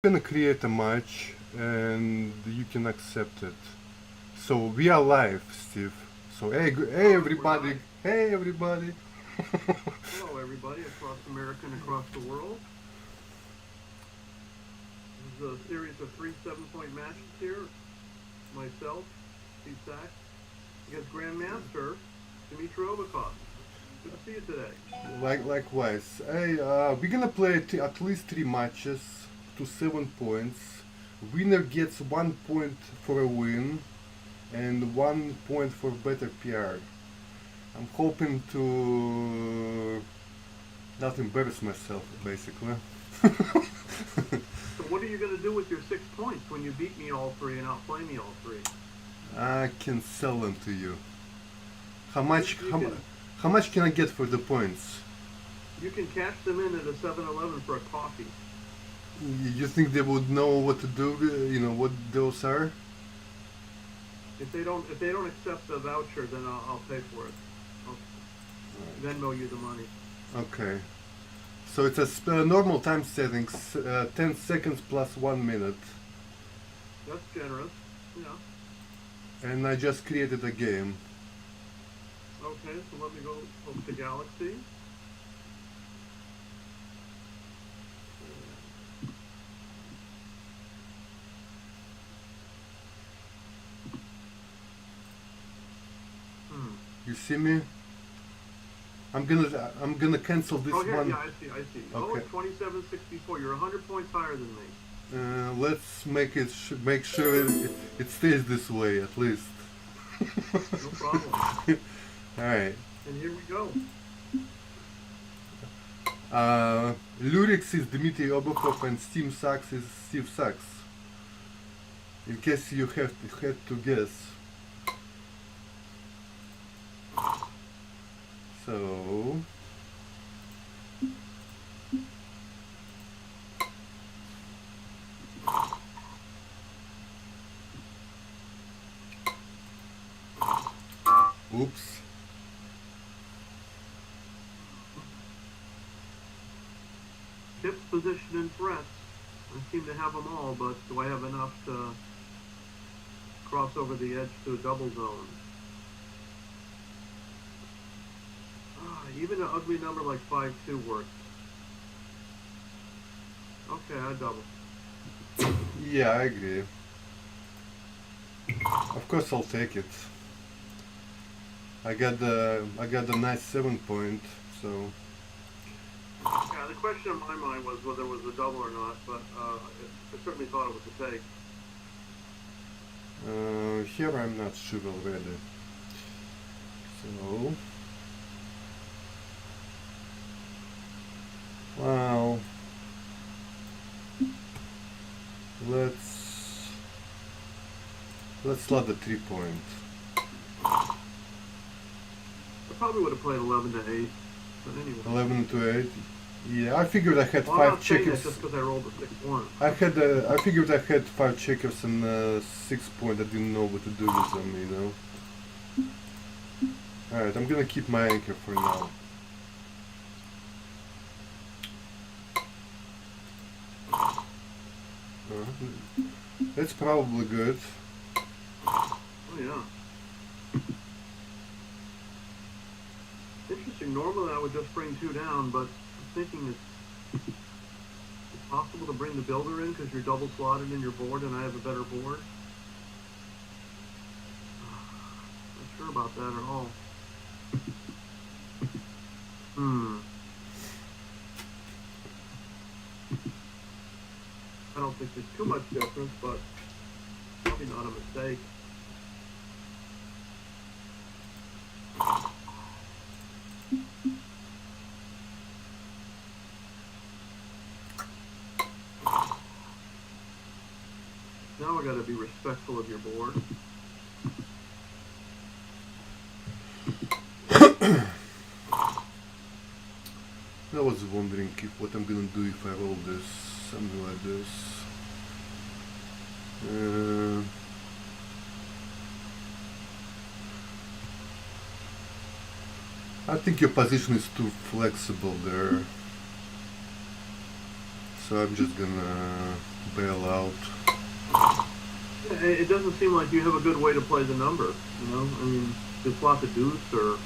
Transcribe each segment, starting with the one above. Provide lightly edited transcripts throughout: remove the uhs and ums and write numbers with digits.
gonna create a match and you can accept it. So we are live, Steve. So hey everybody, hey everybody. Hello everybody across America and across the world. This is a series of 3 7-point matches here. Myself, Steve Sachs, against Grandmaster Dmitriy Obukhov. Good to see you today. Likewise. Hey, we're gonna play at least 3 matches to 7 points. Winner gets 1 point for a win and 1 point for better PR. I'm hoping to not embarrass myself, basically. So what are you going to do with your 6 points when you beat me all 3 and outplay me all 3? I can sell them to you. How much can I get for the points? You can cash them in at a 7-Eleven for a coffee. You think they would know what to do? You know what those are? If they don't accept the voucher, then I'll pay for it. I'll Venmo you the money. Okay. So it's a normal time settings, 10 seconds plus 1 minute. That's generous, yeah. And I just created a game. Okay, so let me go over to Galaxy. You see me? I'm gonna cancel this here, one. yeah, I see. Okay. Oh, 27.64. You're 100 points higher than me. Let's make sure it stays this way at least. No problem. All right. And here we go. Lyrics is Dmitriy Obukhov and Steam Sachs is Steve Sachs. In case you had to guess. So oops. Tips, position, and threats. I seem to have them all, but do I have enough to cross over the edge to a double zone? Even an ugly number like 5-2 works. Okay, I double. Yeah, I agree. Of course, I'll take it. I got the nice 7 point, so. Yeah, the question in my mind was whether it was a double or not, but I certainly thought it was a take. Here I'm not sure already. So. Well, let's slot the 3 point. I probably would have played 11 to 8, but anyway. 11 to 8. Yeah, I figured I had well, 5 checkers. Just because I rolled a 6-1. I figured I had 5 checkers and 6 point. I didn't know what to do with them, you know. All right, I'm gonna keep my anchor for now. That's probably good. Oh yeah. Interesting. Normally I would just bring 2 down, but I'm thinking it's possible to bring the builder in because you're double slotted in your board and I have a better board. Not sure about that at all. I don't think there's too much difference, but probably not a mistake. Now I gotta be respectful of your board. I was wondering what I'm gonna do if I roll this, something like this. I think your position is too flexible there. so I'm just gonna bail out. It doesn't seem like you have a good way to play the number, you know? I mean, just flop the deuce or...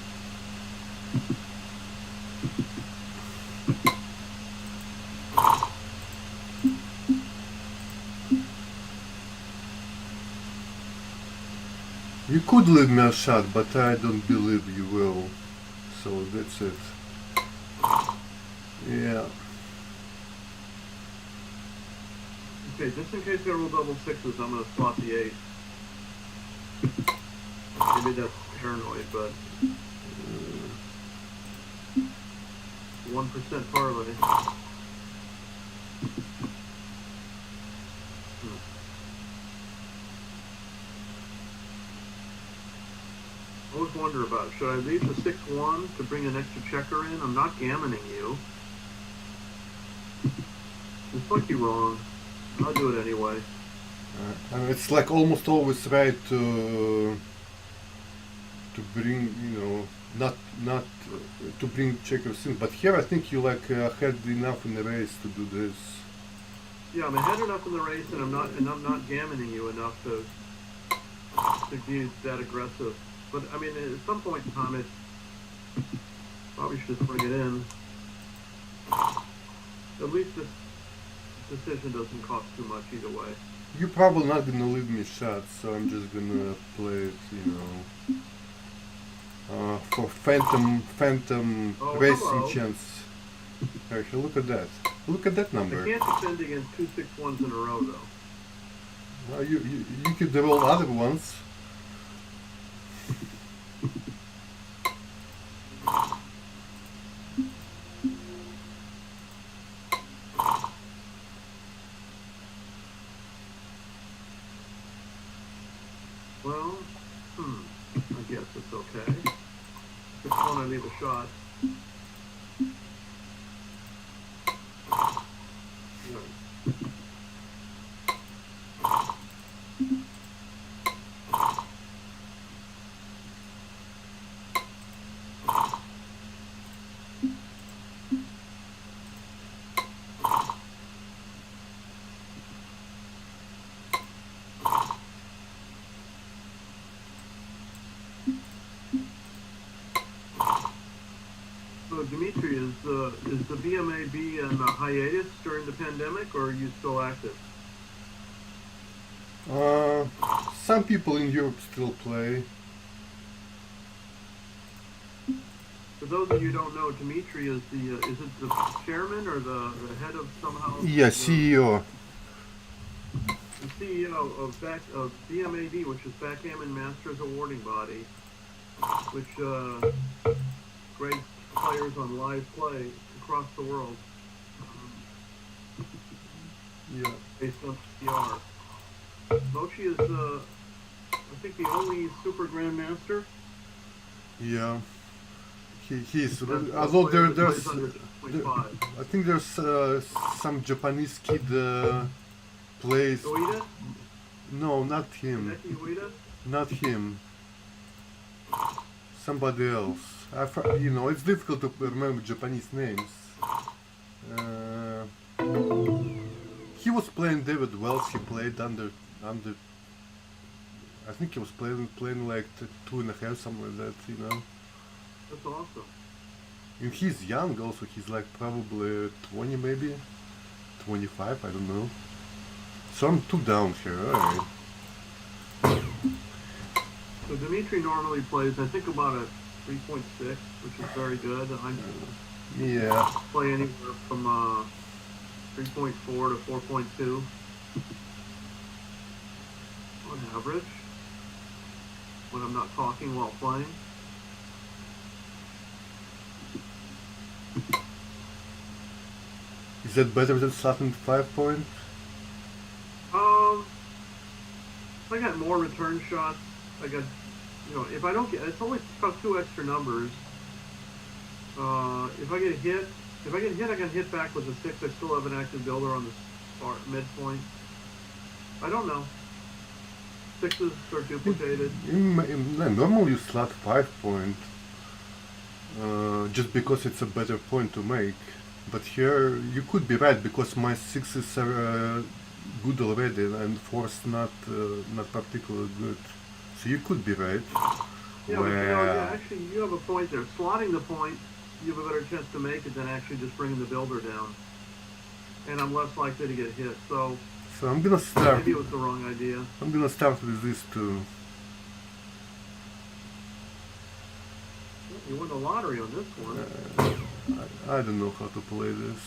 You could leave me a shot, but I don't believe you will. So that's it. Yeah. Okay, just in case I roll double sixes, I'm gonna swap the eight. Maybe that's paranoid, but 1% parlay. I always wonder about, should I leave the 6-1 to bring an extra checker in? I'm not gammoning you. This might be wrong. I'll do it anyway. It's like almost always right to bring, you know, not to bring checkers in. But here I think you like had enough in the race to do this. Yeah, I'm ahead enough in the race, and I'm not gammoning you enough to be that aggressive. But I mean, at some point in time, it probably should just bring it in. At least this decision doesn't cost too much either way. You're probably not gonna leave me shots, so I'm just gonna play it, you know, for phantom racing hello. chance. Hey, look at that! Look at that I number. can't defend against 2 6-1s in a row, though. You could roll other ones. Well, I guess it's okay. 6-1, I leave a shot. So Dmitry, is the BMAB in a hiatus during the pandemic, or are you still active? Some people in Europe still play. For those of you who don't know, Dmitry is is it the chairman or the head of somehow? Yeah, CEO. The CEO of BMAB, which is Backgammon Masters Awarding Body, which grades players on live play across the world. Yeah. Based on PR. Mochi is, I think, the only Super Grandmaster. Yeah. He's. That's Although player that there's, plays under 25. I think there's some Japanese kid plays. Ueda? No, not him. Hideki Ueda? Not him. Somebody else. You know, it's difficult to remember Japanese names. He was playing David Wells. He played under. I think he was playing like 2.5, something like that. You know. That's awesome. And he's young also. He's like probably 20, maybe 25. I don't know. So I'm 2 down here. All right. So Dmitry normally plays, I think, about a 3.6, which is very good. I Yeah. play anywhere from 3.4 to 4.2 on average when I'm not talking while playing. Is that better than slapping 5 point? I got more return shots. I got, you know, if I don't get, it's only cost 2 extra numbers. If I get hit, I can hit back with a 6. I still have an active builder on the midpoint. I don't know. 6s are duplicated. Normally you slot 5 point, just because it's a better point to make. But here you could be right because my sixes are good already and fours not particularly good. So you could be right. Yeah, but Well, actually you have a point there. Slotting the point, you have a better chance to make it than actually just bringing the builder down. And I'm less likely to get hit, so so I'm gonna start. maybe it was the wrong idea. I'm gonna start with this too. You won the lottery on this one. I don't know how to play this.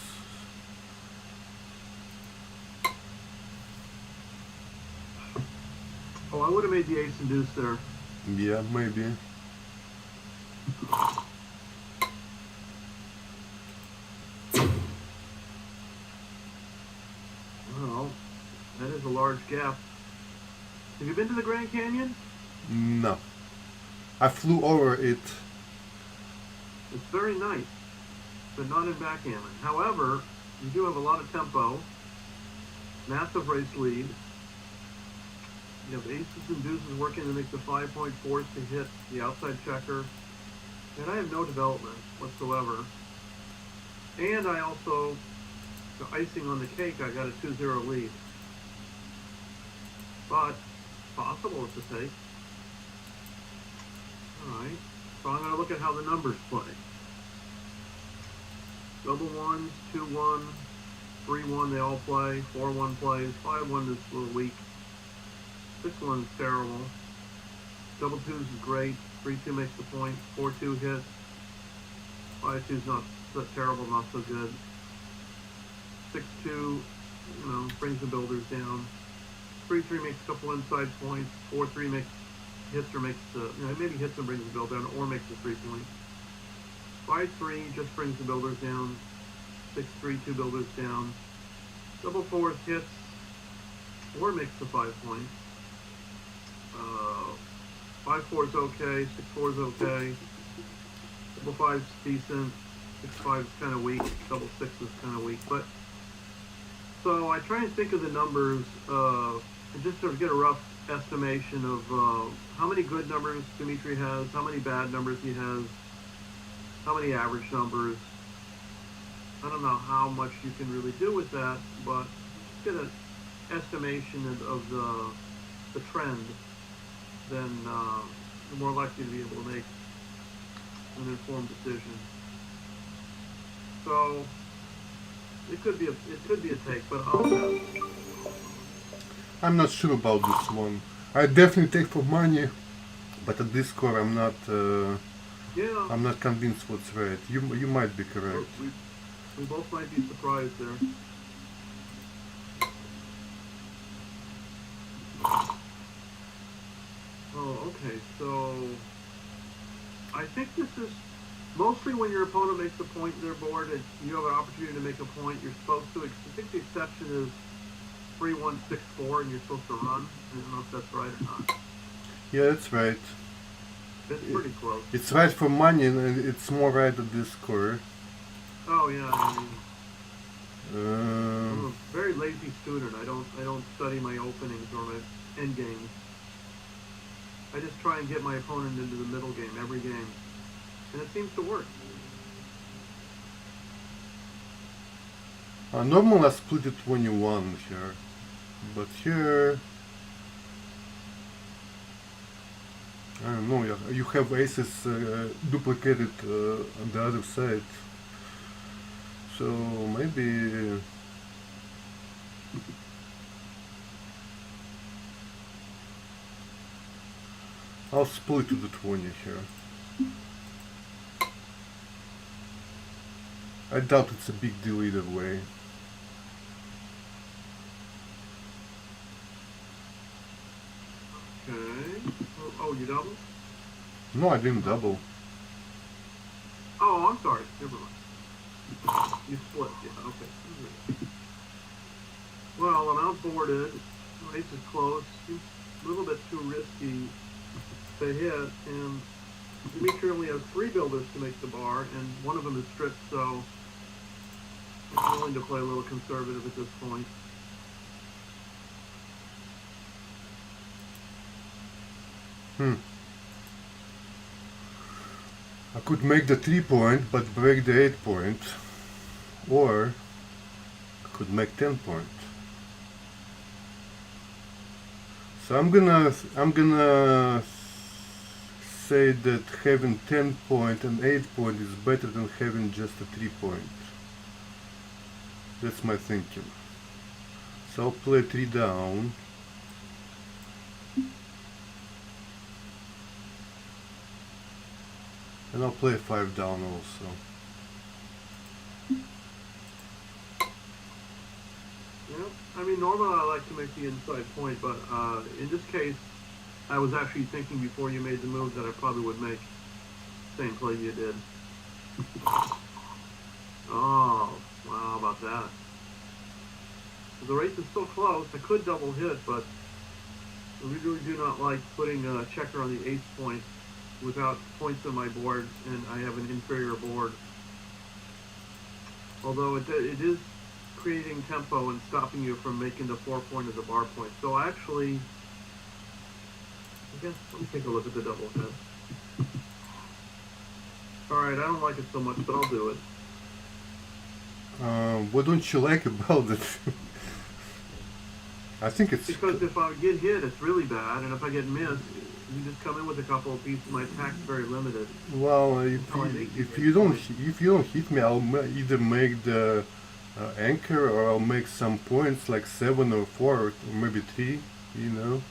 Oh, I would have made the ace and deuce there. Yeah, maybe. Well, that is a large gap. Have you been to the Grand Canyon? No. I flew over it. It's very nice, but not in backgammon. However, you do have a lot of tempo, massive race lead. You have aces and deuces working to make the 5-point force to hit the outside checker. And I have no development whatsoever. And I also, the icing on the cake, I got a 2-0 lead. But, possible it's a take. Alright, so I'm going to look at how the numbers play. Double ones, 2-1, 3-1, they all play. 4-1 plays. 5-1 is a little weak. 6-1 is terrible. Double twos is great. 3-2 makes the point. 4-2 hits. 5-2 is not so terrible, not so good. 6-2, brings the builders down. 3-3 makes a couple inside points. 4-3 makes hits or makes the, maybe hits and brings the build down, or makes the 3 points. 5-3 just brings the builders down. 6-3, 2 builders down. Double fours hits, or makes the 5 points. 5-4 is okay. 6-4 is okay. Double 5 is decent. 6-5 is kind of weak. Double 6 is kind of weak. But so I try and think of the numbers and just sort of get a rough estimation of how many good numbers Dmitriy has, how many bad numbers he has, how many average numbers. I don't know how much you can really do with that, but just get an estimation of the trend, then you're more likely to be able to make an informed decision. So it could be a take, but I'll pass. I'm not sure about this one. I definitely take for money, but at this score I'm not. Yeah. I'm not convinced what's right. You might be correct. We both might be surprised there. Oh, okay. So I think this is mostly when your opponent makes a point in their board and you have an opportunity to make a point, you're supposed to. I think the exception is 3-1, 6-4, and you're supposed to run. I don't know if that's right or not. Yeah, that's right. It's pretty close. It's right for money, and it's more right at this score. Oh yeah. I'm a very lazy student. I don't study my openings or my end games. I just try and get my opponent into the middle game every game, and it seems to work. Normally I split it 21 here, but here I don't know. You have aces duplicated on the other side, so maybe. I'll split to the 20 here. I doubt it's a big deal either way. Okay. Oh, you double? No, I didn't double. Oh, I'm sorry. Never mind. You split. Yeah. Okay. Well, I'm outboarded. Race is close. Seems a little bit too risky to hit, and Dmitry only has 3 builders to make the bar, and one of them is stripped, so I'm willing to play a little conservative at this point. I could make the 3 point, but break the 8 point. or could make 10 points. So I'm gonna say that having 10 point and 8 point is better than having just a 3 point. That's my thinking. So I'll play 3 down. And I'll play 5 down also. Yeah, I mean, normally I like to make the inside point, but in this case, I was actually thinking before you made the move that I probably would make the same play you did. Oh, wow, how about that? The race is still close. I could double hit, but I really do not like putting a checker on the ace point without points on my board, and I have an inferior board. Although it is creating tempo and stopping you from making the 4 point of the bar point. So actually, I guess, let me take a look at the double hit. Alright, I don't like it so much, but I'll do it. What don't you like about it? I think it's... Because if I get hit, it's really bad, and if I get missed, you just come in with a couple of pieces, my attack's very limited. Well, if you don't hit me, I'll either make the anchor, or I'll make some points like 7 or 4 or maybe 3. You know,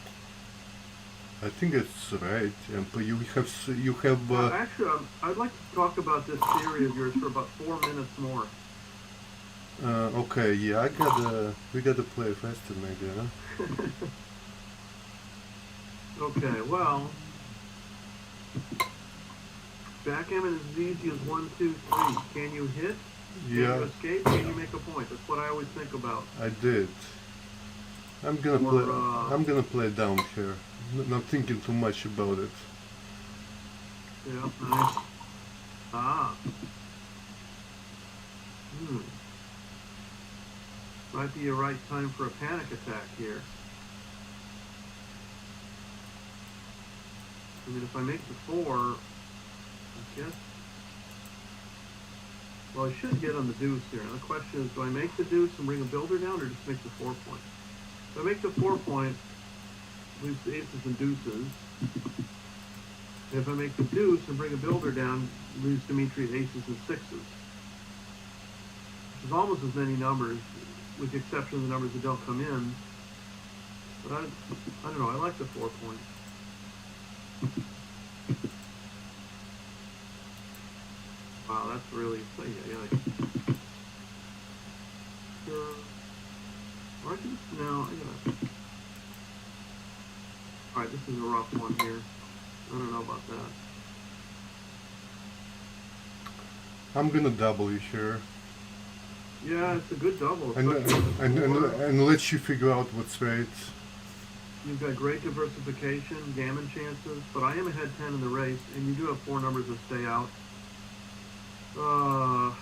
I think it's right. And you have. Actually, I'd like to talk about this theory of yours for about 4 minutes more. Okay, yeah, we gotta play faster maybe, huh? Okay, well, backgammon is as easy as 1, 2, 3. Can you hit? Can you escape? Can you make a point? That's what I always think about. I did. I'm gonna play down here. Not thinking too much about it. Yeah, nice. Might be a right time for a panic attack here. I mean, if I make the 4, I guess. Well, I should get on the deuce here. And the question is, do I make the deuce and bring a builder down, or just make the 4 point? If I make the 4 point, lose the aces and deuces. If I make the deuce and bring a builder down, lose Dmitriy aces and sixes. Which is almost as many numbers, with the exception of the numbers that don't come in. But I don't know, I like the 4 point. Wow, that's really, yeah. Sure. Or I can just, no, alright, this is a rough one here. I don't know about that. I'm gonna double you here. Yeah, it's a good double. And let you figure out what's right. You've got great diversification, gammon chances, but I am ahead 10 in the race, and you do have 4 numbers that stay out. Wow.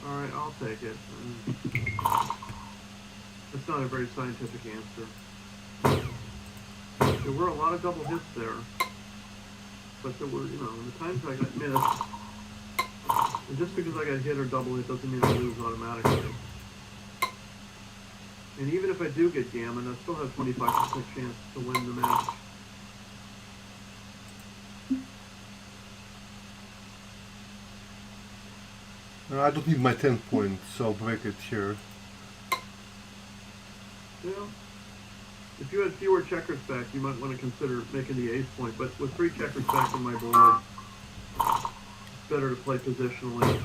Alright, I'll take it. That's not a very scientific answer. There were a lot of double hits there. But there were, the times I got missed. And just because I got hit or double hit doesn't mean I lose automatically. And even if I do get gammon, I still have 25% chance to win the match. I don't need my 10 points, so I'll break it here. Yeah. If you had fewer checkers back, you might want to consider making the ace point, but with 3 checkers back on my board, it's better to play positionally.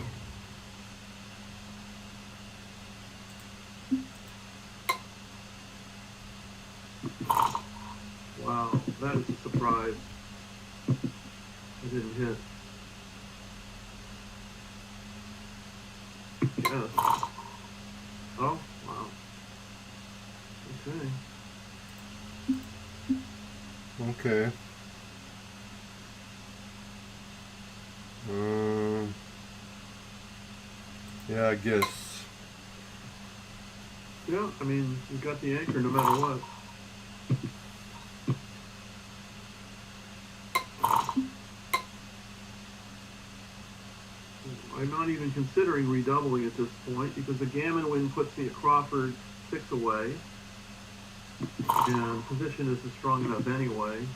Wow, that is a surprise. I didn't hit. Yes. Oh, wow. Okay. Okay. Yeah, I guess. Yeah, I mean, you got the anchor no matter what. I'm not even considering redoubling at this point because the gammon win puts me at Crawford 6 away. And position isn't strong enough anyway.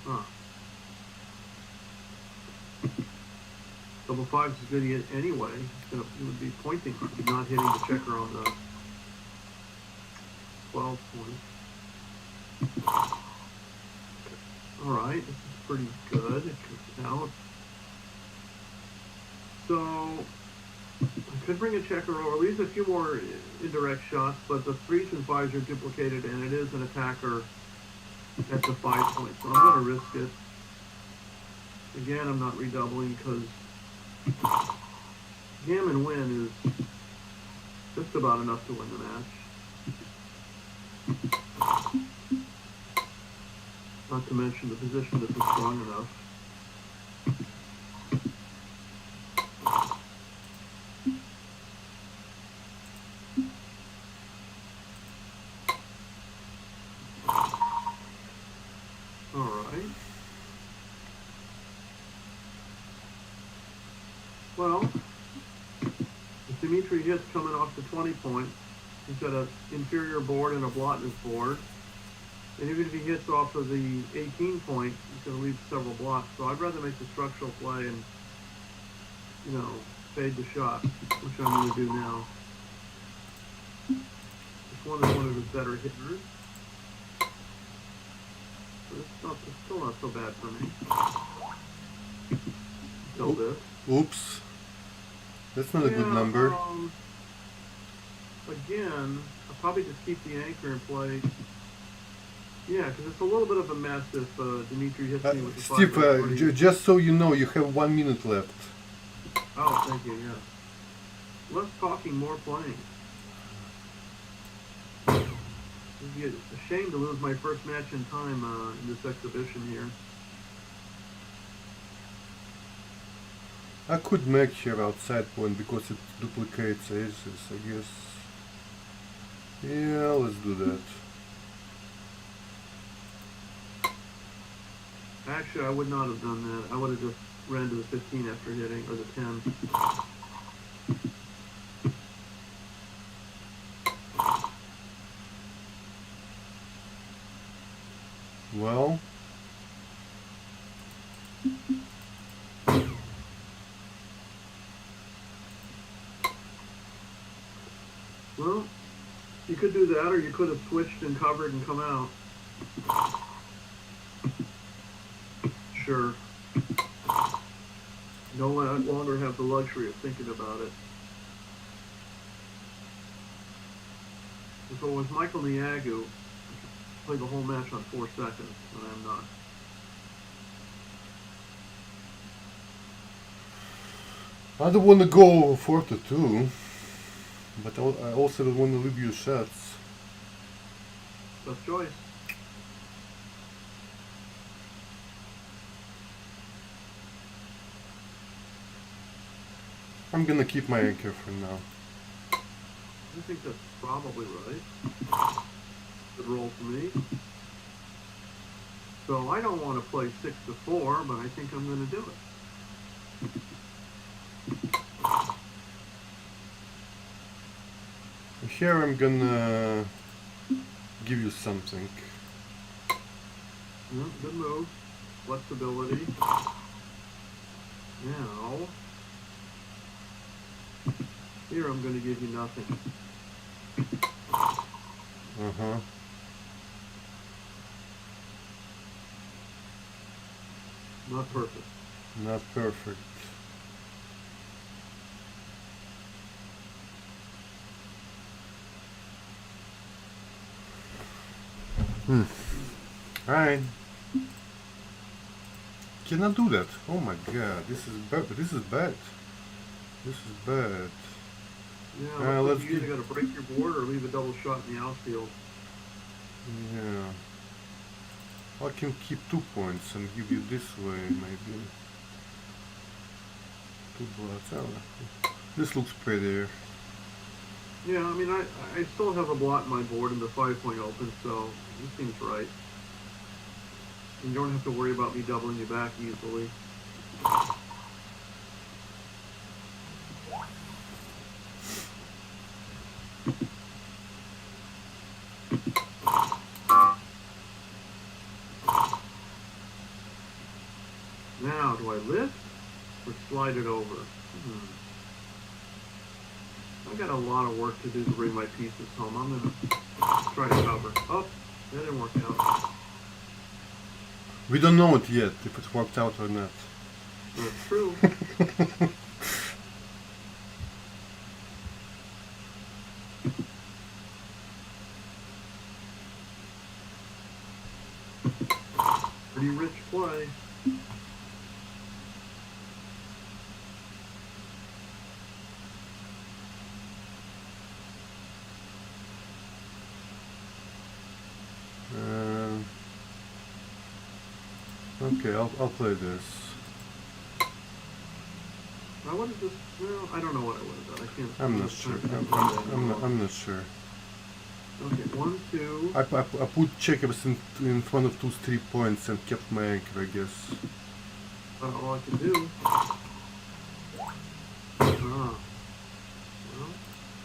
Huh. Double fives is good anyway. It would be pointing, not hitting the checker on the 12 point. Alright, this is pretty good. It comes out. So, I could bring a checker over. Leaves a few more indirect shots, but the 3s and 5s are duplicated, and it is an attacker at the 5 point. So I'm going to risk it. Again, I'm not redoubling because gammon win is just about enough to win the match. Not to mention the position isn't strong enough. Alright. Well, if Dmitriy hits coming off the 20 point, he's got an inferior board and a blot in his board. And even if he hits off of the 18 point, he's going to leave several blocks. So I'd rather make the structural play and, you know, fade the shot, which I'm going to do now. This one is one of his better hitters. But it's still not so bad for me. Still this. Oops. That's not a good number. Again, I'll probably just keep the anchor and play. Yeah, because it's a little bit of a mess if Dmitry hits me with the Steve, just so you know, you have 1 minute left. Oh, thank you, yeah. Less talking, more playing. It'd be a shame to lose my first match in time in this exhibition here. I could make here outside point because it duplicates aces, I guess. Yeah, let's do that. Actually, I would not have done that. I would have just ran to the 15 after hitting, or the 10. Well, well, you could do that, or you could have switched and covered and come out. Sure. No longer have the luxury of thinking about it. If it was Michael Niagu, play the whole match on 4 seconds, and I'm not. I don't want to go 4-2, but I also don't want to leave you shots. Tough choice. I'm gonna keep my anchor for now. I think that's probably right. Good roll for me. So I don't want to play 6-4, but I think I'm going to do it. Here I'm gonna give you something. Good move. Flexibility. Now, here I'm going to give you nothing. Uh-huh. Not perfect. Not perfect. Alright. Cannot do that. Oh my god, this is bad. This is bad. This is bad. Yeah, let's you either got to break your board or leave a double shot in the outfield. Yeah. I can keep 2 points and give you this way, maybe. 2 blots. Oh, this looks prettier. Yeah, I mean, I still have a blot in my board in the 5-point open, so it seems right. You don't have to worry about me doubling you back easily. Now, do I lift or slide it over? I got a lot of work to do to bring my pieces home. I'm going to try to cover. Oh, that didn't work out. We don't know it yet, if it worked out or not. That's true. Pretty rich play. Okay, I'll play this. I would have just, well, I don't know what I would have done. I can't. I'm not sure. I'm not sure. Okay, 1, 2. I put checkers in front of 2 3 points and kept my anchor, I guess. That's all I can do. Well.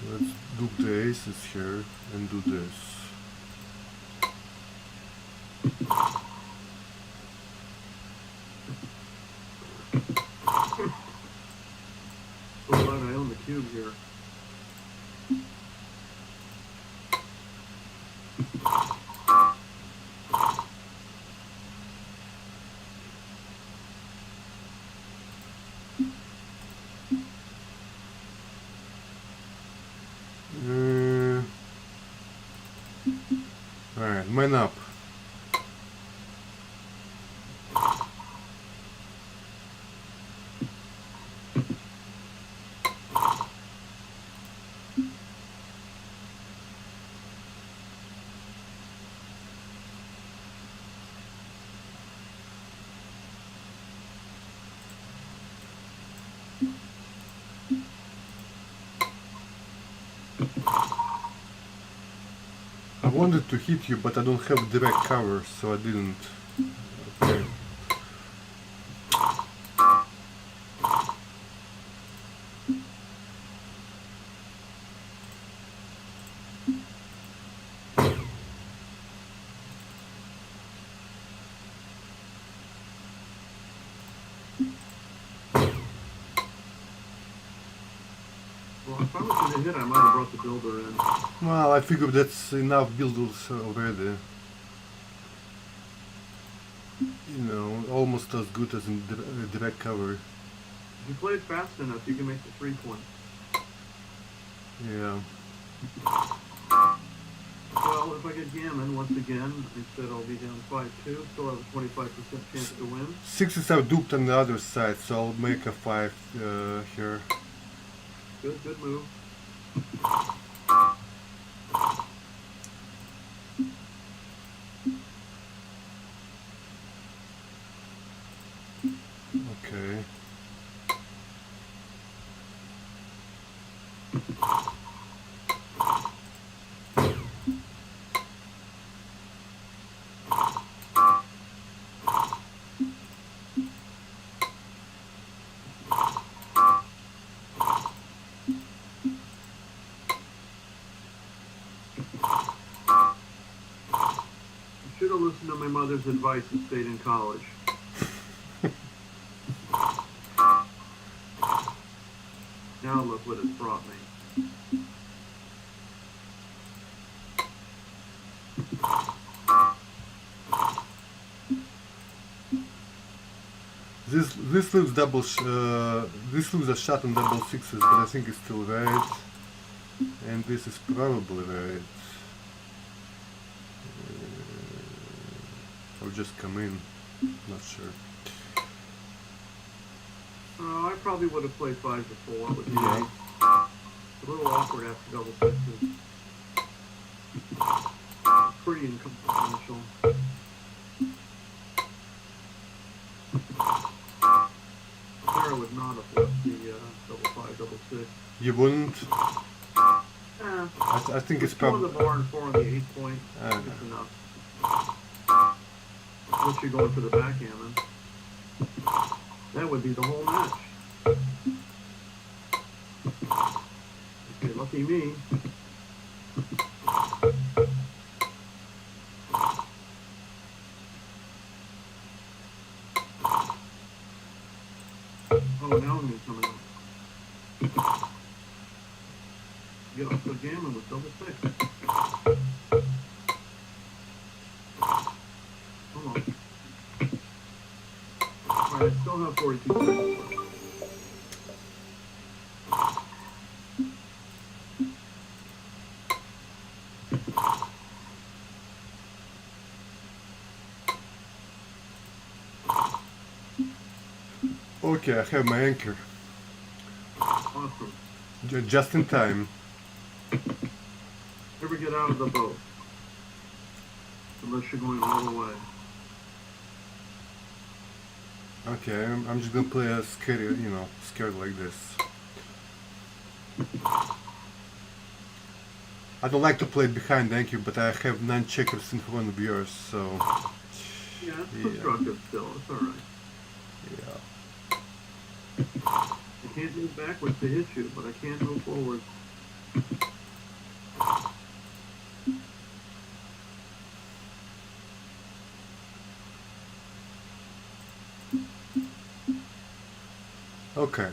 Let's do the aces here and do this. So glad I own the cube here. Alright, man up. I wanted to hit you, but I don't have direct cover, so I didn't. Okay. Well, if I was going to hit, I might have brought the builder in. Well, I figured that's enough builders already. You know, almost as good as in direct cover. If you play it fast enough, you can make the 3 points. Yeah. Well, if I get gammon once again, instead I'll be down 5-2. Still have a 25% chance to win. Sixes are duped on the other side, so I'll make a 5 here. Good move. Okay. Should have listened to my mother's advice and stayed in college. Now look what it's brought me. This looks this looks a shot on double sixes, but I think it's still right. And this is probably right. Or just come in, not sure. I probably would have played 5 to 4. But Yeah. a little awkward after double sixes. Pretty inconsequential. There I would not have left the double 5, double 6. You wouldn't? I think it's Two on the probably. bar and 4 on the 8 point. Uh, That's enough. Unless you're going for the backgammon. That would be the whole match. Okay, lucky me. Oh, now I'm coming up. Get off the gammon with double 6. Come on. Alright, I still have 42 seconds left. okay, I have my anchor. Awesome. Just in time. Never get out of the boat. Unless you're going all the way. Okay, I'm just gonna play a scary, scared like this. I don't like to play behind anchor, but I have 9 checkers in front of yours, so Yeah, it's constructive still. It's alright. yeah. I can't move backwards to hit you, but I can move forward. Okay.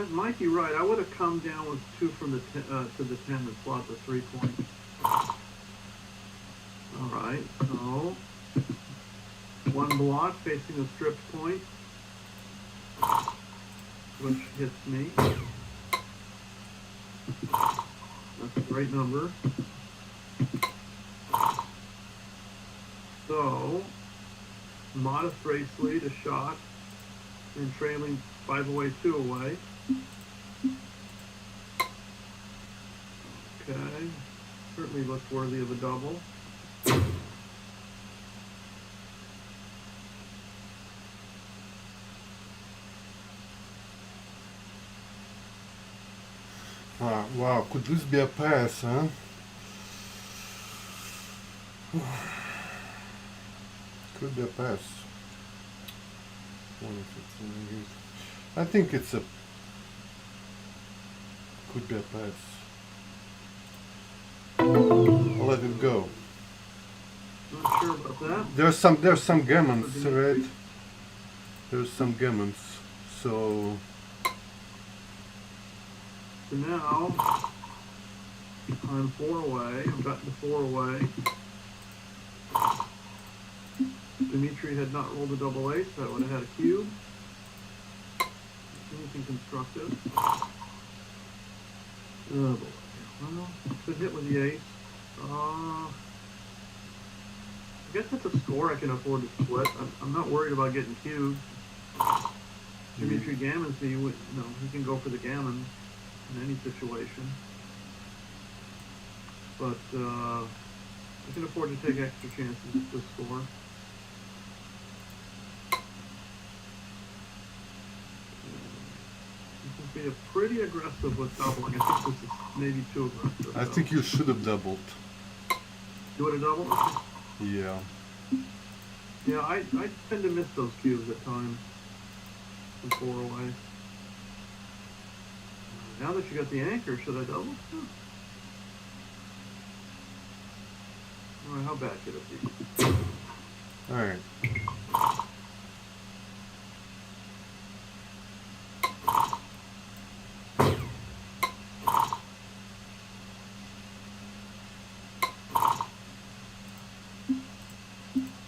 Mikey, right. I would have come down with 2 from the to the 10 and slot the 3 point. All right. So 1 block facing a stripped point, which hits me. That's a great number. So modest race lead, a shot, and trailing 5 away, 2 away. Okay, certainly looks worthy of a double. Wow, could this be a pass, huh? Could be a pass. I think it's a. Could be a pass. I'll let it go. Not sure about that. There's some gammons, right? There's some gammons. So now I'm 4 away. I've gotten to 4 away. Dmitry had not rolled a double ace, so I would have had a cube. Anything constructive. Oh boy. Well, good hit with the ace. I guess that's a score I can afford to split. I'm not worried about getting cubed. Dmitry gammons, he can go for the gammon in any situation. But I can afford to take extra chances at this score. Be pretty aggressive with doubling. I think this is maybe too aggressive. I think you should have doubled. You would have doubled? Yeah. Yeah, I tend to miss those cubes at times. From 4 away. Now that you got the anchor, should I double? Alright, how bad could it be? Alright.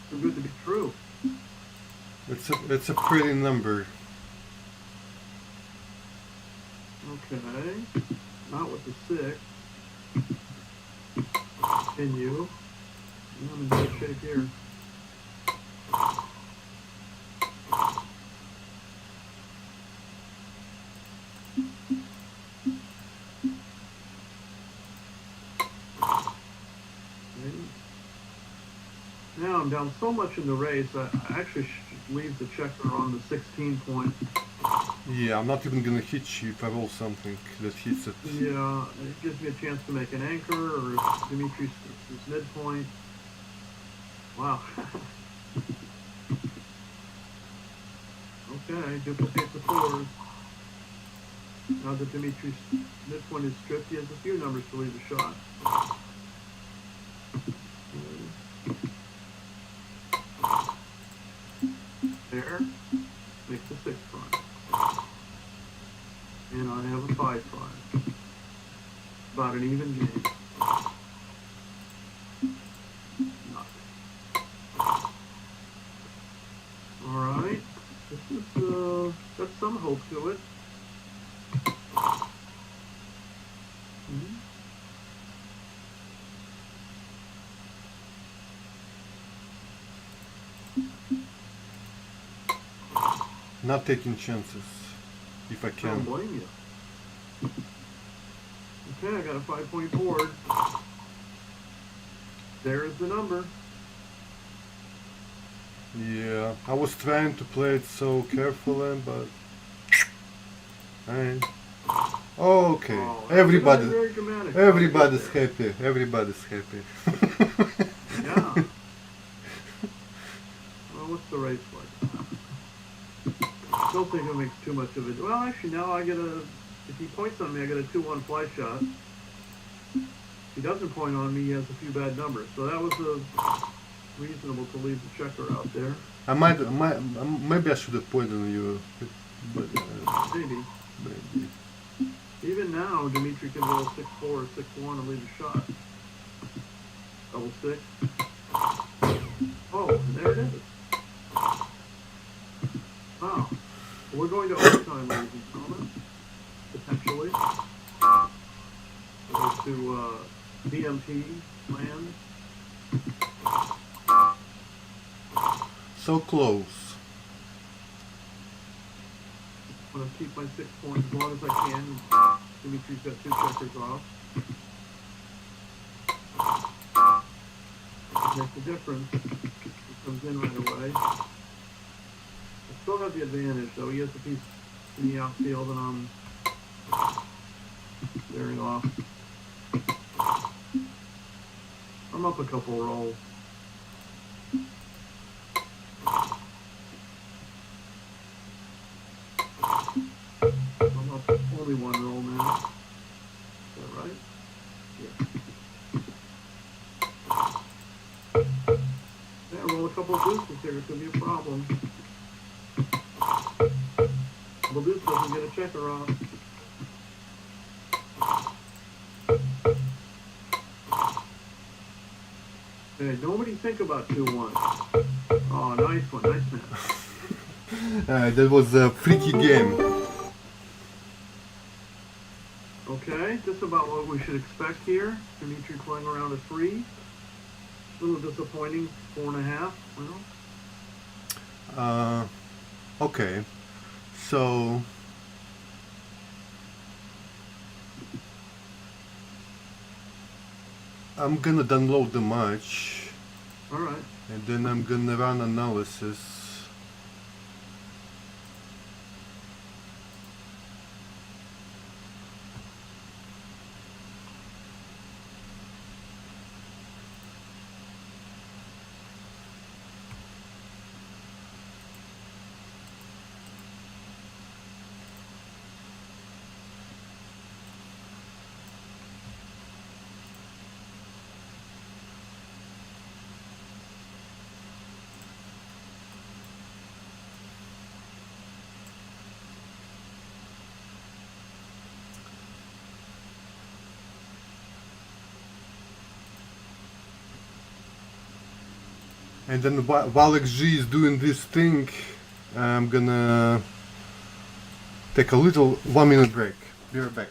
Too good to be true. It's a pretty number. Okay. Not with the 6. Continue. I'm in good shape here. Now I'm down so much in the race, I actually should leave the checker on the 16 point. Yeah, I'm not even gonna hit you if I roll something that hits it. Yeah, it gives me a chance to make an anchor, or if Dmitriy his midpoint. Wow. Okay, duplicate the fours. Now that Dmitriy's midpoint is stripped, he has a few numbers to leave a shot. There, makes a 6-5. And I have a 5-5. About an even game. Alright, this is, got some hope to it. Not taking chances, if I I don't can. blame you. Okay, I got a 5-point board. There's the number. Yeah, I was trying to play it so carefully, but... Hey. Okay, Oh, everybody, very dramatic. everybody's happy, everybody's happy. Yeah. Well, what's the race like? Don't think it makes too much of it. Well, actually, now I get a... If he points on me, I get a 2-1 fly shot. If he doesn't point on me, he has a few bad numbers. So that was reasonable to leave the checker out there. Maybe I should have pointed on you, but Maybe. maybe. Even now, Dmitry can roll 6-4 or 6-1 and leave a shot. Double 6. Oh, and there it is. Wow. Well, we're going to overtime, ladies and gentlemen. Potentially. Go to BMP land. So close. I'm going to keep my 6 points as long as I can. Dmitry's got 2 checkers off. Makes a difference. He comes in right away. I still have the advantage, though. He has a piece in the outfield, and I'm very off. I'm up a couple rolls. I'm up only 1 roll now. Is that right? Yeah. Yeah, roll a couple of deuces here. It could be a problem. Double deuce doesn't get a checker off. Hey, nobody think about 2-1. Oh, nice one. Nice man. That was a freaky game. Okay, just about what we should expect here. Dmitry playing around a 3. A little disappointing. 4.5. Well. Okay, so I'm gonna download the match Alright. and then I'm gonna run analysis. And then while XG is doing this thing, I'm gonna take a little 1-minute break. Be right back.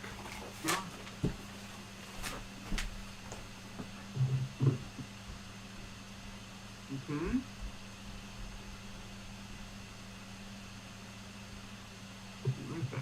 Mm-hmm. Right back.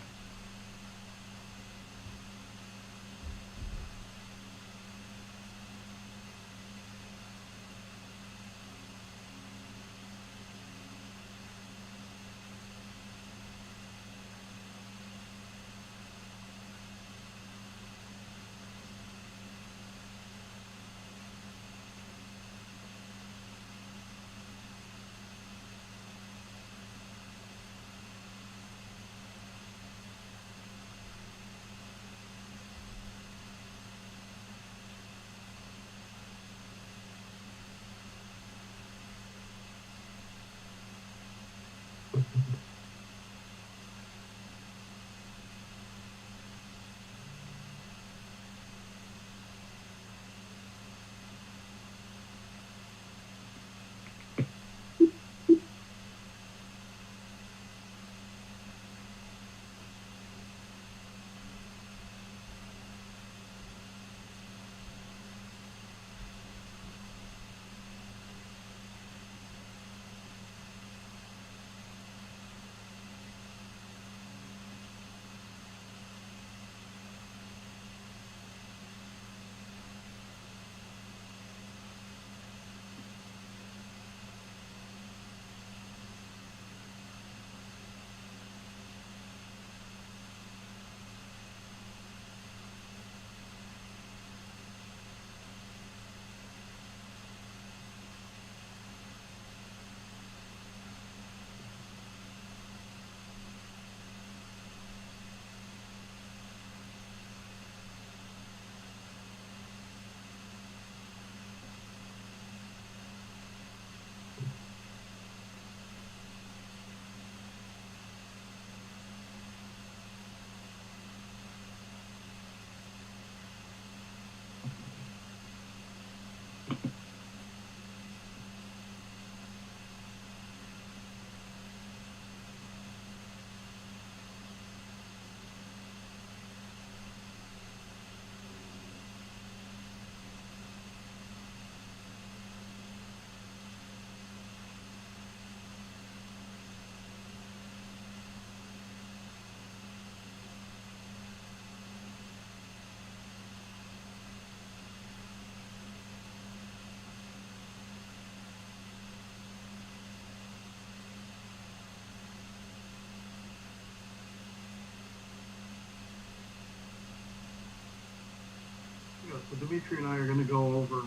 So Dmitry and I are going to go over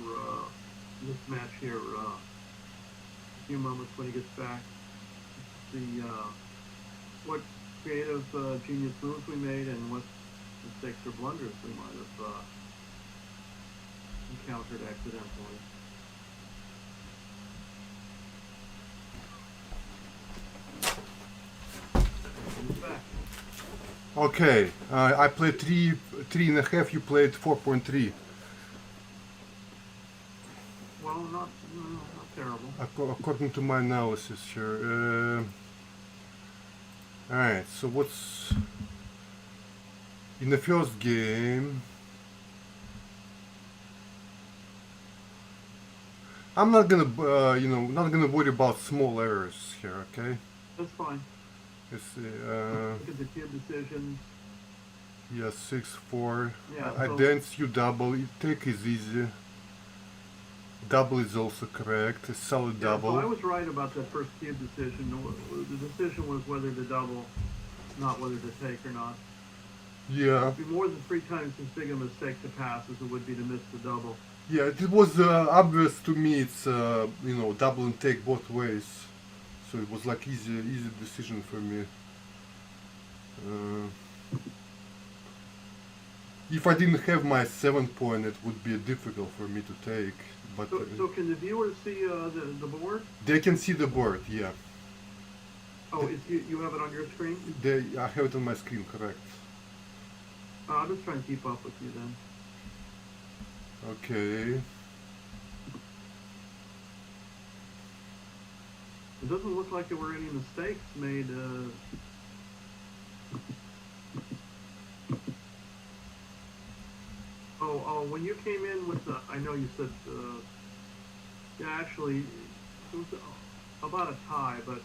this match here a few moments when he gets back. See what creative genius moves we made and what mistakes or blunders we might have encountered accidentally. He's back. Okay, I played 3.5, you played 4.3. Well, not terrible. According to my analysis here. Alright, so what's in the first game? I'm not gonna, not gonna worry about small errors here, okay? That's fine. Let's see, Look at the cube decisions. yeah, 6-4. Yeah, I so- dance, you double, take is easy. Double is also correct, a solid Yeah, double. so I was right about that first cube decision. The decision was whether to double, not whether to take or not. Yeah, It'd be more than 3 times as big a mistake to pass as it would be to miss the double. yeah, it was obvious to me. It's double and take both ways, so it was like easy decision for me. If I didn't have my 7-point, it would be difficult for me to take. But So can the viewers see the board? they can see the board. Yeah, Oh, you have it on your screen? I have it on my screen, correct? I'm just trying to keep up with you then. Okay. It doesn't look like there were any mistakes made. When you came in with the, I know you said, yeah, actually, it was about a tie, but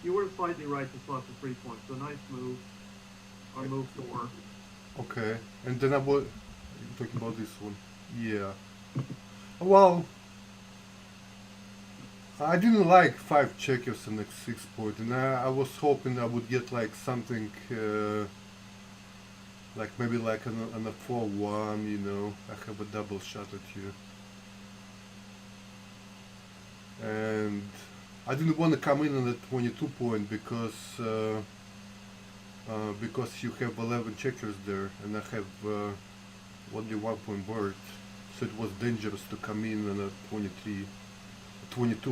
you were slightly right to slot the 3 points. So nice move, on move 4. Okay, and then you're talking about this one. Yeah. Well, I didn't like 5 checkers and like 6 point, and I was hoping I would get like something, like maybe like on a 4-1, I have a double shot at you. And I didn't want to come in on the 22 point because you have 11 checkers there, and I have only 1 point board, so it was dangerous to come in on a 22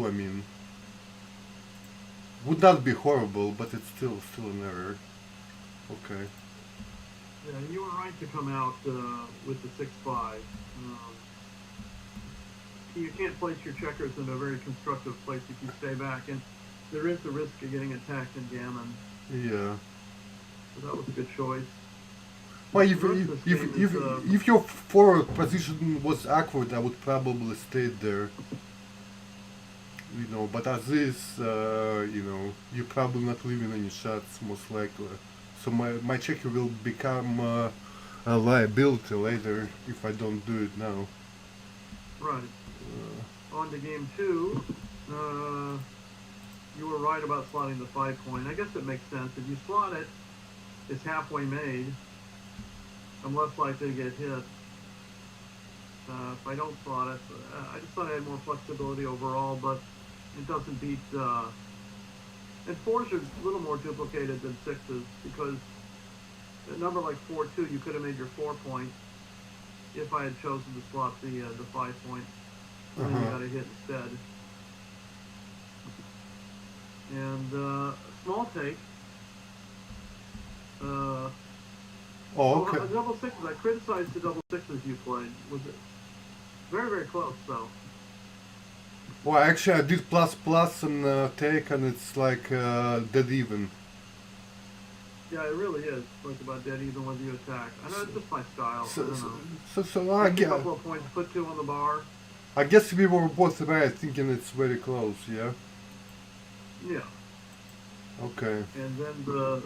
I mean. Would not be horrible, but it's still an error. Okay. Yeah, you were right to come out with the 6-5. You can't place your checkers in a very constructive place if you stay back, and there is the risk of getting attacked in gammon. Yeah. So that was a good choice. Well, The rest of this game is, if your forward position was awkward, I would probably stay there. But as is, you're probably not leaving any shots, most likely. So my checker will become a liability later if I don't do it now. right. On to game 2. You were right about slotting the 5 point. I guess it makes sense. If you slot it, it's halfway made. I'm less likely to get hit. If I don't slot it, I just thought I had more flexibility overall, but it doesn't beat. And 4s are a little more duplicated than 6s because a number like 4-2, you could have made your 4 point if I had chosen to slot the 5 point. And then you got a hit instead. And small take. Okay. Double 6s. I criticized the double 6s you played. Was it very, very close though? Well, actually, I did plus and take, and it's like dead even. Yeah, it really is. Like about dead even when you attack. I know it's just my style. I don't know. So I Take a guess, couple of points, put 2 on the bar. I guess we were both right, thinking it's very close. Yeah. Yeah. Okay. And then the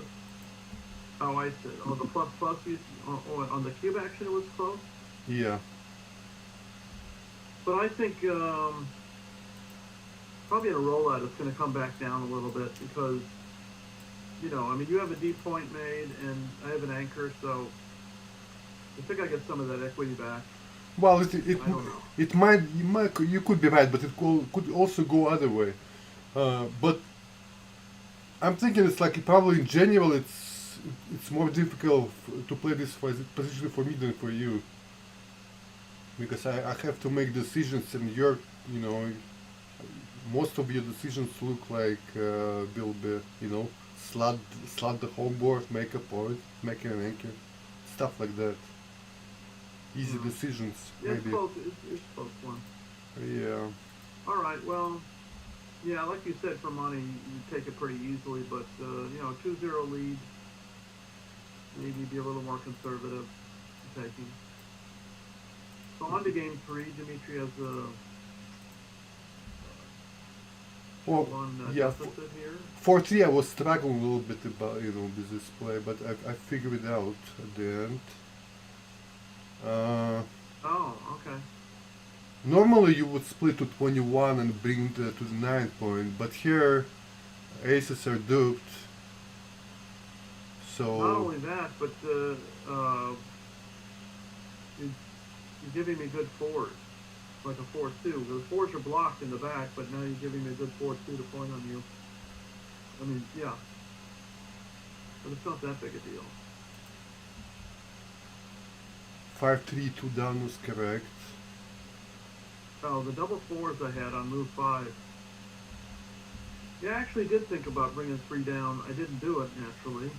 the plus on the cube action it was close. Yeah. But I think probably in a rollout it's going to come back down a little bit because you have a D point made and I have an anchor, so I think I get some of that equity back. Well, I don't know. it might, you could be right, but it could also go other way. But I'm thinking it's like probably in general it's more difficult to play this position for me than for you, because I have to make decisions, and you know most of your decisions look like will be, slot the home board, make a point, make an anchor, stuff like that. Easy Yeah. decisions, Yeah, maybe. it's close one. Yeah. All right. Well, yeah, like you said, for money, you take it pretty easily, but 2-0 lead, maybe be a little more conservative taking. So on to game three. Dmitry has a Well, one yeah. deficit here. 4-3, I was struggling a little bit about with this play, but I figured it out at the end. Oh, okay. Normally you would split to 21 and bring to the 9 point, but here aces are duped, Not so only that, but you're giving me good fours, like a 4-2. The fours are blocked in the back, but now you're giving me a good 4-2 to point on you. I mean, yeah. But it's not that big a deal. 5-3, 2 down was correct. Oh, the double fours I had on move 5. Yeah, I actually did think about bringing 3 down. I didn't do it, naturally.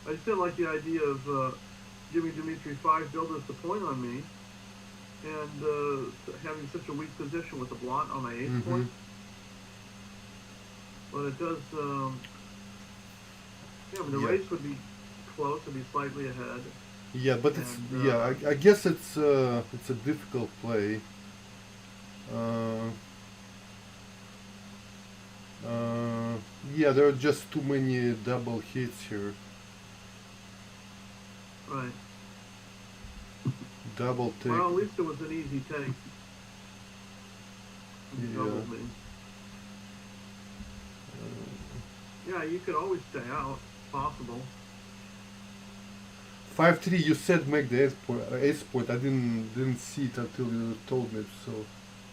I just didn't like the idea of giving Dmitry 5 builders to point on me, and having such a weak position with the blot on my ace point. But it does, yeah, I mean, the Yeah. race would be close, it'd be slightly ahead. Yeah, but it's And, yeah. I guess it's a difficult play. Yeah, there are just too many double hits here. Right. Double take. Well, at least it was an easy take. You Yeah. doubled me. Yeah, you could always stay out. It's possible. 5-3. You said make the ace point. I didn't see it until you told me. So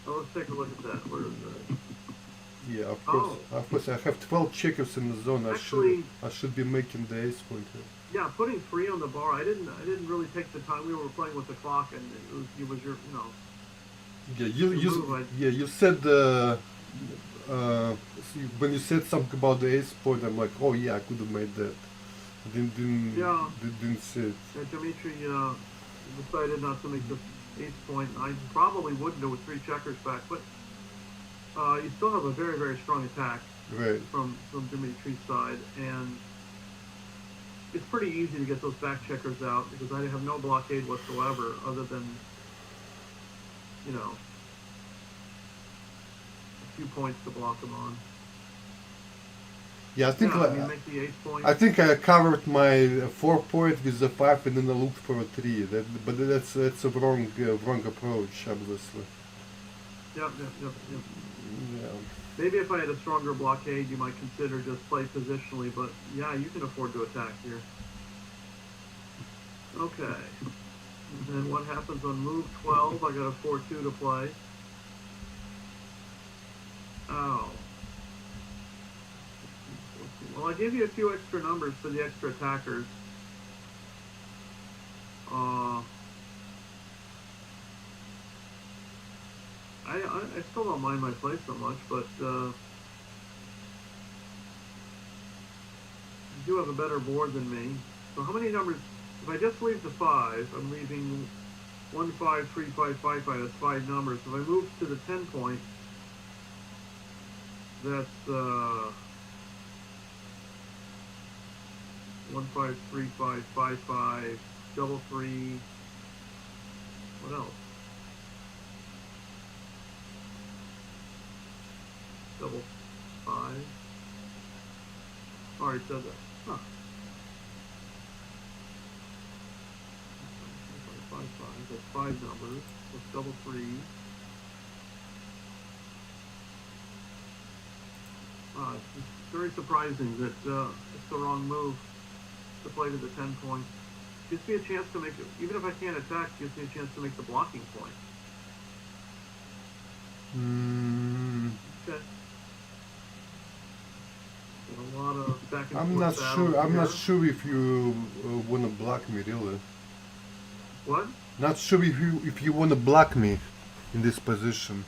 So let's take a look at that. Where is that? yeah, of Oh. course, I have 12 checkers in the zone. Actually- I should be making the ace point here. Yeah, putting 3 on the bar. I didn't really take the time. We were playing with the clock, and it was your, Yeah, move, you said when you said something about the ace point, I'm like, oh yeah, I could have made that. Yeah. Didn't see it. Dmitry decided not to make the ace point. I probably wouldn't do with 3 checkers back, but you still have a very, very strong attack Right. from Dmitry's side, and it's pretty easy to get those back checkers out because I have no blockade whatsoever other than, a few points to block them on. Yeah, I think make the ace point. I think I covered my 4 point with the 5, and then I looked for a 3. But that's a wrong approach, obviously. Yep. Yeah. Maybe if I had a stronger blockade, you might consider just play positionally, but yeah, you can afford to attack here. Okay. And then what happens on move 12? I got a 4-2 to play. Oh. Well, I gave you a few extra numbers for the extra attackers. I still don't mind my play so much, but you do have a better board than me. So how many numbers? If I just leave the 5, I'm leaving 1, 5, 3, 5, 5, 5. That's 5 numbers. If I move to the 10 point, that's 1, 5, 3, 5, 5, 5, double 3. What else? Double 5. Already said that. Huh. 5, 5. That's 5 numbers. That's double 3. It's very surprising that it's the wrong move to play to the 10 point. Gives me a chance to make it, even if I can't attack, gives me a chance to make the blocking point. Okay. A lot of back and I'm forth not battles sure. I'm here. not sure if you wanna block me, really. What? Not sure if you wanna block me in this position.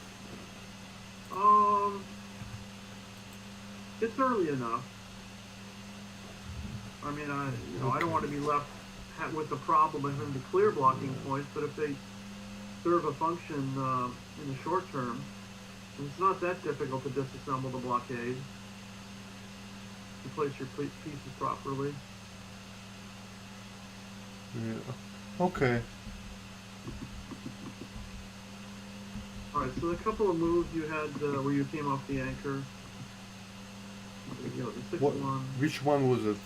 It's early enough. I mean, I don't want to be left with the problem of having to clear blocking points, but if they serve a function in the short term, it's not that difficult to disassemble the blockade. You place your pieces properly. Yeah. Okay. Alright, so a couple of moves you had where you came off the anchor. You know, the 6-1. What? Which one was it?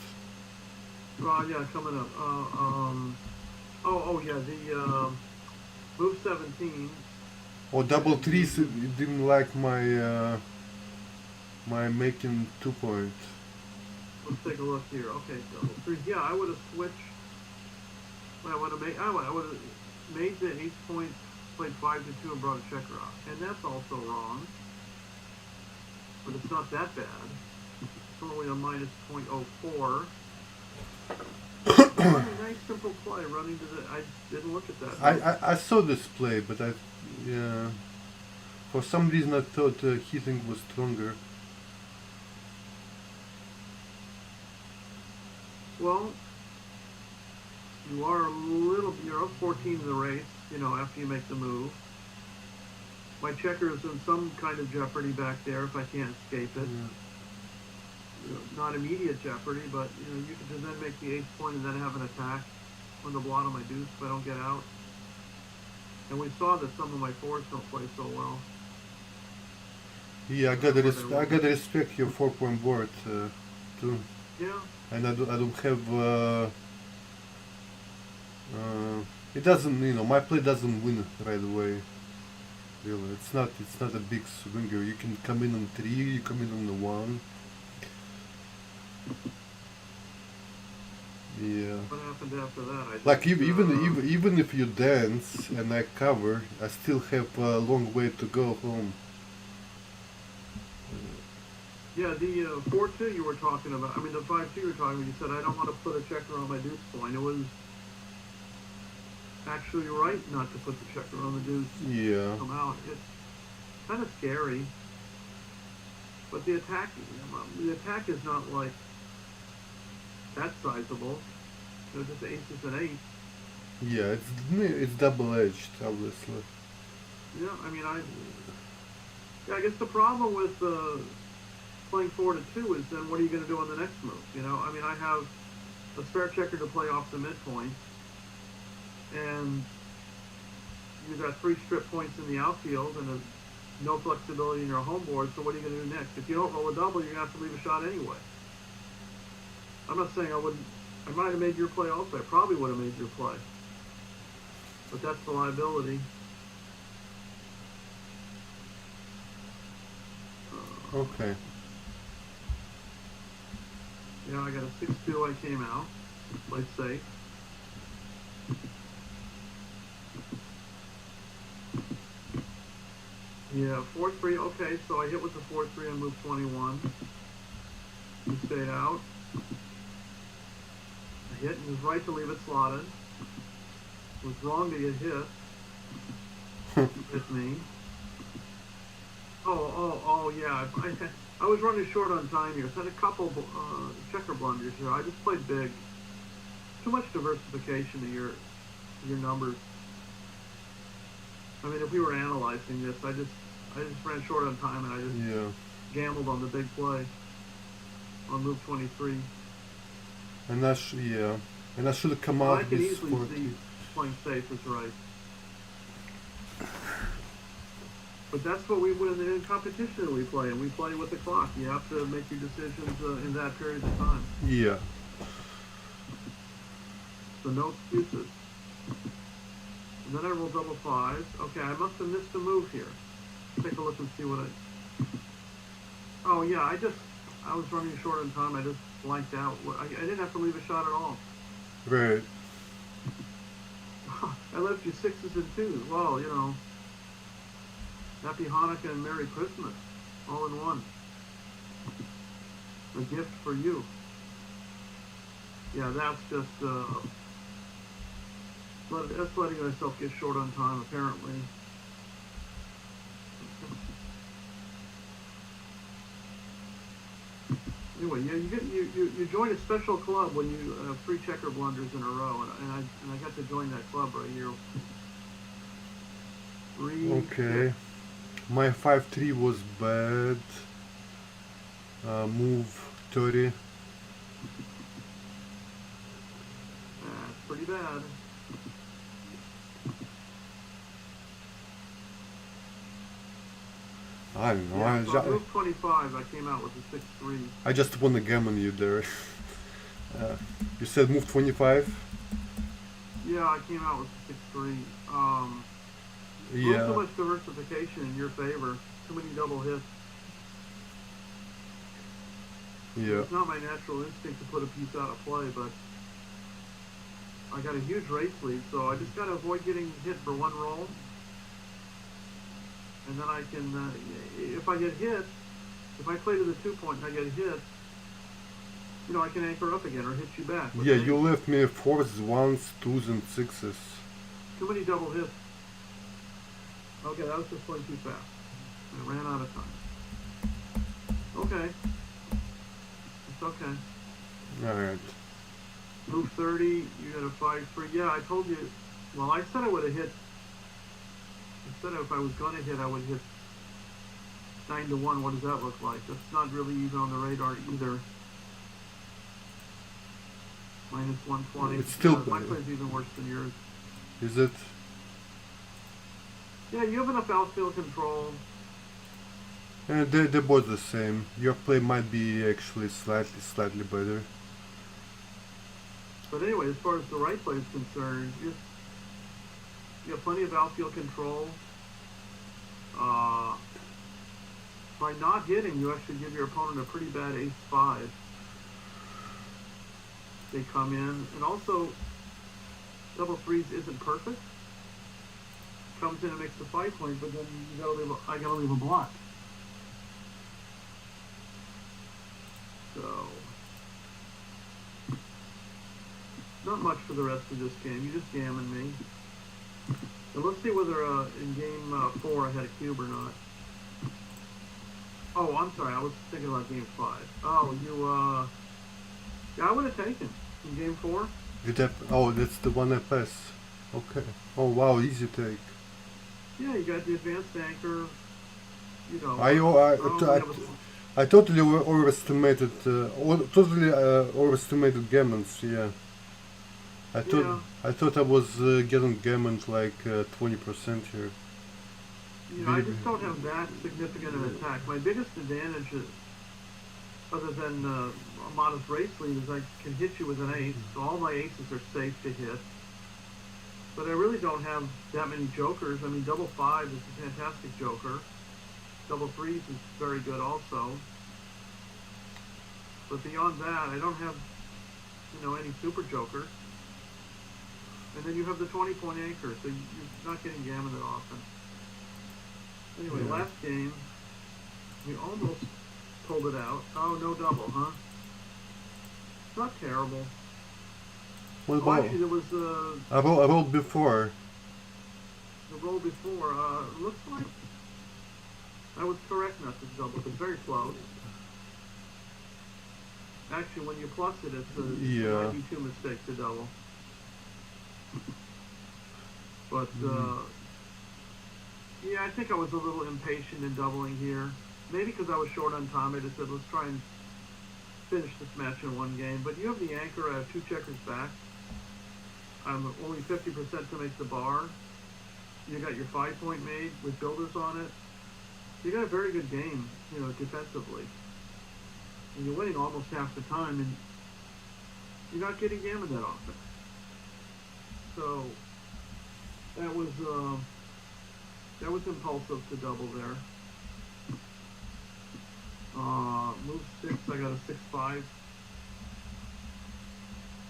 Yeah, coming up. Yeah, the move 17. Oh, double threes. You didn't like my my making 2-point. Let's take a look here. Okay, double threes. Yeah, I would have switched. I would have made the ace point, played 5-2, and brought a checker out, and that's also wrong. But it's not that bad. It's only a minus 0.04. Nice simple play running to the. I didn't look at that. I saw this play, but yeah. For some reason I thought hitting was stronger. Well, you're up 14 in the race, after you make the move. My checker is in some kind of jeopardy back there if I can't escape it. Yeah. Not immediate jeopardy, but, you could then make the ace point and then have an attack on the blot on my deuce if I don't get out. And we saw that some of my fours don't play so well. Yeah, I gotta respect your 4-point board too. Yeah. And I don't have. It doesn't, my play doesn't win right away. Really, it's not a big swinger. You can come in on 3, you come in on the 1. Yeah. What happened after that? Like even if you dance and I cover, I still have a long way to go home. Yeah, the 4-2 you were talking about. I mean, the 5-2 you were talking about. You said I don't want to put a checker on my deuce point. It was actually right not to put the checker on the deuce. Yeah. Come out. It's kind of scary. But the attack is not like that sizable. Just aces and eights. Yeah, it's double-edged, obviously. Yeah, I mean, I guess the problem with playing 4-2 is then what are you going to do on the next move? I mean, I have a spare checker to play off the midpoint, and you've got 3 strip points in the outfield and no flexibility in your home board, so what are you going to do next? If you don't roll a double, you're going to have to leave a shot anyway. I'm not saying I might have made your play also. I probably would have made your play. But that's the liability. Okay. Yeah, I got a 6-2. I came out. Played safe. Yeah, 4-3. Okay, so I hit with the 4-3 on move 21. You stayed out. I hit and was right to leave it slotted. Was wrong to get hit. With me. Oh, yeah. I was running short on time here. So I had a couple checker blunders here. I just played big. Too much diversification of your numbers. I mean, if we were analyzing this, I just ran short on time and I just gambled on the big play on move 23. And I should have come out I can with easily 40. see playing safe is right. But that's what we win in competition we play, and we play with the clock. You have to make your decisions in that period of time. Yeah. So no excuses. And then I roll double 5s. Okay, I must have missed a move here. Take a look and see what I... Oh, yeah, I was running short on time. I just blanked out. I didn't have to leave a shot at all. Right. I left you 6s and 2s. Well, you know, Happy Hanukkah and Merry Christmas, all in one. A gift for you. Yeah, that's just, that's letting myself get short on time, apparently. Anyway, yeah, you join a special club when you have 3 checker blunders in a row, and I got to join that club right here. Okay. My 5-3 was bad. Move 30. That's pretty bad. I don't know. Yeah, so move 25, I came out with a 6-3. I just won the gammon you there. You said move 25? Yeah, I came out with a 6-3. Yeah. Too much diversification in your favor. Too many double hits. Yeah. It's not my natural instinct to put a piece out of play, but I got a huge race lead, so I just got to avoid getting hit for one roll. And then I can, if I get hit, if I play to the 2 point and I get hit, you know, I can anchor up again or hit you back. Yeah, you left me 4s, 1s, 2s, and 6s. Too many double hits. Okay, that was just playing too fast. I ran out of time. Okay. It's okay. Alright. Move 30, you got a 5-3. Yeah, I told you, well, I said I would have hit, instead of if I was going to hit, I would hit 9-1. What does that look like? That's not really even on the radar either. Minus 120. It's still my play's even worse than yours. Is it? Yeah, you have enough outfield control. They're both the same. Your play might be actually slightly better. But anyway, as far as the right play is concerned, you have plenty of outfield control. By not hitting, you actually give your opponent a pretty bad ace-5. They come in, and also double 3s isn't perfect. Comes in and makes the 5 point, but then I gotta leave a block. So not much for the rest of this game. You just gammon me. And let's see whether in game 4 I had a cube or not. Oh, I'm sorry. I was thinking about game 5. Oh, you yeah, I would have taken in game 4. Oh, that's the one I passed. Okay. Oh wow, easy take. Yeah, you got the advanced anchor. You know. I totally overestimated. Overestimated gammons. Yeah. I thought I was getting gammons like 20% here. Yeah, I just don't have that significant an attack. My biggest advantage is, other than a modest race lead, is I can hit you with an ace. So all my aces are safe to hit. But I really don't have that many jokers. I mean, double 5 is a fantastic joker. Double 3s is very good also. But beyond that, I don't have, you know, any super jokers. And then you have the 20-point anchor, so you're not getting gammon that often. Anyway, last game, we almost pulled it out. Oh, no double, huh? Not terrible. What about? Actually, there was I rolled before. The roll before. Looks like I was correct not to double. It's very close. Actually, when you plus it, it might be 2 mistakes to double. But yeah, I think I was a little impatient in doubling here. Maybe because I was short on time. I just said, let's try and finish this match in one game. But you have the anchor. I have 2 checkers back. I'm only 50% to make the bar. You got your 5-point made with builders on it. You got a very good game, you know, defensively. And you're winning almost half the time, and you're not getting gammon that often. So that was impulsive to double there. Move 6, I got a 6-5.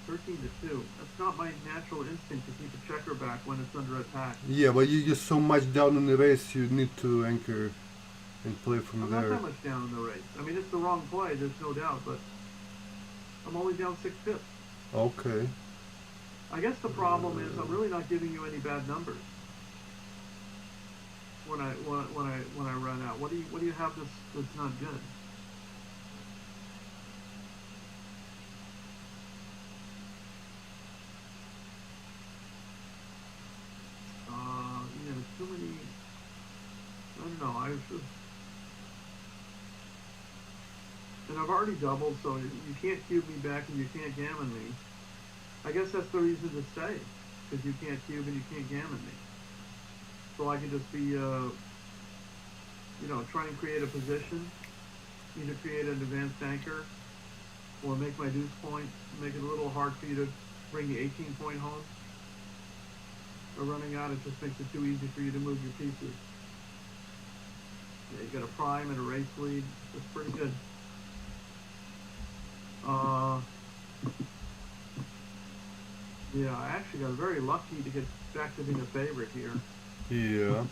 13-2. That's not my natural instinct to keep a checker back when it's under attack. Yeah, but you're so much down in the race, you need to anchor and play from I'm there. not that much down in the race. I mean, it's the wrong play, there's no doubt, but I'm only down 6 pips. Okay. I guess the problem is I'm really not giving you any bad numbers when I run out. What do you have that's not good? Too many. I don't know. And I've already doubled, so you can't cube me back and you can't gammon me. I guess that's the reason to stay, because you can't cube and you can't gammon me. So I can just be, try and create a position, either create an advanced anchor, or make my deuce point, make it a little hard for you to bring the 18-point home. Or running out, it just makes it too easy for you to move your pieces. Yeah, you got a prime and a race lead. That's pretty good. Yeah, I actually got very lucky to get back to being a favorite here. Yeah.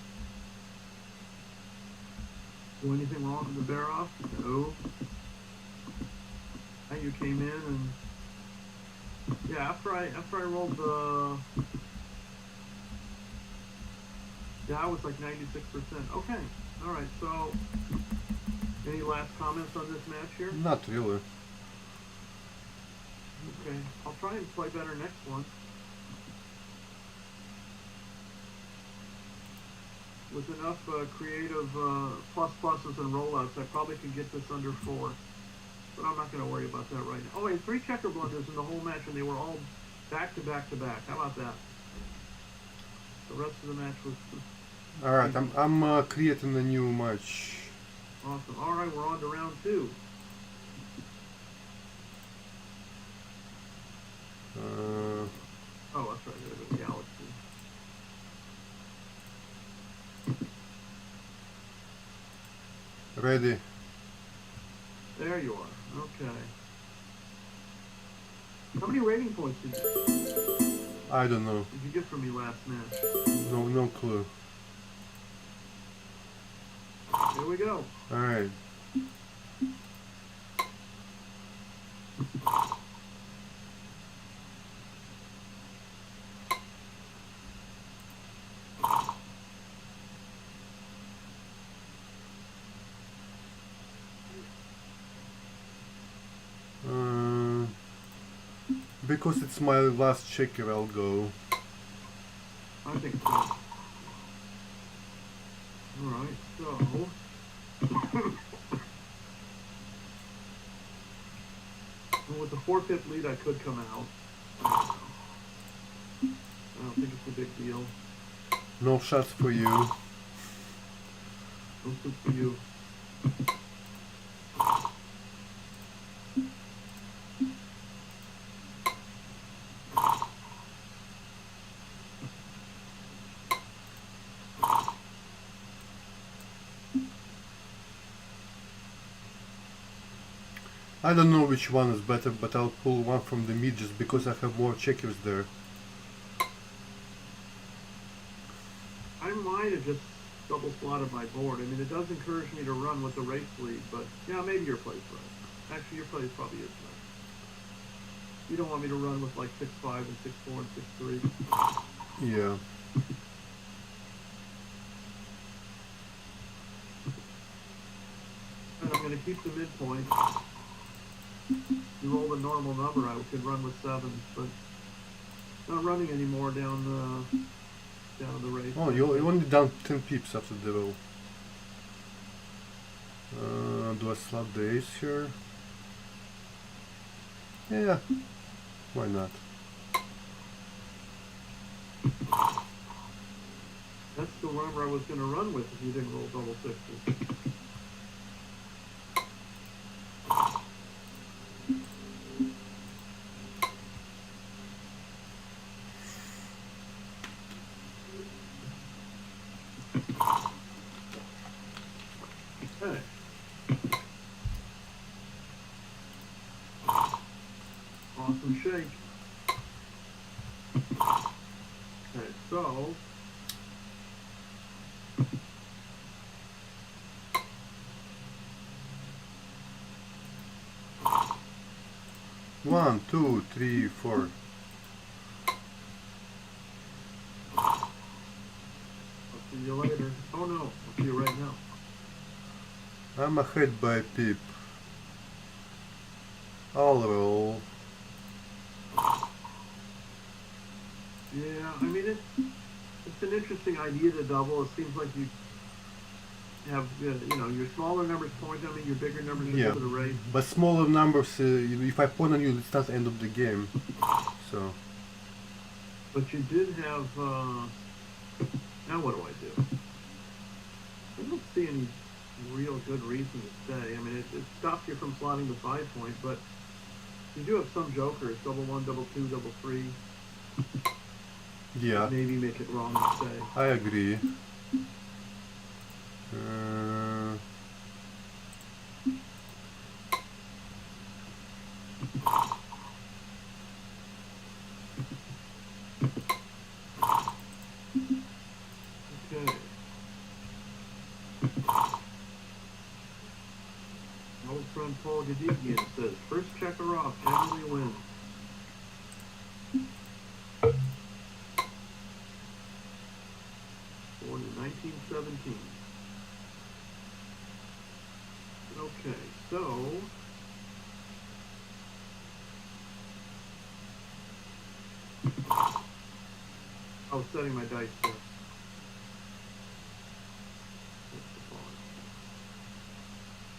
Do anything wrong with the bear off? No. And you came in and yeah, after I rolled the I was like 96%. Okay. All right. So, any last comments on this match here? Not really. Okay. I'll try and play better next one. With enough creative pluses and rollouts, I probably could get this under 4. But I'm not going to worry about that right now. Oh, and 3 checker blunders in the whole match, and they were all back to back to back. How about that? The rest of the match was. All right, I'm creating a new match. Awesome. All right, we're on to round 2. Oh, that's right. There's a galaxy. Ready? There you are. Okay. How many rating points did I don't know. you get from me last match? No clue. Here we go. All right. Because it's my last checker, I'll go. I think so. Alright, so... well, with the 4-pip lead, I could come out. I don't think it's a big deal. No shots for you. No soup for you. I don't know which one is better, but I'll pull one from the mid just because I have more checkers there. I might have just double slotted my board. I mean, it does encourage me to run with the race lead, but yeah, maybe your play's right. Actually, your play probably is right. You don't want me to run with like 6-5 and 6-4 and 6-3. Yeah. And I'm going to keep the midpoint. You roll the normal number, I could run with 7s, but not running anymore down the race. Oh, you only down 10 pips after the roll. Do I slot the ace here? Yeah, why not? That's the number I was going to run with if you didn't roll double 6s. Okay. Awesome shake. 1, 2, 3, 4. I'll see you later. Oh no, I'll see you right now. I'm ahead by a pip. I'll roll. Yeah, I mean it's an interesting idea to double. It seems like you have you know, your smaller numbers point on me, your bigger numbers are Yeah, to the right. but smaller numbers, if I point on you, it's not the end of the game. So, But you did have now what do I do? I don't see any real good reason to stay. I mean it stops you from slotting the 5 point, but you do have some jokers, double 1, double 2, double 3. yeah, Maybe make it wrong to stay. I agree. Okay. Old friend Paul Gadigian says, first checker off generally wins. Born in 1917. Okay, so I was setting my dice there.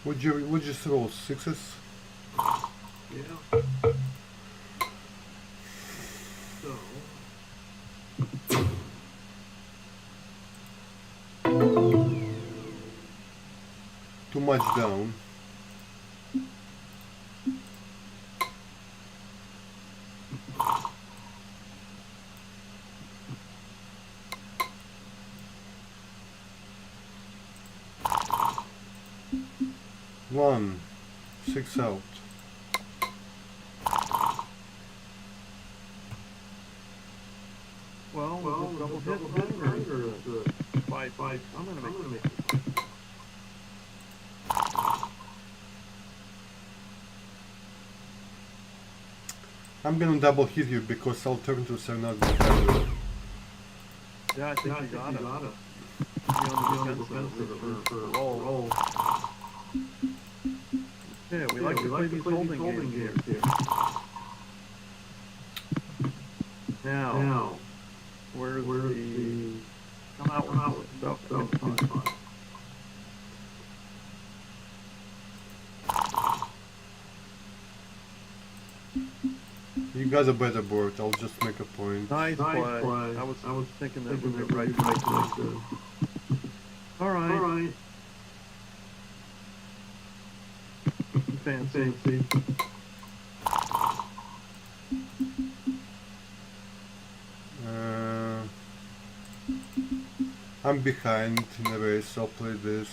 Would you just roll 6s? Yeah. So Too much down. One, 6 out. well, double hit or the 5. I'm gonna make it. I'm gonna double hit you because alternatives are not good. Yeah, I think you gotta be on the defensive for roll. Yeah, we like to play these holding games here. Now, where's the come out with stuff? Fun. You got a better board, I'll just make a point. Nice play. I was thinking that we were right to make this. All right. Fancy. I'm behind in a race, I'll play this.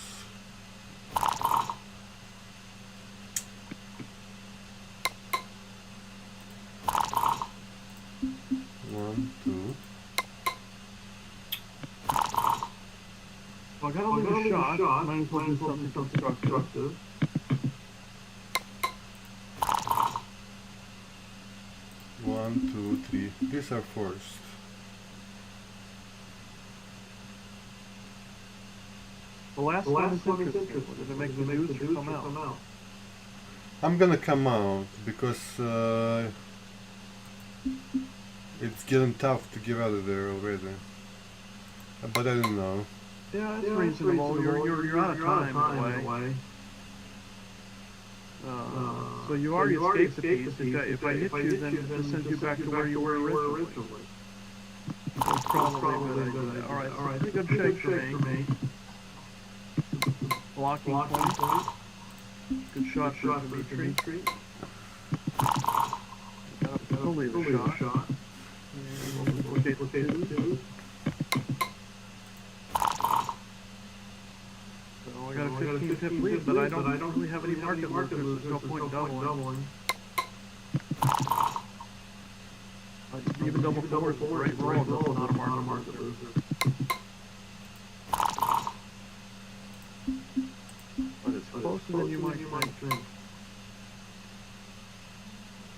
One, two. Well, I got a little shot. Might as well do something constructive. One, two, three. These are first. The last one is interesting. Does it make the news or come out? I'm gonna come out because it's getting tough to get out of there already. But I don't know. Yeah, it's reasonable. You're out of time in a way. So you already escaped the piece. If I hit you, then this sends you back to where you were originally. That's probably a good idea. All right, pretty good shake for me. Blocking point. Good shot for Dmitriy. Got a lead shot. And we'll rotate the two. So I got a 15-tip lead, but I don't really have any market losers. There's no point doubling. Even double four is a great roll. That's not a market loser. But it's closer than you might think.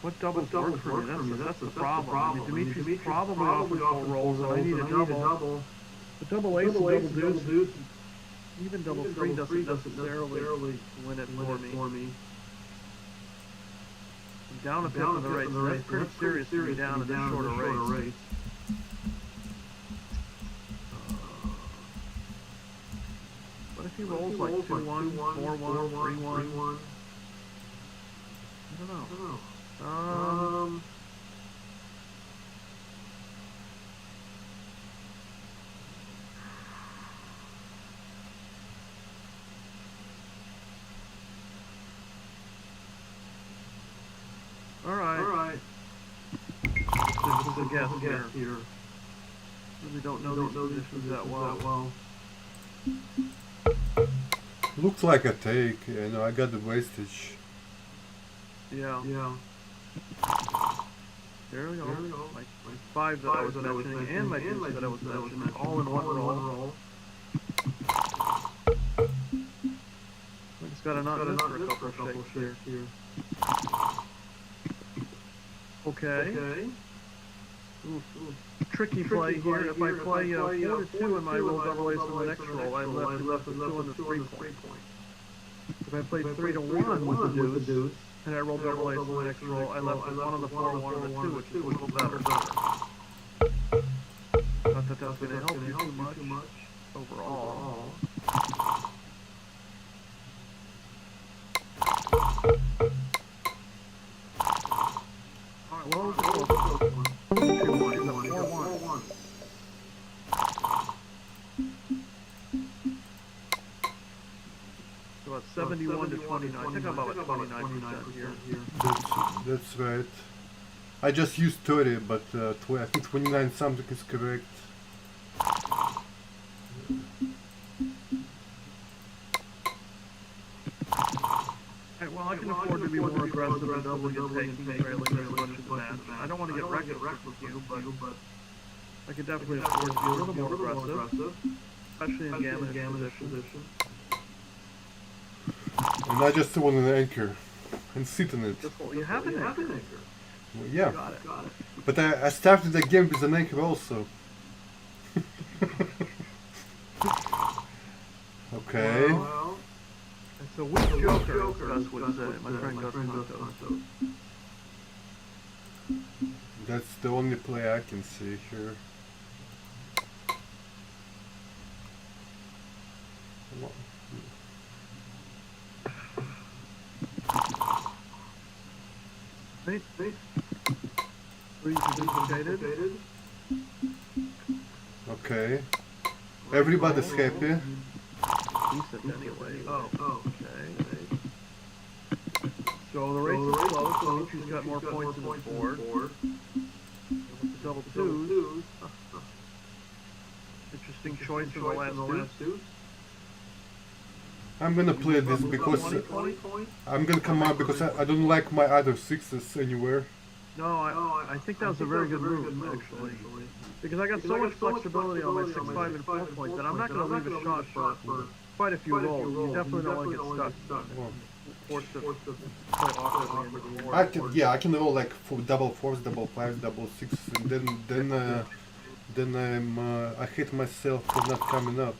What doubles work for me? That's the problem. I mean, Dmitri's probably offering full rolls, and I need a double. But double ace and double deuce, even double three doesn't necessarily win it for me. I'm down a pip in the race. That's pretty serious to be down in this shorter race. What if he rolls like 2-1, 4-1, 3-1? I don't know. All right. This is a guess here. Really don't know these positions that well. Looks like a take, you know, I got the wastage. Yeah. There we go. My five that I was mentioning and my deuce that I was mentioning, all in one roll. I just gotta not miss for a couple of shakes here. Okay. Ooh. Tricky play here. If I play 4-2 in my roll double ace on the next roll, I left with 2 on the 3 point. If I played 3-1 with the deuce, and I rolled double ace on the next roll, I left with 1 on the 4, 1 on the 2, which is a little better. Not that that's going to help you too much overall. Alright, well, let's go. 4-1. So about 71 to 29. I think I'm about 29% here. That's right. I just used 30, but I think 29 something is correct. Right, well, I can afford to be more aggressive and double get taking trailing as much as the match. I don't want to get wrecked with you, but I can definitely afford to be a little more aggressive, especially in gammon position. And I just want an anchor and sit on it. You have an anchor. Well, yeah. Got it. But I started the game with an anchor also. Okay. Well, it's a weak joker, as Gus would say. My friend Gus Santos. That's the only play I can see here. Wait. Duplicated. Okay. Everybody's happy. Decent anyway. Oh, okay. So the race is close, so Dmitri's got more points in the board. With the double twos. Interesting choice for the last two. I'm gonna play this because I'm gonna come out because I don't like my other sixes anywhere. No, I think that was a very good move, actually. Because I got so much flexibility on my 6, 5, and 4 points that I'm not going to leave a shot for quite a few rolls. You definitely don't want to get stuck. Forced to play awkwardly into the board. I can roll like double fours, double fives, double sixes, and then I hate myself for not coming up.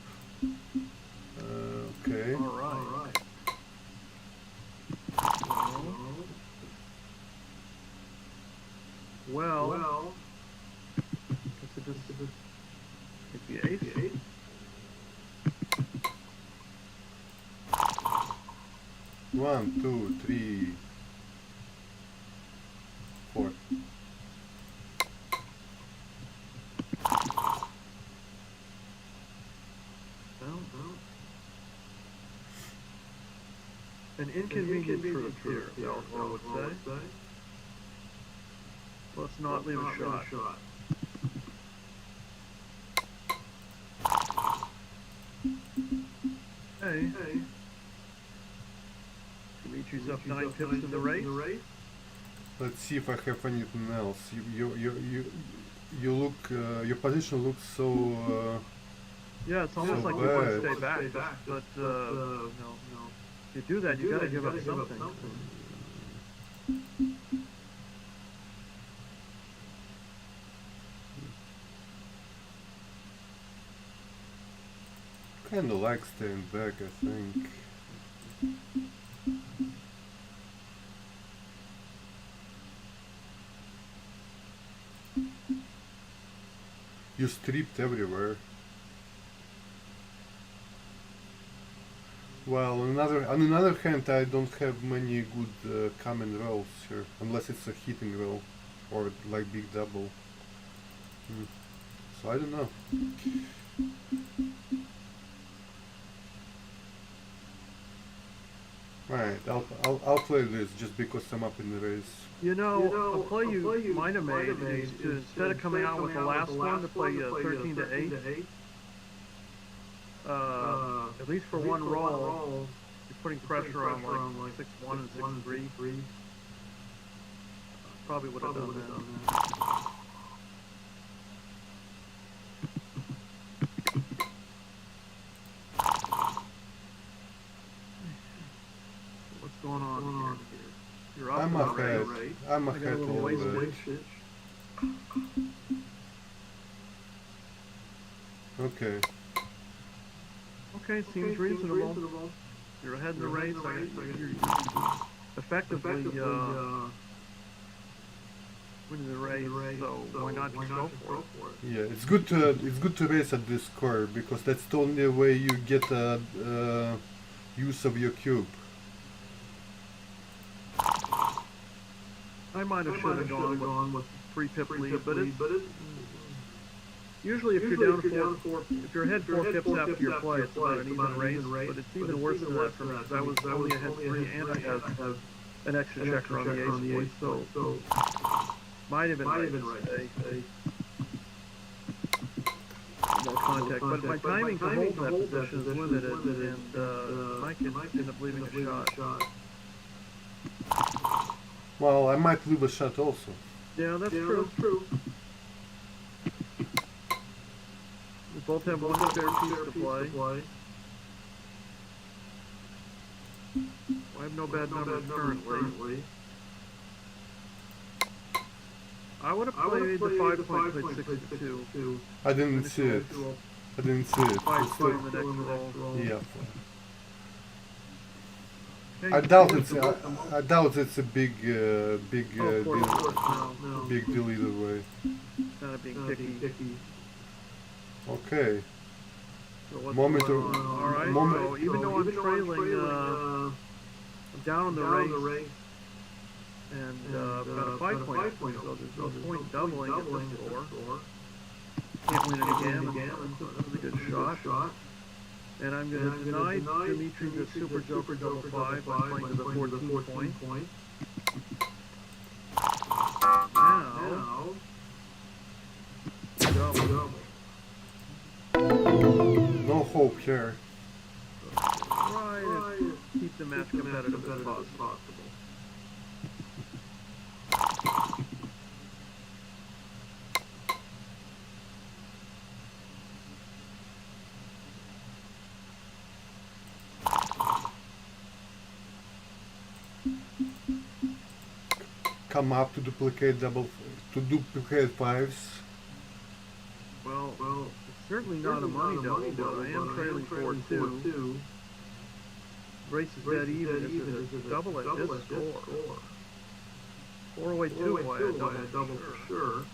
Okay. Alright. Well, it's the ace. One, two, three, four. An inconvenient truth here, Alpha would say. Let's not leave a shot. Hey. Dmitri's up 9 pips in the race. Let's see if I have anything else. You look. Your position looks so. Yeah, it's almost like you want to stay back, but no. If you do that, you gotta give up something. Kinda like staying back, I think. You stripped everywhere. Well, on another hand, I don't have many good common rolls here, unless it's a hitting roll or like big double. So I don't know. Right, I'll play this just because I'm up in the race. You know, a play you might have made is to, instead of coming out with the last one, to play 13 to 8. At least for one roll, you're putting pressure on like 6-1 and 6-3. Probably would have done that. What's going on here? You're up. I'm ahead. I'm ahead a little bit. Okay. Okay, seems reasonable. You're ahead in the race. You're effectively winning the race, so why not just go for it? Yeah, it's good to race at this score because that's the only way you get use of your cube. I might have should have gone with 3-pip lead, but it's usually if you're down 4, if you're ahead 4 pips after your play, it's about an even race. But it's even worse than that for me because I was only ahead 3 and I have an extra checker on the ace board, so might have been right to stay. More contact, but my timing to hold that position is limited, and I can end up leaving a shot. Well, I might leave a shot also. Yeah, that's true. We both have one spare piece to play. I have no bad numbers currently. I would have played the 5-point, played 6-2. I didn't see it. 5 point in the next roll. Yeah. Okay, I doubt it's a big deal either way. Kind of being picky. Okay. So what's Moment going of- on? All right. moment- So even though I'm trailing, I'm down the race, and got a 5-point. So there's no point doubling at this score. Can't win it again. That's a good shot. And I'm going to deny Dmitriy the Super Joker double 5 by playing to the 14 point. Now, double. No hope here. Try to keep the match competitive as possible. Come up to duplicate fives. Well, it's certainly not a money double, but I am trailing 4-2. Race is dead even if it's a double at this score. 4-away 2-away, a double for sure.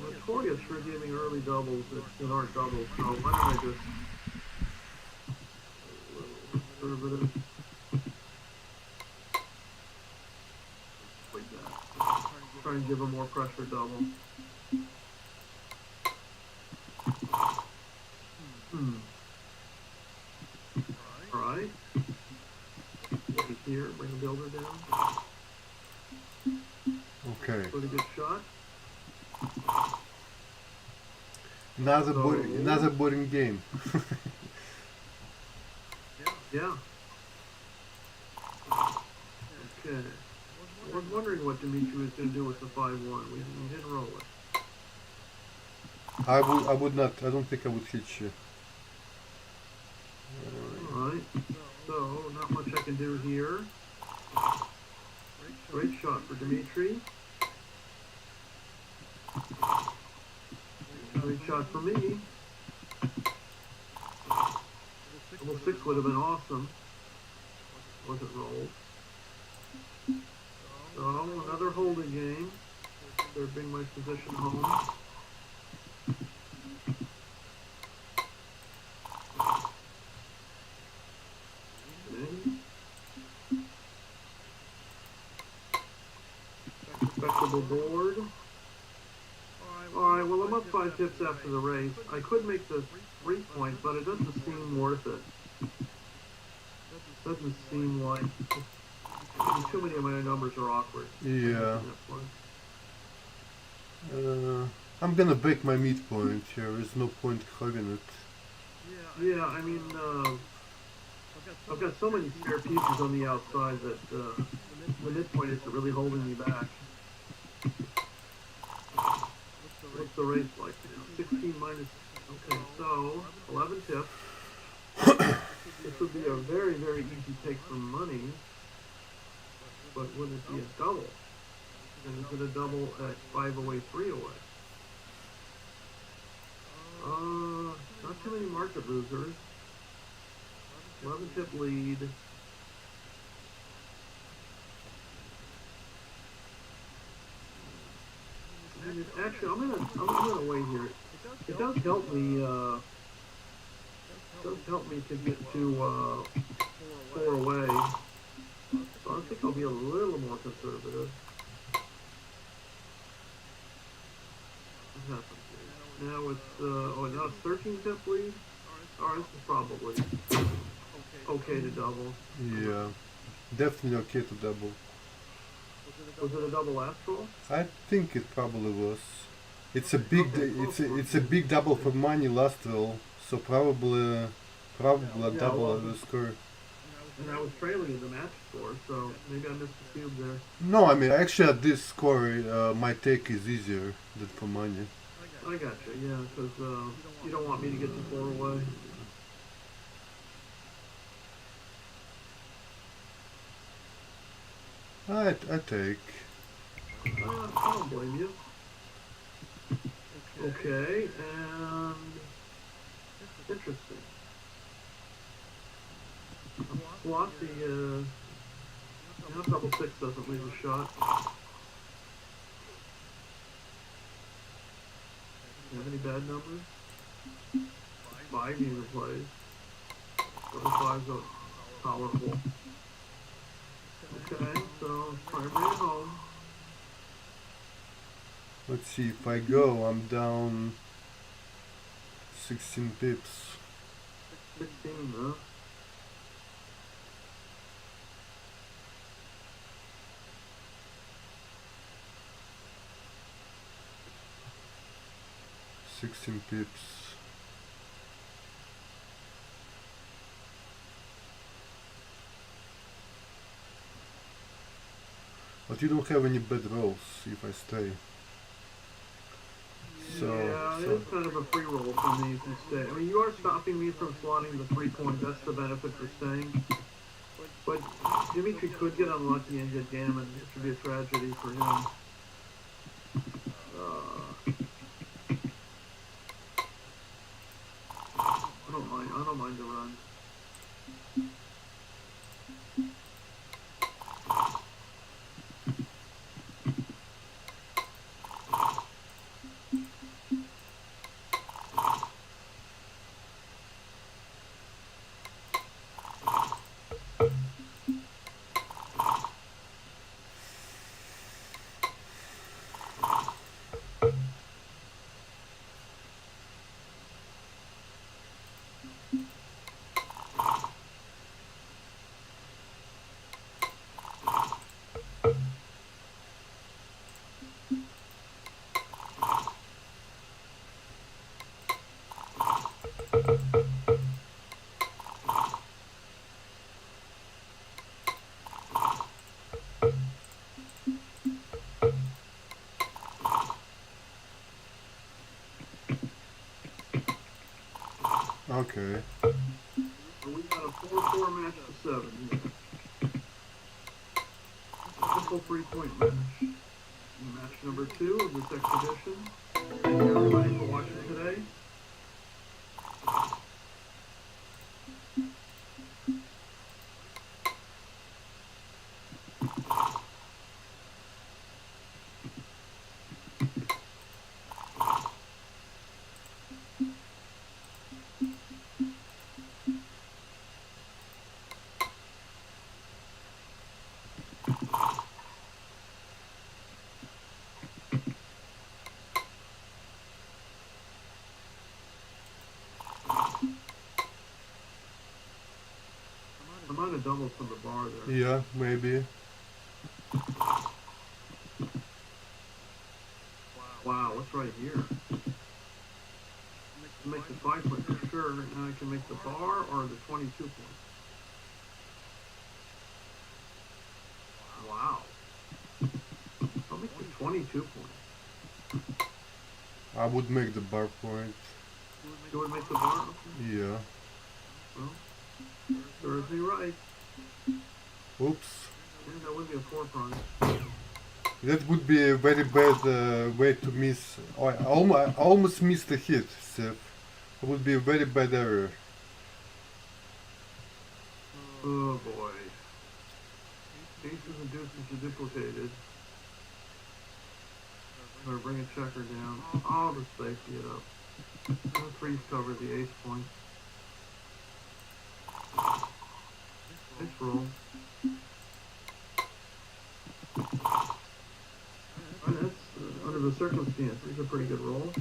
Notorious for giving early doubles that aren't doubles, so why don't I just conservative? Like that. Try and give a more pressure double. Alright. Wait here, bring the builder down. Okay. Pretty good shot. Another boring game. Yeah. Okay. I was wondering what Dmitry was going to do with the 5-1. We didn't roll it. I would not. I don't think I would hit you. Alright. So, not much I can do here. Great shot for Dmitry. Great shot for me. Double six would have been awesome. Wasn't rolled. So another holding game. They're bring my position home. Okay. Respectable board. Alright, well I'm up 5 pips after the race. I could make the 3-point, but it doesn't seem worth it. Doesn't seem like too many of my numbers are awkward. Yeah. I'm gonna break my midpoint here. There's no point having it. Yeah, I mean, I've got so many spare pieces on the outside that the midpoint isn't really holding me back. What's the race like now? 16 minus. Okay, so 11 tips. This would be a very, very easy take for money. But would it be a double? And is it a double at 5 away, 3 away? Not too many market losers. 11 tip lead. And actually, I'm gonna wait here. It does help me. To get to 4 away. So I think I'll be a little more conservative. What happened here? Now it's now it's 13 tip lead. Alright, this is probably okay to double. Yeah, definitely okay to double. Was it a double last roll? I think it probably was. It's a big it's a big double for money last roll, so probably a double at the score. And I was trailing in the match score, so maybe I missed the cube there. No, I mean actually at this score my take is easier than for money. I got you, yeah, because you don't want me to get the 4 away. I take. I don't blame you. Okay, and interesting. Slossy, double 6 doesn't leave a shot. You have any bad numbers? 5 even plays. 5's are powerful. Okay, so try to bring it home. Let's see, if I go, I'm down 16 pips. 16, huh? Pips. But you don't have any bad rolls if I stay. Yeah, it's kind of a free roll for me if you stay. I mean, you are stopping me from slotting the 3-point. That's the benefit for staying. But Dmitry could get unlucky and get gammon. It would be a tragedy for him. I don't mind the run. Okay. So we got a 4-4 match to 7. Yeah. Simple 3-point match. Match number 2 of this exhibition. Thank you everybody for watching today. I might have doubled from the bar there. Yeah, maybe. Wow, what's right here? Make the 5 point for sure. Now I can make the bar or the 22 point. Wow. I'll make the 22 point. I would make the bar point. You would make the bar? Yeah. Well, serves me right. Oops. Yeah, that would be a 4 prize. That would be a very bad way to miss. Oh, I almost missed a hit, Seth. It would be a very bad error. Oh boy. Aces and deuces are duplicated. Or bring a checker down. I'll just safety it up. No threes cover the ace point. Nice roll. That's, under the circumstance, it's a pretty good roll.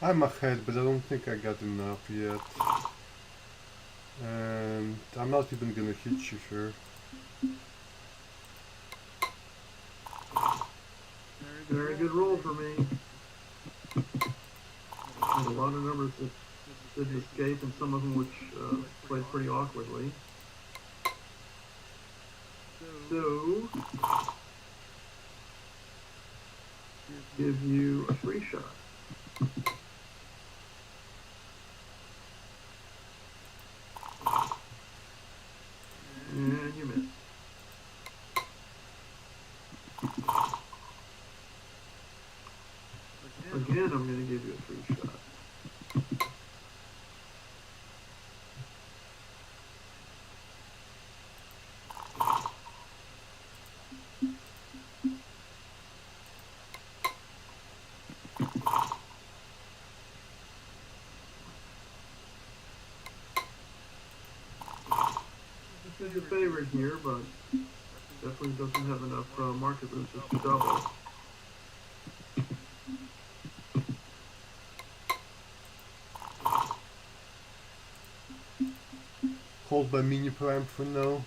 I'm ahead, but I don't think I got enough yet. And I'm not even gonna hit you here. Very good roll for me. There's a lot of numbers that didn't escape, and some of them which played pretty awkwardly. So, give you a free shot. And you miss. Again, I'm going to give you a free shot. This is a favorite here, but definitely doesn't have enough market losers to double. Hold by mini prime for now.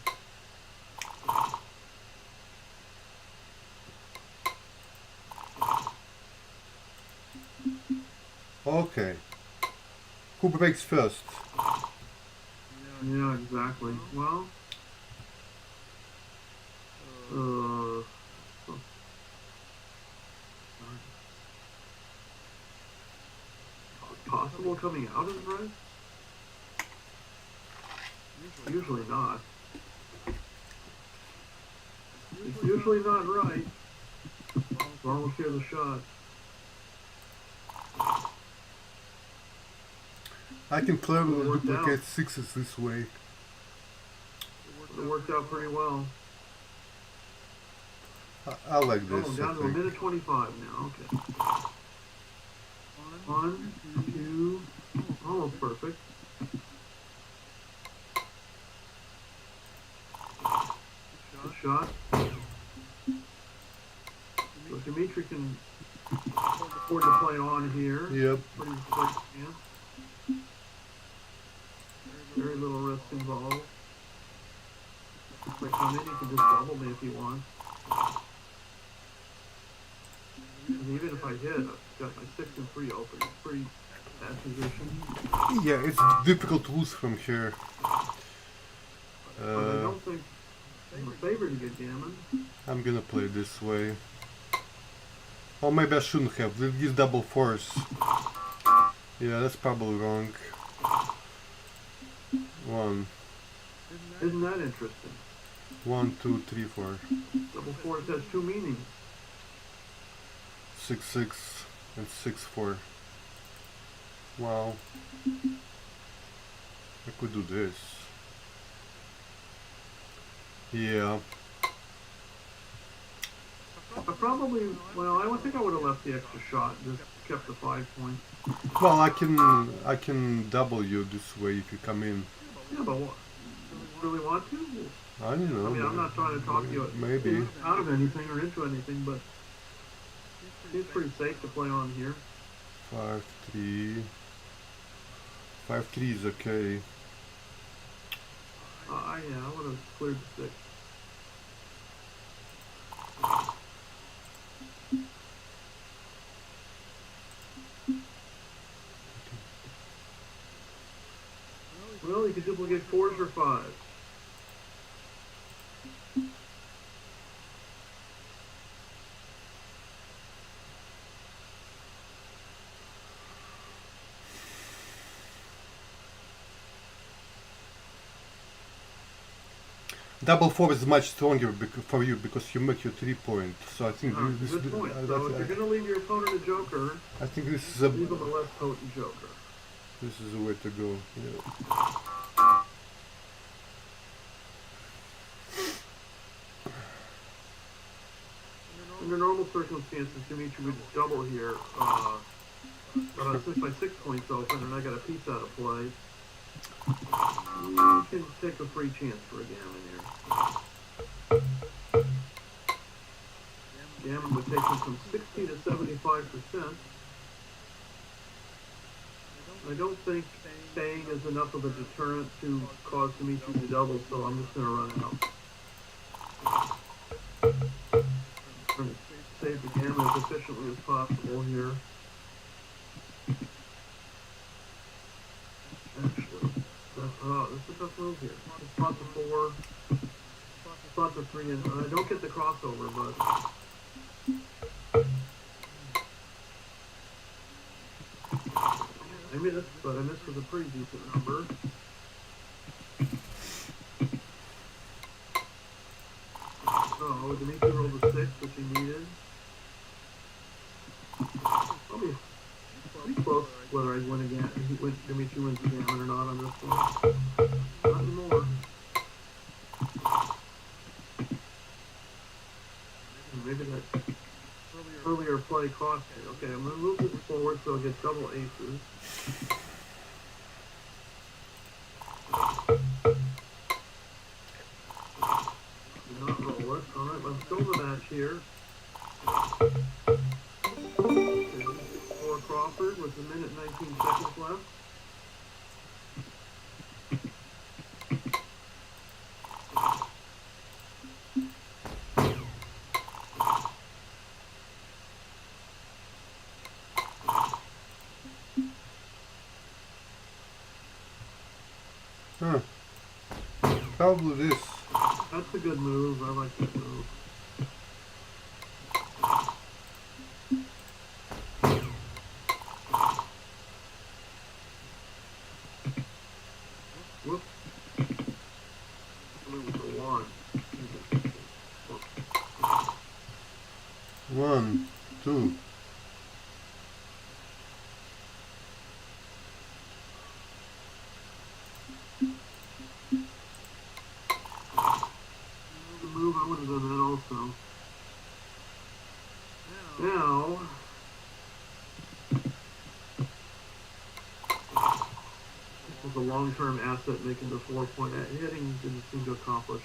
Okay. Who breaks first? Yeah, exactly. Well, possible coming out of red? Usually not. It's usually not right. So I'll share the shot. I can cleverly duplicate sixes this way. It worked out pretty well. I like this. Oh, down to a minute 25 now. Okay. 1, 2, almost perfect. Good shot. So Dmitry can afford to play on here. Yep. Pretty quick chance. Very little risk involved. If I come in, he can just double me if he wants. And even if I hit, I've got my 6 and 3 open. It's pretty bad position. Yeah, it's difficult to lose from here. But I don't think I'm a favorite to get gammon. I'm gonna play this way. Oh, maybe I shouldn't have. Let's give double force. Yeah, that's probably wrong. 1. Isn't that interesting? 1, 2, 3, 4. Double fours has two meanings. 6, 6, and 6, 4. Wow. I could do this. Yeah. I probably, well, I would think I would have left the extra shot, just kept the 5 points. Well, I can double you this way if you come in. Yeah, but what? Really want to? I don't know. I mean, I'm not trying to talk you Maybe. out of anything or into anything, but it seems pretty safe to play on here. 5, 3. 5, 3 is okay. Yeah, I would have cleared the 6. Well, you can duplicate 4s or 5s. Double 4 is much stronger for you because you make your 3 point. So I think this Good point. So if you're going to leave your opponent a joker, I think this is a leave him a less potent joker. this is the way to go. Yeah. Under normal circumstances, Dmitry would just double here. But since my 6 points open and I got a piece out of play, you can take a free chance for a gammon here. Gammon would take him from 60 to 75%. I don't think staying is enough of a deterrent to cause Dmitry to double, so I'm just going to run out. Trying to save the gammon as efficiently as possible here. Actually, this is a tough move here. Spot the 4, spot the 3, and I don't get the crossover, but I missed, but I missed with a pretty decent number. So Dmitry rolled a 6, which he needed. I'll be pretty close whether I win again. Dmitry wins the gammon or not on this one. Not anymore. Maybe that earlier play cost me. Okay, I'm going to move this forward so I get double aces. Do not roll it. Alright, let's go the match here. For Crawford with 1 minute 19 seconds left. Huh. Probably this. That's a good move. I like that move. Whoops. Move to 1. 1, 2. Move, I would have done that also. Now, this is a long-term asset making the 4-point hitting didn't seem to accomplish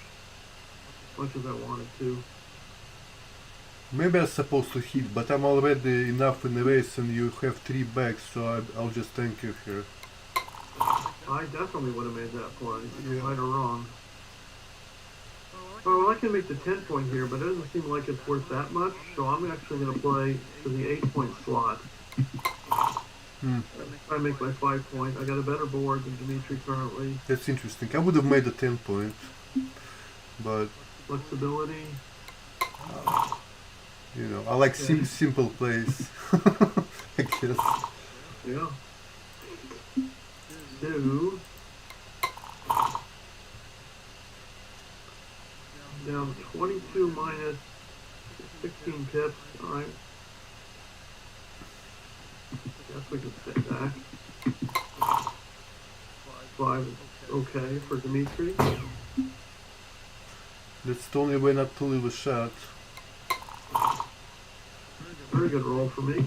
as much as I wanted to. Maybe I'm supposed to hit, but I'm already enough in the race and you have 3 bags, so I'll just thank you here. I definitely would have made that play, Yeah. right or wrong. Oh, well, I can make the 10-point here, but it doesn't seem like it's worth that much, so I'm actually going to play for the 8-point slot. If I make my 5-point, I got a better board than Dmitry currently. That's interesting. I would have made a 10 point, but Flexibility. you know, I like simple plays. I guess. Yeah. 2. Down 22 minus 16 pips. All right. Guess we can stay back. 5 is okay for Dmitry. That's the only way not to leave a shot. Very good roll for me.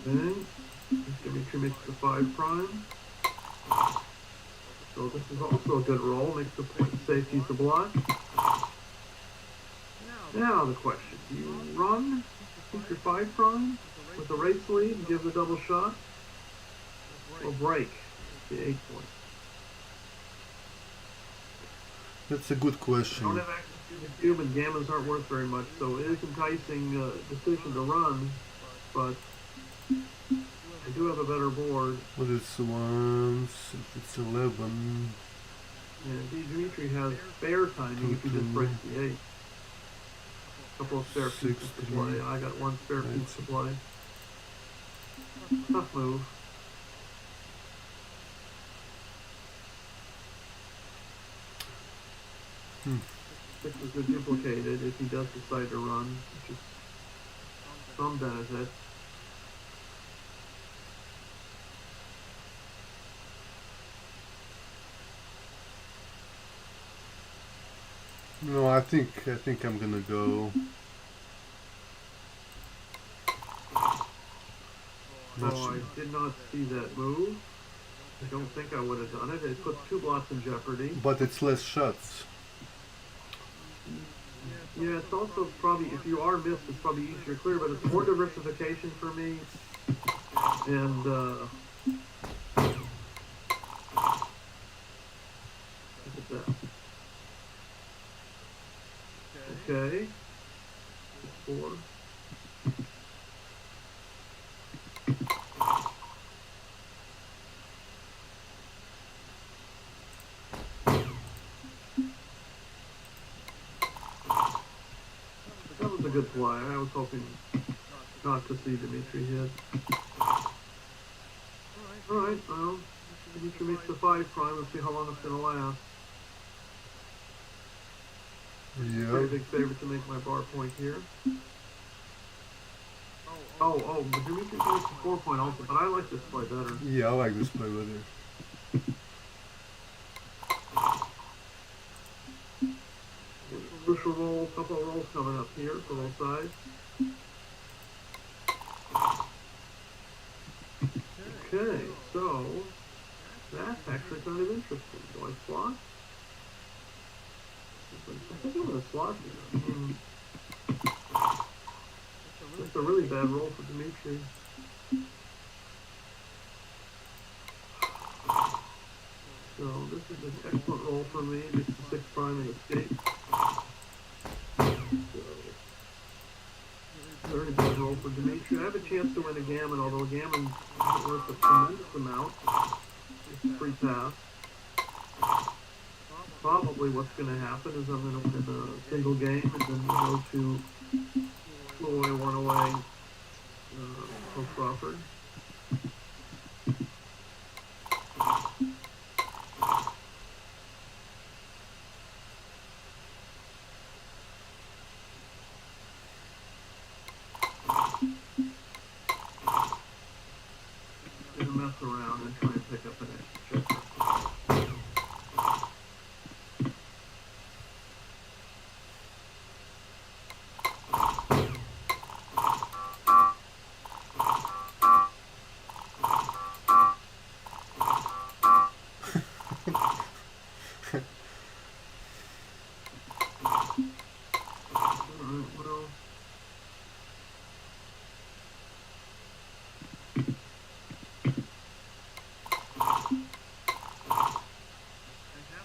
And Dmitry makes the 5 prime. So this is also a good roll. Makes the point safe, use the block. Now the question: do you run, keep your 5 prime with the race lead and give the double shot, or break the 8 point? That's a good I question. don't have access to the cube, and gammons aren't worth very much, so it is enticing decision to run, but I do have a better board. What is 1, it's 11. And Dmitry has spare timing if he just breaks the 8. A couple of spare pieces to play. I got 1 spare piece to play. Tough move. Hmm. 6 has been duplicated if he does decide to run, which is some benefit. No, I think I'm gonna go. So I did not see that move. I don't think I would have done it. It puts 2 blocks in jeopardy. But it's less shots. Yeah, it's also probably, if you are missed, it's probably easier to clear, but it's more diversification for me. And, look at that. Okay. 4. That was a good play. I was hoping not to see Dmitry hit. Alright, well, Dmitry makes the 5 prime. Let's see how long it's going to last. Yeah. Pretty big favorite to make my bar point here. Oh, but Dmitry makes the 4 point also, but I like this play better. Yeah, I like this play better. Crucial roll, couple of rolls coming up here for both sides. Okay, so that's actually kind of interesting. Do I slot? I think I'm going to slot here. That's a really bad roll for Dmitry. So this is an excellent roll for me. Makes the 6 prime and escape. Very bad roll for Dmitry. I have a chance to win a gammon, although a gammon isn't worth a tremendous amount. It's a free pass. Probably what's going to happen is I'm going to win a single game and then we'll go to 2 away, 1 away post Crawford. Gonna mess around and try and pick up an extra checker. Alright, well.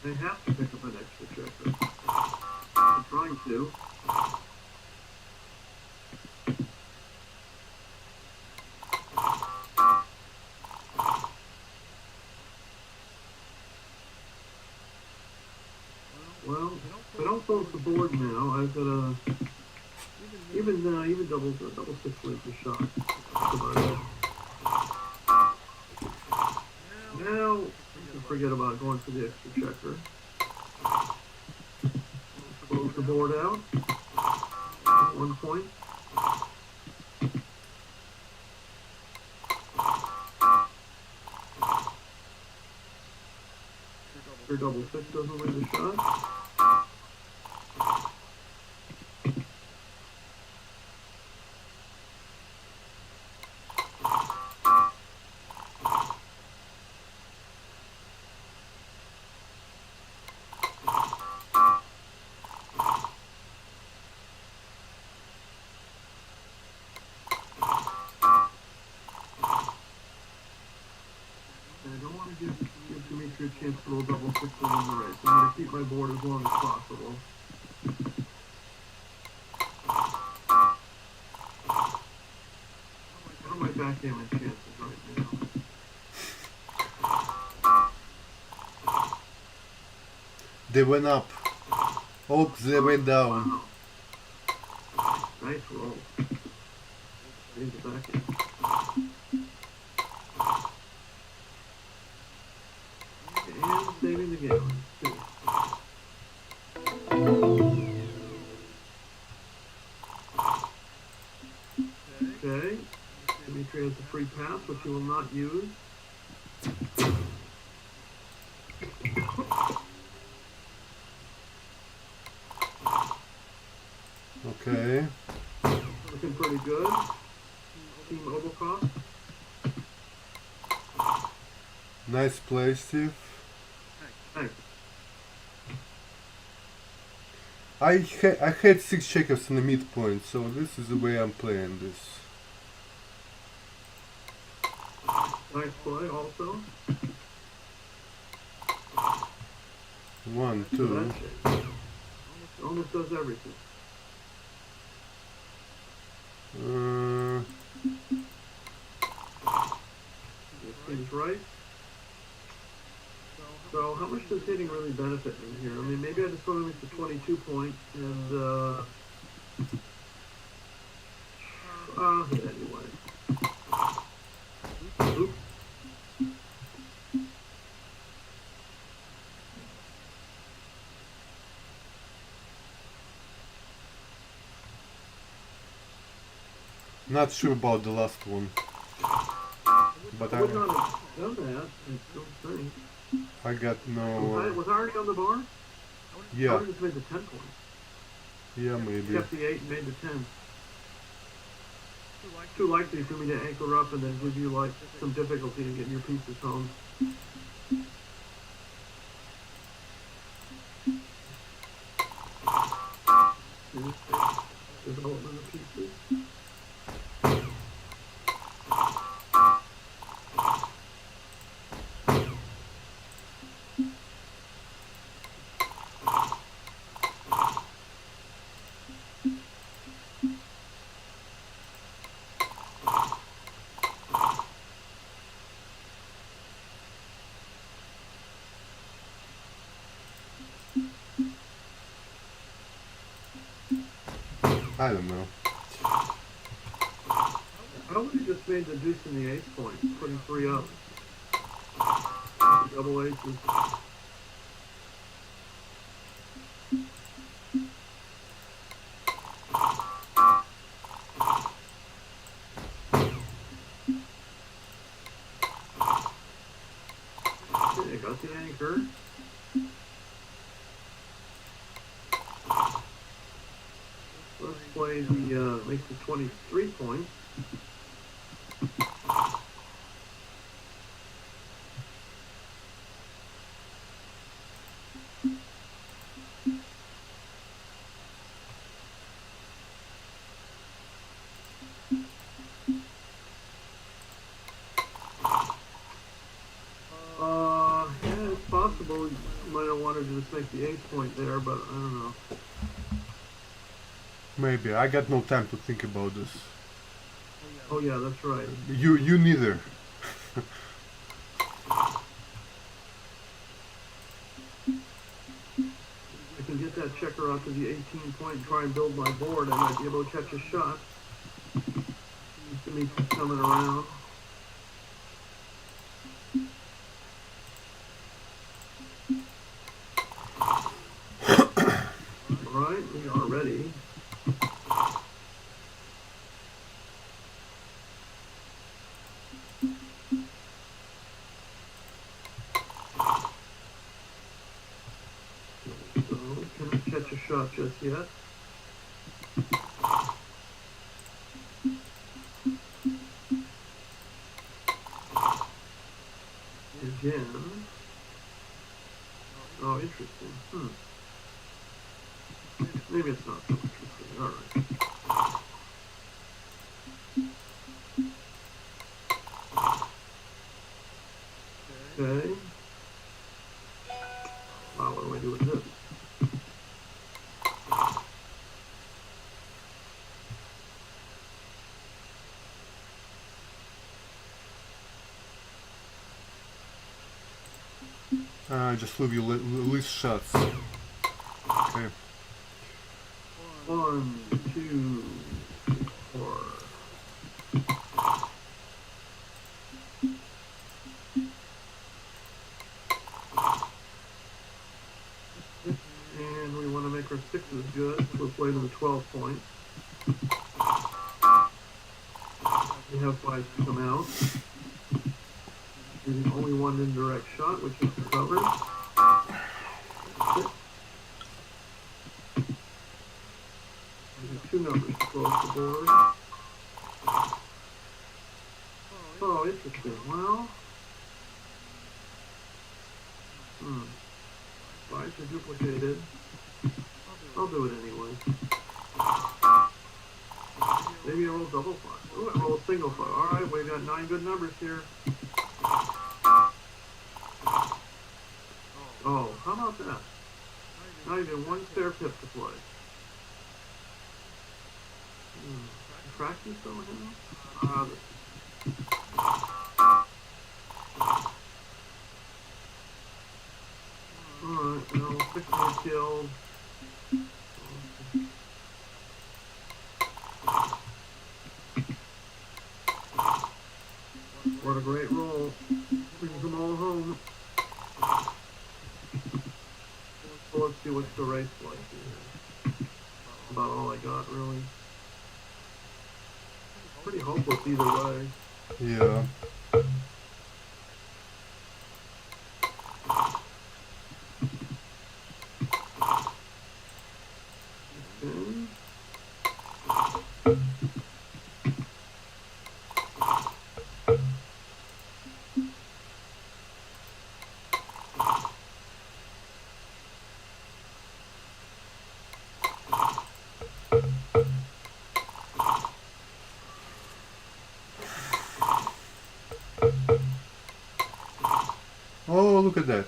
They have to pick up an extra checker. I'm trying to. Well, if I don't close the board now, I've got a even double 6 wins a shot. That's about it. Now you can forget about going for the extra checker. Close the board out. 1 point. Your double six doesn't win the shot. I don't want to give Dmitriy a chance to roll double six in the race. I'm going to keep my board as long as possible. What are my backgammon chances right now? They went up. Oh, they went down. Wow. Nice roll. Need the backhand. And saving the gammon. Two. Okay. Dmitry has a free pass, which he will not use. Okay. Looking pretty good. Team Obukhov. Nice play, Steve. Thanks. I had 6 checkers in the midpoint, so this is the way I'm playing this. Nice play also. 1, 2. Almost does everything. Seems right. So how much does hitting really benefit me here? I mean, maybe I just want to make the 22 point and I'll hit anyway. Oops. Not sure about the last one, but I would not have done that, I don't think. I got no. Was I already on the bar? I Yeah, would have just made the 10 points. yeah, maybe. Kept the 8 and made the 10. Too likely for me to anchor up and then give you like some difficulty in getting your pieces home. Development of pieces. I don't know. I would have just made the deuce in the ace point, putting 3 up. Double aces. Okay, got the anchor. Let's play the, makes the 23 points. Yeah, it's possible you might have wanted to just make the ace point there, but I don't know. Maybe. I got no time to think about this. Oh yeah, that's right. You neither. I can get that checker out to the 18 point and try and build my board. I might be able to catch a shot. Dimitri's coming around. ready. So, can't catch a shot just yet. Again. Oh, interesting. Maybe it's not so interesting. All right. Okay. Wow, what do I do with this? Just leave you loose shots. Okay. 1, 2, 4. And we want to make our sixes good. We'll play to the 12 points. We have 5 to come out. Using only one indirect shot, which is the cover. 6. Two numbers to close the board. Oh, interesting. Well, fives are duplicated. I'll do it anyway. Maybe I roll double five. Oh, I roll a single five. All right, we've got 9 good numbers here. Oh, how about that? Not even one spare pip to play. Practice somehow? Alright, well, 6 more killed. What a great roll. Brings them all home. So let's see what's the race like here. About all I got, really. Pretty hopeless either way. Yeah. Oh, look at that.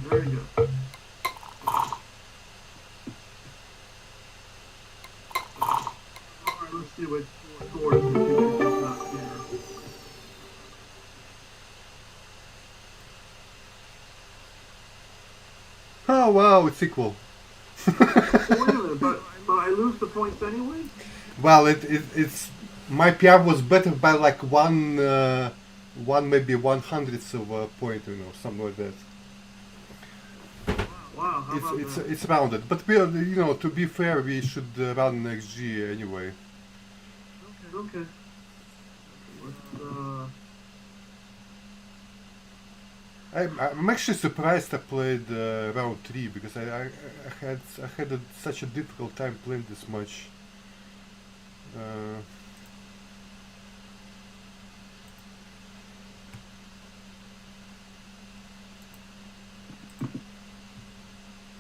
Very good. Alright, let's see what scores the two got here. Oh wow, it's equal. Wait a minute, but I lose the points anyway? Well, it's my PR was better by like one maybe 1/100th of a point, you know, something like that. Wow, how about that? It's rounded, but we are, you know, to be fair, we should run XG anyway. Okay. Let's, I'm actually surprised I played round 3 because I had such a difficult time playing this much.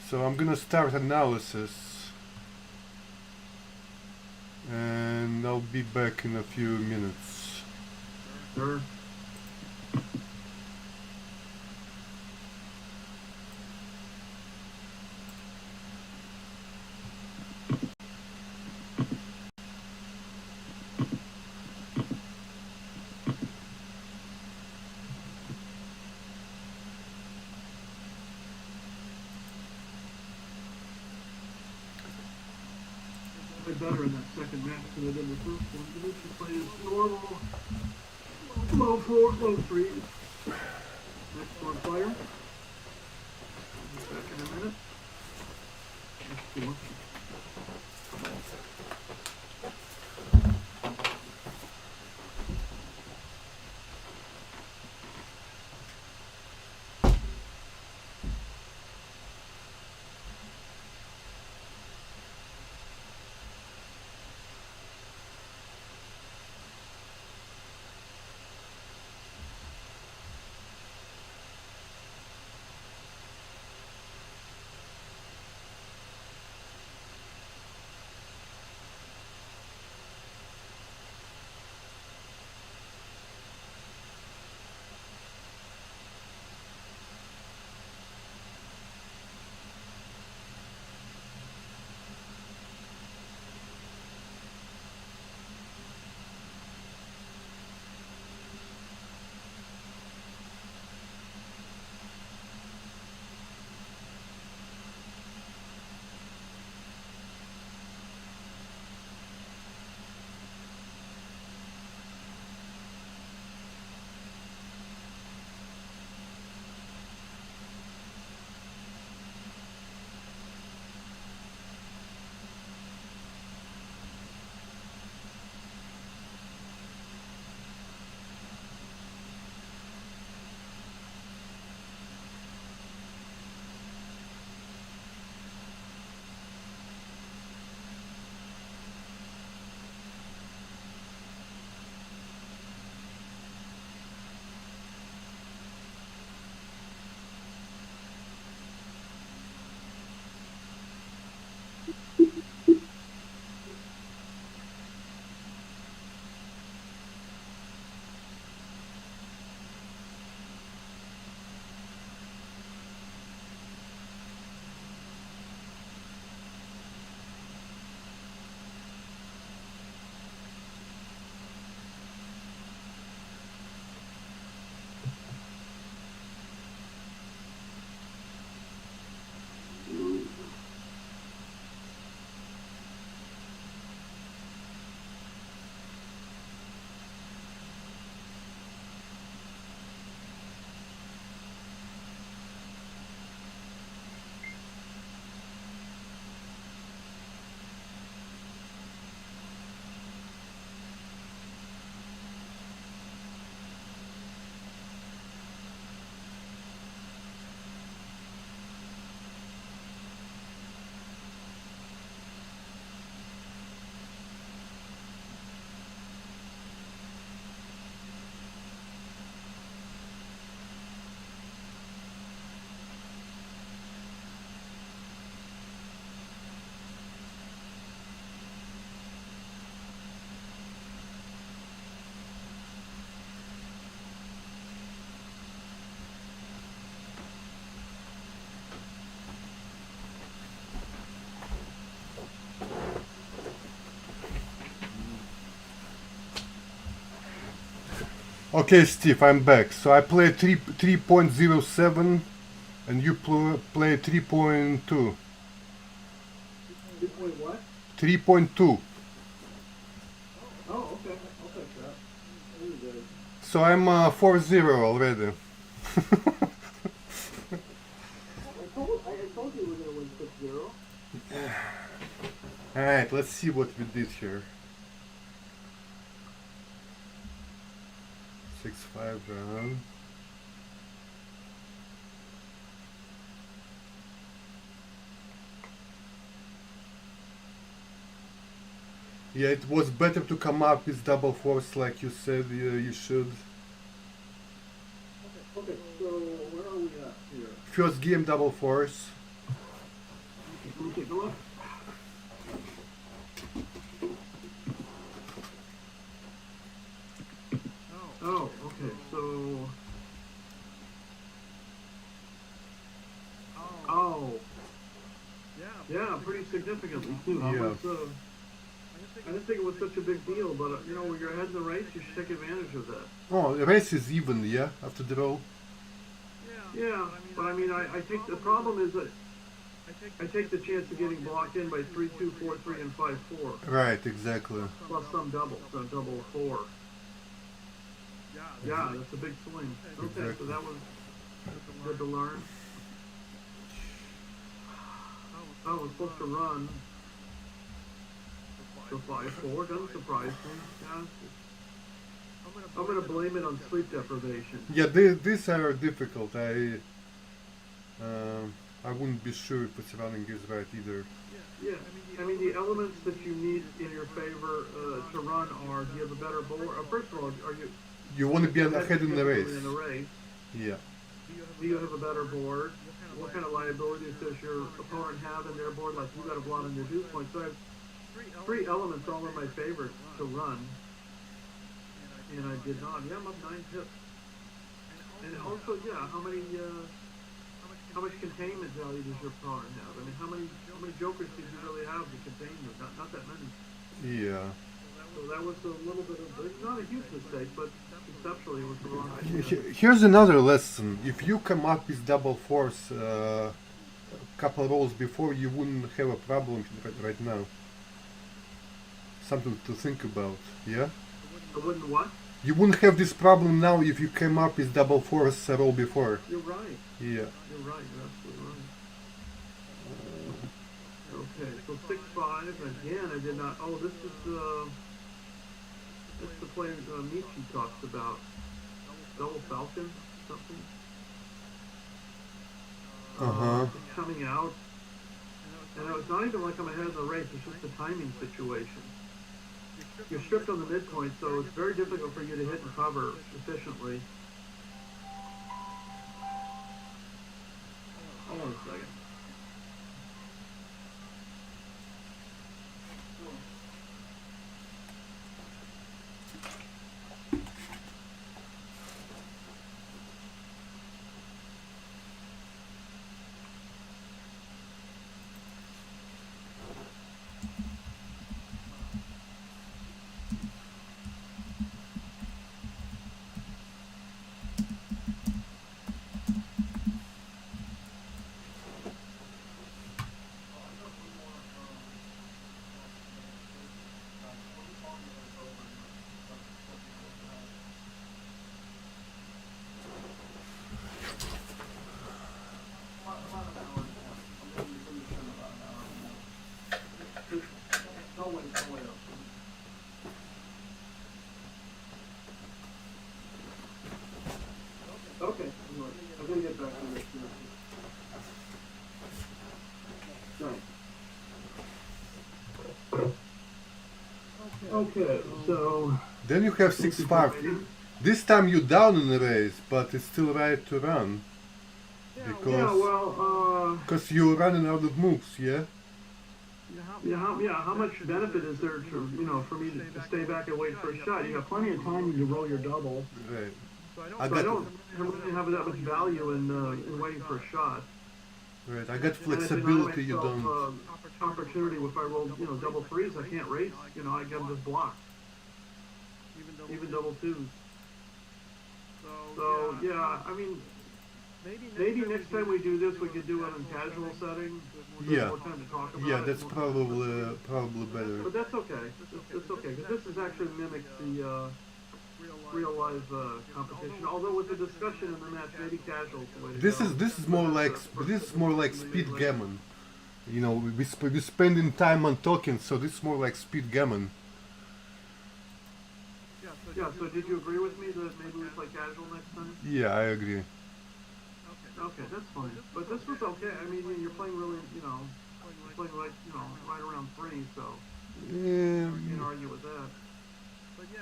So I'm gonna start analysis, and I'll be back in a few minutes. sure. played better in that second match than I did in the first one. Dmitry played his normal low four, low threes. Next one player. I'll be back in a minute. That's too much. Okay, Steve, I'm back. So I play 3.07 and you play 3.2. 2.what? 3.2. Oh, okay. I'll take that. Really good. So I'm 4-0 already. I told you we were going to win 6-0. Alright, let's see what we did here. 6-5 down. Yeah, it was better to come up with double force like you said you should. Okay, so where are we at here? First game double force. Can we take a look? Oh, okay, so... Oh. Yeah, pretty significantly too. Yeah. I didn't think it was such a big deal, but you know, when you're ahead in the race, you should take advantage of that. Oh, the race is even, yeah, after the roll. Yeah, but I mean, I think the problem is that I take the chance of getting blocked in by 3-2, 4-3, and 5-4. Right, exactly. Plus some double, so double 4. Yeah, that's a big swing. Okay, Exactly. so that was good to learn. I was supposed to run to 5-4. Doesn't surprise me. Yeah. I'm gonna blame it on sleep deprivation. Yeah, these are difficult. I wouldn't be sure if it's running is right either. Yeah, I mean the elements that you need in your favor to run are: do you have a better board? First of all, are you? You want to be ahead in the race. In the race. Yeah. Do you have a better board? What kind of liabilities does your opponent have in their board? Like you got a blot on your deuce point. So I have 3 elements all in my favor to run, and I did not. Yeah, I'm up 9 pips. And also, yeah, how much containment value does your opponent have? I mean, how many jokers did you really have to contain you? Not that many. Yeah. So that was a little bit of, not a huge mistake, but conceptually it was the wrong idea. Here's another lesson. If you come up with double force a couple of rolls before, you wouldn't have a problem right now. Something to think about, yeah? I wouldn't what? You wouldn't have this problem now if you came up with double force a roll before. You're right. Yeah. You're right. You're absolutely right. Okay, so 6-5 again. I did not. Oh, this is the play Dmitriy talks about. Double Falcon, something. It's coming out, and it's not even like I'm ahead in the race. It's just a timing situation. You're stripped on the midpoint, so it's very difficult for you to hit and cover efficiently. Hold on a second. Okay, I'm gonna get back to this. Okay, so Then you have 6-5. This time you're down in the race, but it's still right to run. Because you're running out of moves, yeah? How much benefit is there to, for me to stay back and wait for a shot? You got plenty of time to roll your double. Right. So I don't really have that much value in waiting for a shot. Right, I got flexibility you don't. Opportunity if I roll, double 3s, I can't race, I get them just blocked. Even double 2s. So, yeah, I mean, maybe next time we do this, we could do it in casual setting. Yeah. More time to talk about Yeah, it. that's probably better. But that's okay. That's okay, because this is actually mimics the real life competition. Although with the discussion in the match, maybe casual is the way to go. This is more like speed gammon. We're spending time on talking, so this is more like speed gammon. Yeah, so did you agree with me that maybe we play casual next time? Yeah, I agree. Okay, that's fine. But this was okay. I mean, you're playing really, playing like, right around 3, so you can't argue with that.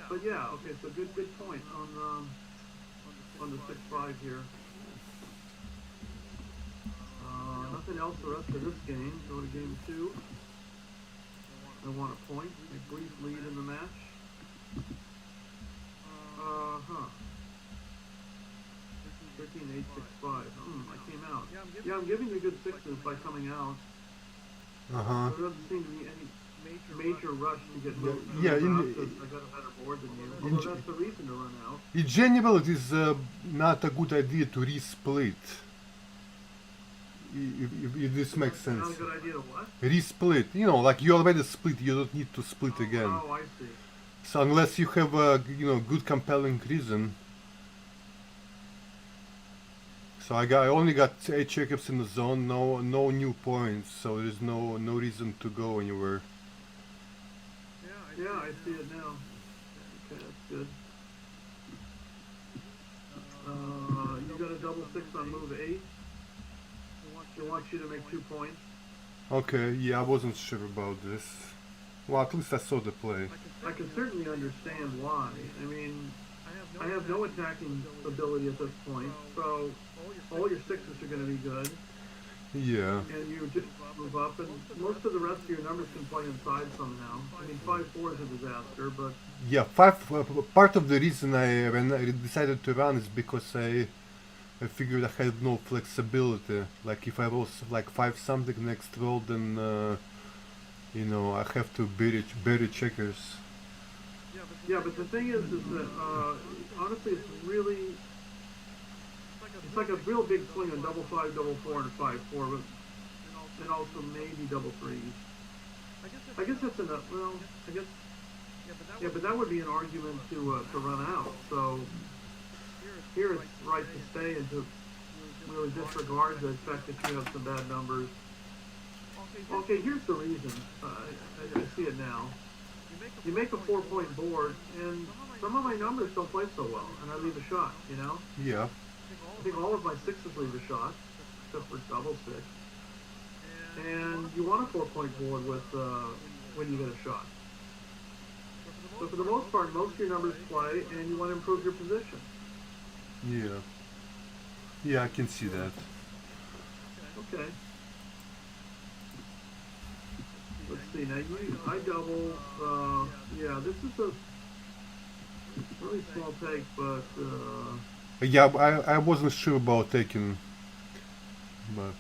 But yeah, okay, so good point on the 6-5 here. Nothing else the rest of this game. Go to game 2. I want a point, a brief lead in the match. 13, 8, 6, 5. I came out. Yeah, I'm giving you good 6s by coming out. There doesn't seem to be any major rush to get moved. Yeah, I got a better board than you. Although that's the reason to run out. In general, it is not a good idea to resplit. if this makes sense. Not a good idea to what? Resplit. You know, like you already split, you don't need to split again. Oh, I see. So unless you have a good compelling reason. So I only got 8 checkers in the zone, no new points, so there's no reason to go anywhere. Yeah, I see it now. Okay, that's good. You got a double 6 on move 8. They want you to make 2 points. Okay, yeah, I wasn't sure about this. Well, at least I saw the play. I can certainly understand why. I mean, I have no attacking ability at this point, so all your 6s are going to be good. Yeah. And you just move up, and most of the rest of your numbers can play inside somehow. I mean, 5-4 is a disaster, but... Yeah, part of the reason when I decided to run is because I figured I had no flexibility. Like if I was like 5 something next roll, then I have to bury checkers. Yeah, but the thing is that honestly, it's like a real big swing on double 5, double 4, and 5-4, but and also maybe double 3s. I guess that's enough. Well, I guess. Yeah, but that would be an argument to run out. So here it's right to stay and to really disregard the fact that you have some bad numbers. Okay, here's the reason. I see it now. You make a 4-point board, and some of my numbers don't play so well, and I leave a shot, you know? Yeah. I think all of my 6s leave a shot, except for double 6. And you want a 4-point board with when you get a shot. So for the most part, most of your numbers play, and you want to improve your position. Yeah. Yeah, I can see that. Okay. Let's see, now I double, yeah, this is a really small take, but, Yeah, I wasn't sure about taking, but...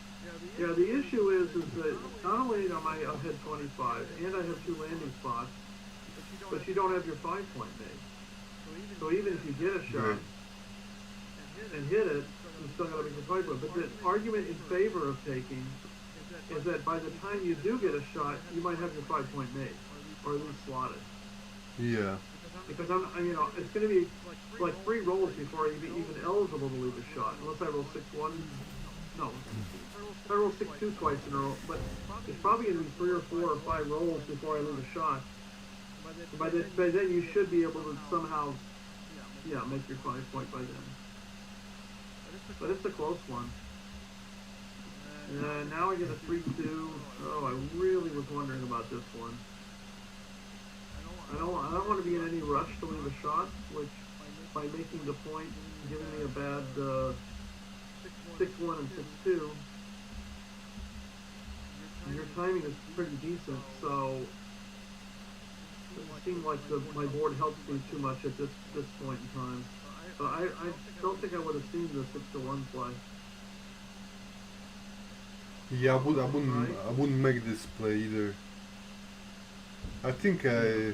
Yeah, the issue is that not only am I ahead 25, and I have 2 landing spots, but you don't have your 5-point made. So even if you get a shot and hit it, you still got to make your 5-point. But the argument in favor of taking is that by the time you do get a shot, you might have your 5-point made, or at least slotted. Yeah. Because it's going to be like 3 rolls before I'm even eligible to leave a shot, unless I roll 6-1. No, I roll 6-2 twice in a row, but it's probably going to be 3 or 4 or 5 rolls before I leave a shot. By then you should be able to somehow, make your 5-point by then. But it's a close one. And now I get a 3-2. Oh, I really was wondering about this one. I don't want to be in any rush to leave a shot, which by making the point, giving me a bad 6-1 and 6-2. And your timing is pretty decent, so it seemed like my board helps me too much at this point in time. So I don't think I would have seen the 6-1 play. Yeah, I wouldn't make this play either. I think I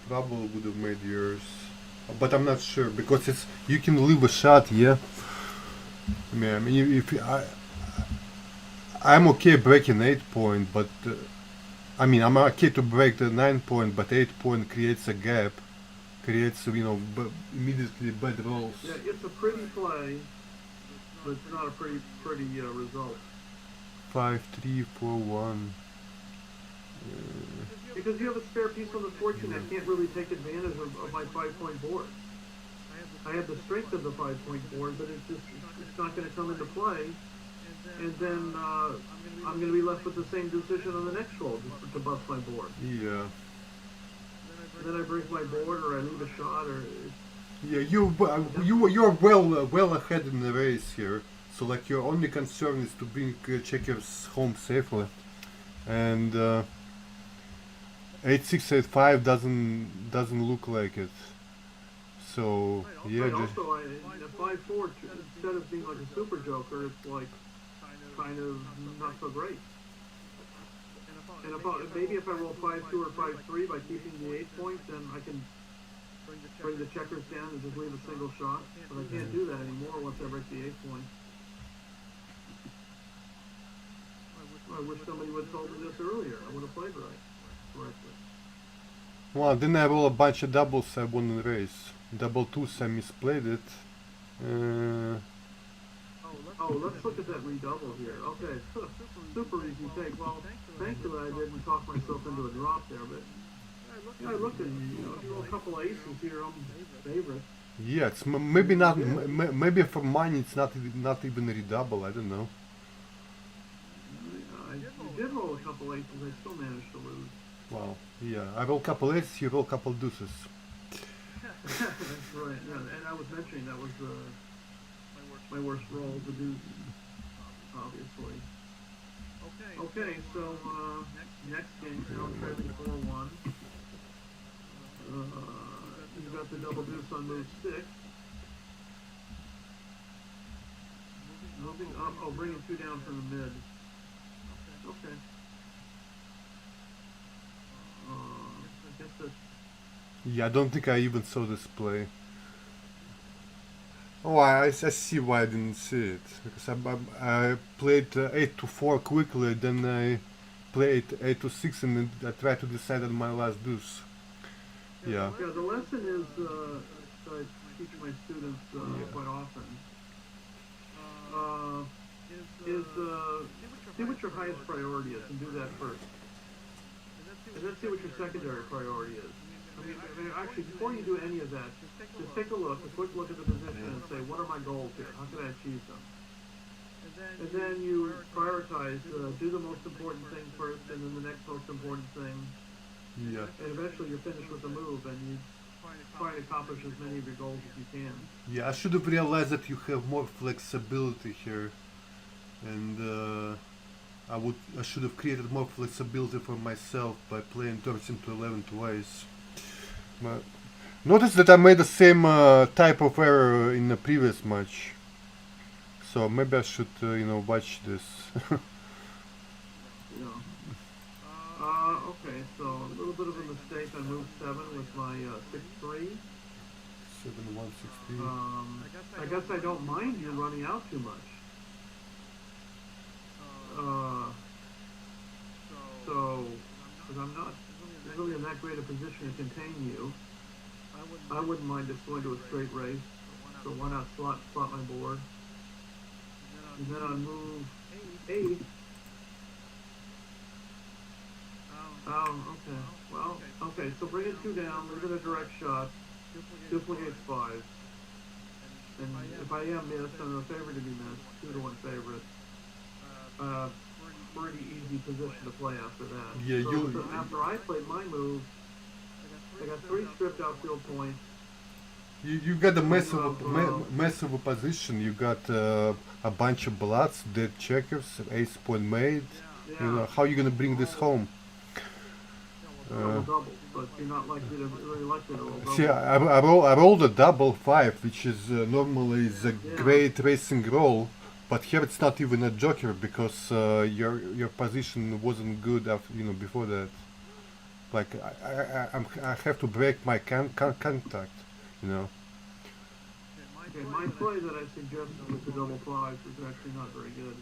probably would have made yours, but I'm not sure because you can leave a shot, yeah. I mean, if I'm okay breaking 8-point, but I'm okay to break the 9-point, but 8-point creates a gap, creates immediately bad rolls. Yeah, it's a pretty play, but it's not a pretty result. 5-3, 4-1. Because you have a spare piece on the fortune that can't really take advantage of my 5-point board. I have the strength of the 5-point board, but it's not going to come into play. And then I'm going to be left with the same decision on the next roll to bust my board. Yeah. And then I break my board, or I leave a shot, or. Yeah, you're well ahead in the race here. So like your only concern is to bring checkers home safely, and 8-6, 8-5 doesn't look like it. So yeah. Also, in a 5-4, instead of being like a super joker, it's like kind of not so great. And maybe if I roll 5-2 or 5-3 by keeping the 8-point, then I can bring the checkers down and just leave a single shot. But I can't do that anymore once I break the 8-point. wish somebody would have told me this earlier. I would have played correctly. Well, then I roll a bunch of doubles, I won the race. Double twos, I misplayed it. Oh, let's look at that redouble here. Okay, super easy take. Well, thankfully I didn't talk myself into a drop there, but I looked at, if you roll a couple of aces here, I'm favorite. Yeah, it's maybe not. Maybe for mine it's not even a redouble. I don't know. I did roll a couple aces. I still managed to lose. Wow. Yeah, I roll a couple aces. You roll a couple deuces. That's right. Yeah, and I was mentioning that was my worst roll, the deuce, obviously. Okay, so next game, now trailing 4-1. You've got the double deuce on move 6. Moving up, bringing 2 down from the mid. Okay. I guess that's... Yeah, I don't think I even saw this play. Oh, I see why I didn't see it. Because I played 8-4 quickly, then I played 8-6, and then I tried to decide on my last deuce. Yeah. Yeah, the lesson is, I teach my students quite often, see what your highest priority is and do that first. And then see what your secondary priority is. I mean, actually, before you do any of that, just take a quick look at the position and say, what are my goals here? How can I achieve them? And then you prioritize, do the most important thing first, and then the next most important thing. Yeah. And eventually you're finished with the move, and you try to accomplish as many of your goals as you can. Yeah, I should have realized that you have more flexibility here, and I should have created more flexibility for myself by playing 13-11 twice. But notice that I made the same type of error in the previous match, so maybe I should watch this. Yeah. Okay, so a little bit of a mistake on move 7 with my 6-3. 7-1-6-3. I guess I don't mind you running out too much. So, because I'm not really in that great a position to contain you, I wouldn't mind just going to a straight race. So why not slot my board? And then on move 8. Okay. Well, okay, so bring it 2 down, leave it a direct shot, duplicate 5. And if I am missed, I'm a favorite to be missed, 2-1 favorite. Pretty easy position to play after that. Yeah, so after I played my move, I got 3 stripped outfield points. You got a mess of a position. You got a bunch of blots, dead checkers, ace point made. Yeah. How are you gonna bring this home? Double, but you're not likely to really likely to roll double. See, I rolled a double 5, which is normally is a great racing roll, but here it's not even a joker because your position wasn't good after, before that. Like I have to break my contact, Okay, my play that I suggested with the double 5 was actually not very good.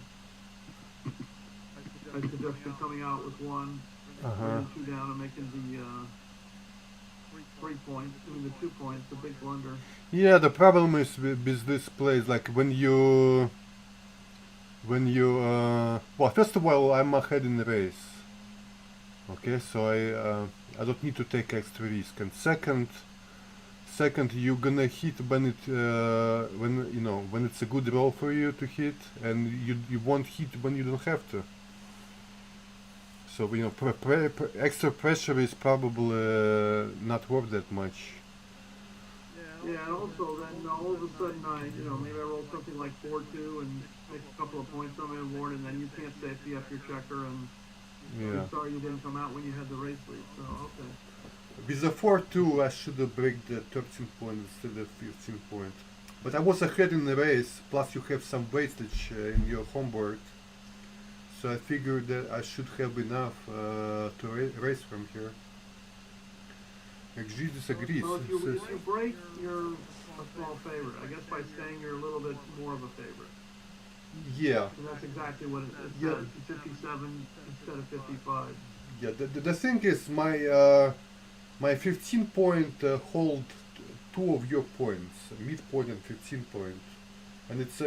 I suggested coming out with 1. Bringing 2 down and making the 3 points, doing the 2 points, the big blunder. Yeah, the problem is with this plays, like when you well, first of all, I'm ahead in the race. Okay, so I don't need to take extra risk. And second, you're gonna hit when it's a good roll for you to hit, and you won't hit when you don't have to. So extra pressure is probably not worth that much. Yeah, and also then all of a sudden maybe I roll something like 4-2 and make a couple of points on my board, and then you can't safety up your checker, and I'm sorry you didn't come out when you had the race lead. So okay. With the 4-2, I should have break the 13 point instead of 15 point. But I was ahead in the race. Plus, you have some wastage in your homework. So I figured that I should have enough to race from here. XG disagrees. Well, if you break, you're a small favorite. I guess by staying, you're a little bit more of a favorite. Yeah. And that's exactly what it Yeah. says. 57 instead of 55. Yeah. The thing is, my 15 point hold two of your points, midpoint and 15 point, and it's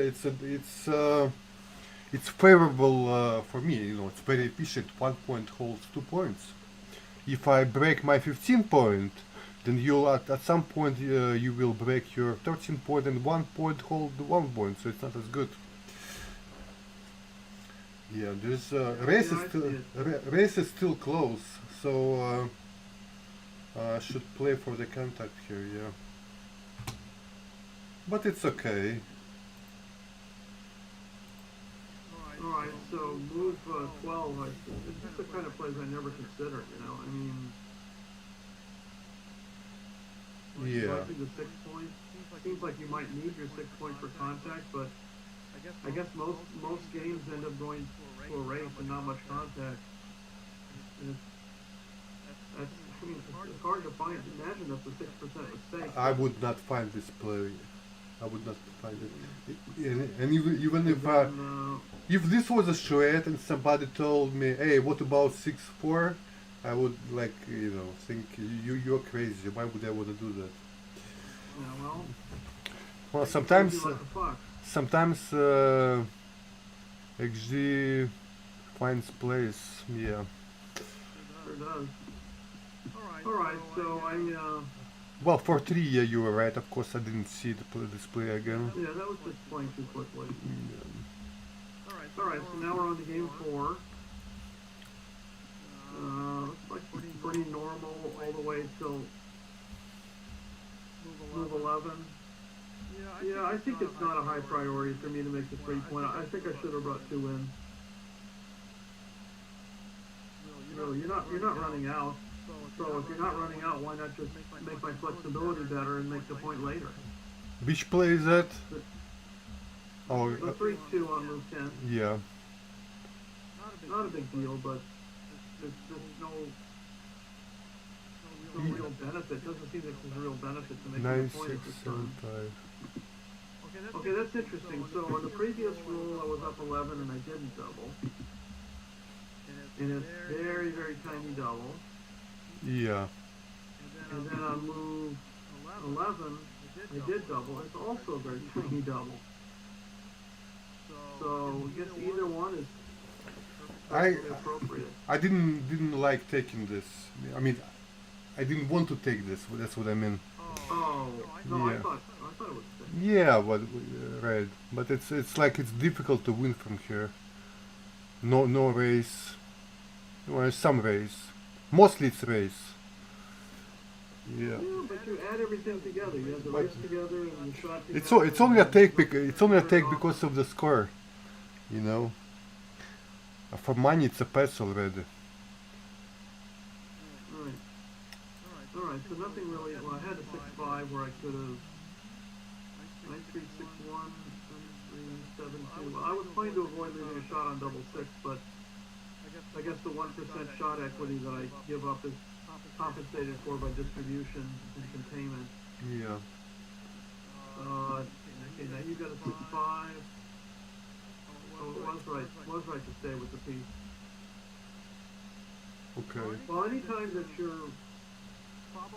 favorable for me. You know, it's very efficient. 1 point holds 2 points. If I break my 15 point, then you'll at some point you will break your 13 point, and 1 point hold 1 point, so it's not as good. Yeah, there's race Yeah, is I still see it. race is still close, so I should play for the contact here. Yeah, but it's okay. Alright, so move 12. This is the kind of plays I never consider, you know. I mean, Yeah, selecting the 6 point seems like you might need your 6 point for contact, but I guess most games end up going to a race and not much contact. And that's, I mean, it's hard to find. Imagine that's a 6% mistake. I would not find this play. I would not find it. And even if this was a charade and somebody told me, "Hey, what about 6-4?" I would think you're crazy. Why would I want to do that? Yeah, Well, sometimes sometimes XG finds place. Yeah. Sure does. Alright, so Well, for 3, yeah, you were right. Of course, I didn't see this play again. yeah, that was just playing too quickly. Yeah. Alright, so now we're on to game 4. Looks like pretty normal all the way till move 11. Yeah, I think it's not a high priority for me to make the 3 point. I think I should have brought 2 in. Really, you're not running out. So if you're not running out, why not just make my flexibility better and make the point later? Which play is that? Oh, The 3-2 on move 10. yeah. Not a big deal, but there's no real benefit. Doesn't seem like there's a real benefit to making 9, a point 6, at this 7, time. 5. Okay, that's interesting. So on the previous rule, I was up 11 and I didn't double. And it's very, very tiny double. Yeah. And then on move 11, I did double. It's also a very tiny double. So I guess either one is perfectly appropriate. I didn't like taking this. I mean, I didn't want to take this. That's what I mean. Oh, no, Yeah. I thought it was six. Yeah, but right. But it's like it's difficult to win from here. No race. Well, some race. Mostly it's race. Yeah. Yeah, but you add everything together. You have the race together and the shot together. It's only a take. It's only a take because of the score. You know. For money, it's a pass already. Alright, so nothing really. Well, I had a 6-5 where I could have 9-3, 6-1, 7-3, 7-2. Well, I was trying to avoid leaving a shot on double 6, but I guess the 1% shot equity that I give up is compensated for by distribution and containment. Yeah. Okay, now you got a 6-5. Oh, it was right. It was right to stay with the piece. Okay. Well, anytime that you're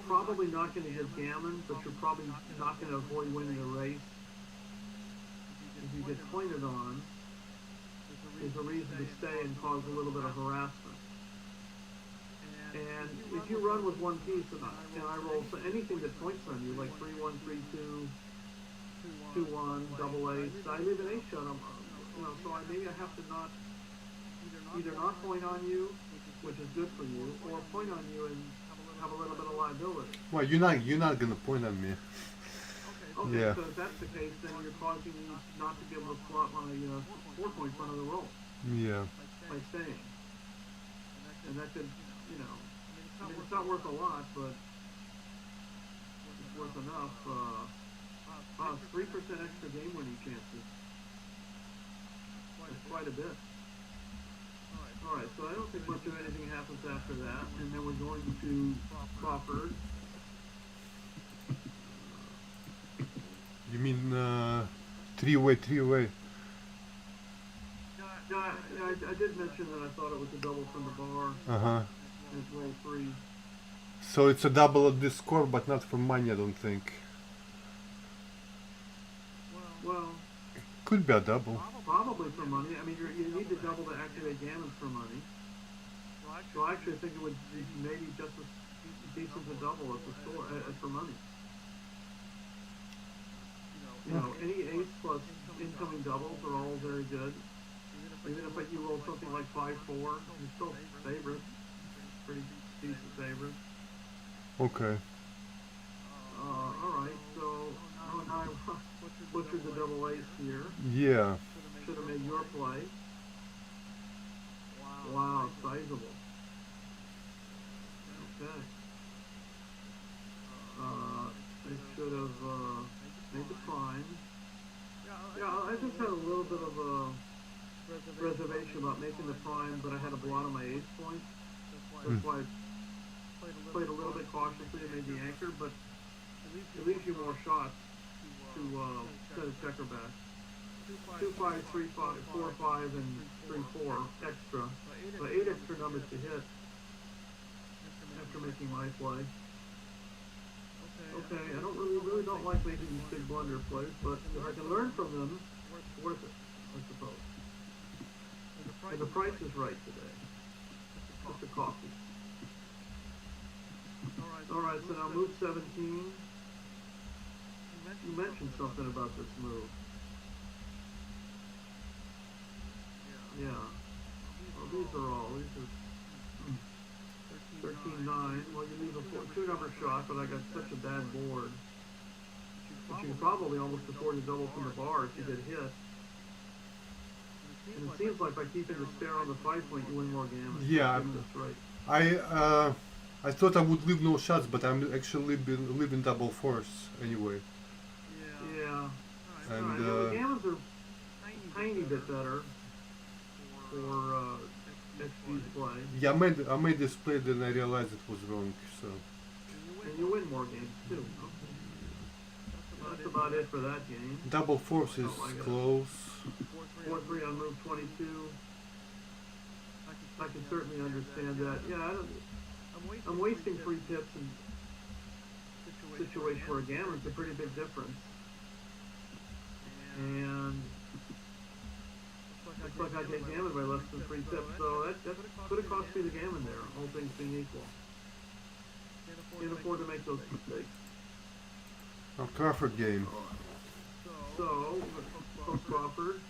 probably not going to hit gammon, but you're probably not going to avoid winning a race, if you get pointed on, there's a reason to stay and cause a little bit of harassment. And if you run with one piece and I roll so anything that points on you, like 3-1, 3-2, 2-1, double ace, I leave an ace shot on, so maybe I have to either not point on you, which is good for you, or point on you and have a little bit of liability. Well, you're not gonna point on me. Okay, Yeah. so if that's the case, then you're causing me not to be able to slot my 4-point front of the roll Yeah. by staying. And that could, I mean, it's not worth a lot, but it's worth enough. 3% extra game winning chances. That's quite a bit. Alright, so I don't think much of anything happens after that, and then we're going to Crawford. You mean 3-way? I did mention that I thought it was a double from the bar. Uh-huh. It's roll 3. So it's a double at this score, but not for money, I don't think. Well, Could be a double. probably for money. I mean, you need the double to activate gammons for money. So I actually think it would be maybe just as decent a double as the score as for money. You know, any ace plus incoming doubles are all very good. Even if you roll something like 5-4, you're still favorite. Pretty decent favorite. Okay. Alright, so now I butchered the double ace here. Yeah. Should have made your play. Wow, sizable. Okay. I should have made the prime. Yeah, I just had a little bit of a reservation about making the prime, but I had a blot on my ace point. That's why I played a little bit cautiously and made the anchor, but it leaves you more shots to set a checker back. 2-5, 3-5, 4-5, and 3-4 extra. So 8 extra numbers to hit after making my play. Okay, I don't really don't like making these big blunder plays, but if I can learn from them, it's worth it, I suppose. And the price is right today. Just a coffee. Alright, so now move 17. You mentioned something about this move. Yeah. Well, these are 13-9. Well, you leave a 2-number shot, but I got such a bad board. But you can probably almost afford to double from the bar if you get hit. And it seems like by keeping the spare on the 5 point, you win more gammon. Yeah. That's right. I thought I would leave no shots, but I'm actually leaving double fours anyway. Yeah. And the gammons are tiny bit better for XG's play. yeah, I made this play, then I realized it was wrong. So. And you win more games too. That's about it for that game. Double fours is close. 4-3 on move 22. I can certainly understand that. Yeah, I'm wasting 3 pips in a situation where a gammon's a pretty big difference. And looks like I get gammon by less than 3 pips, so that could have cost me the gammon there, all things being equal. Can't afford to make those mistakes. A Crawford game. So, post Crawford.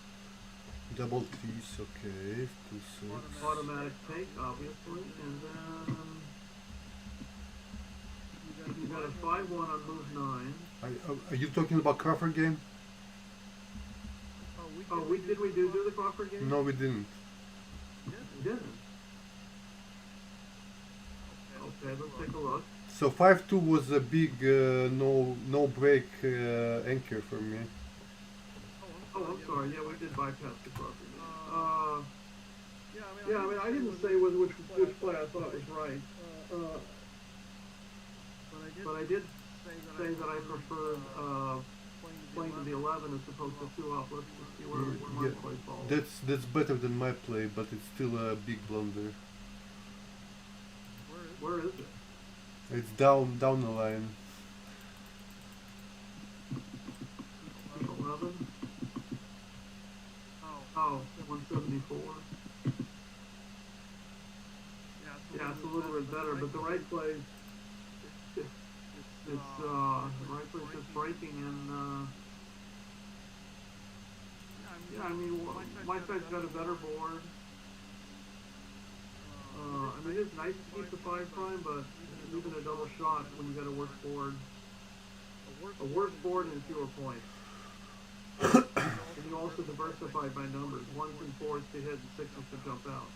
Double threes, okay. 2-6. Automatic take, obviously, and then you got a 5-1 on move 9. Are you talking about Crawford game? Oh, did we do the Crawford game? No, we didn't. We didn't. Okay, let's take a look. So 5-2 was a big no break anchor for me. Oh, I'm sorry. Yeah, we did bypass the Crawford game. Yeah, I mean, I didn't say which play I thought was right. But I did say that I preferred playing to the 11 as opposed to 2 up. Let's see where my play falls. That's better than my play, but it's still a big blunder. Where is it? It's down the line. 11? Oh, 174. Yeah, it's a little bit better, but the right play is just breaking, and yeah, I mean, my side's got a better board. I mean, it's nice to keep the 5 prime, but even a double shot when you got a worse board. A worse board and fewer points. And you also diversify by numbers. 1s and 4s to hit and 6s to jump out.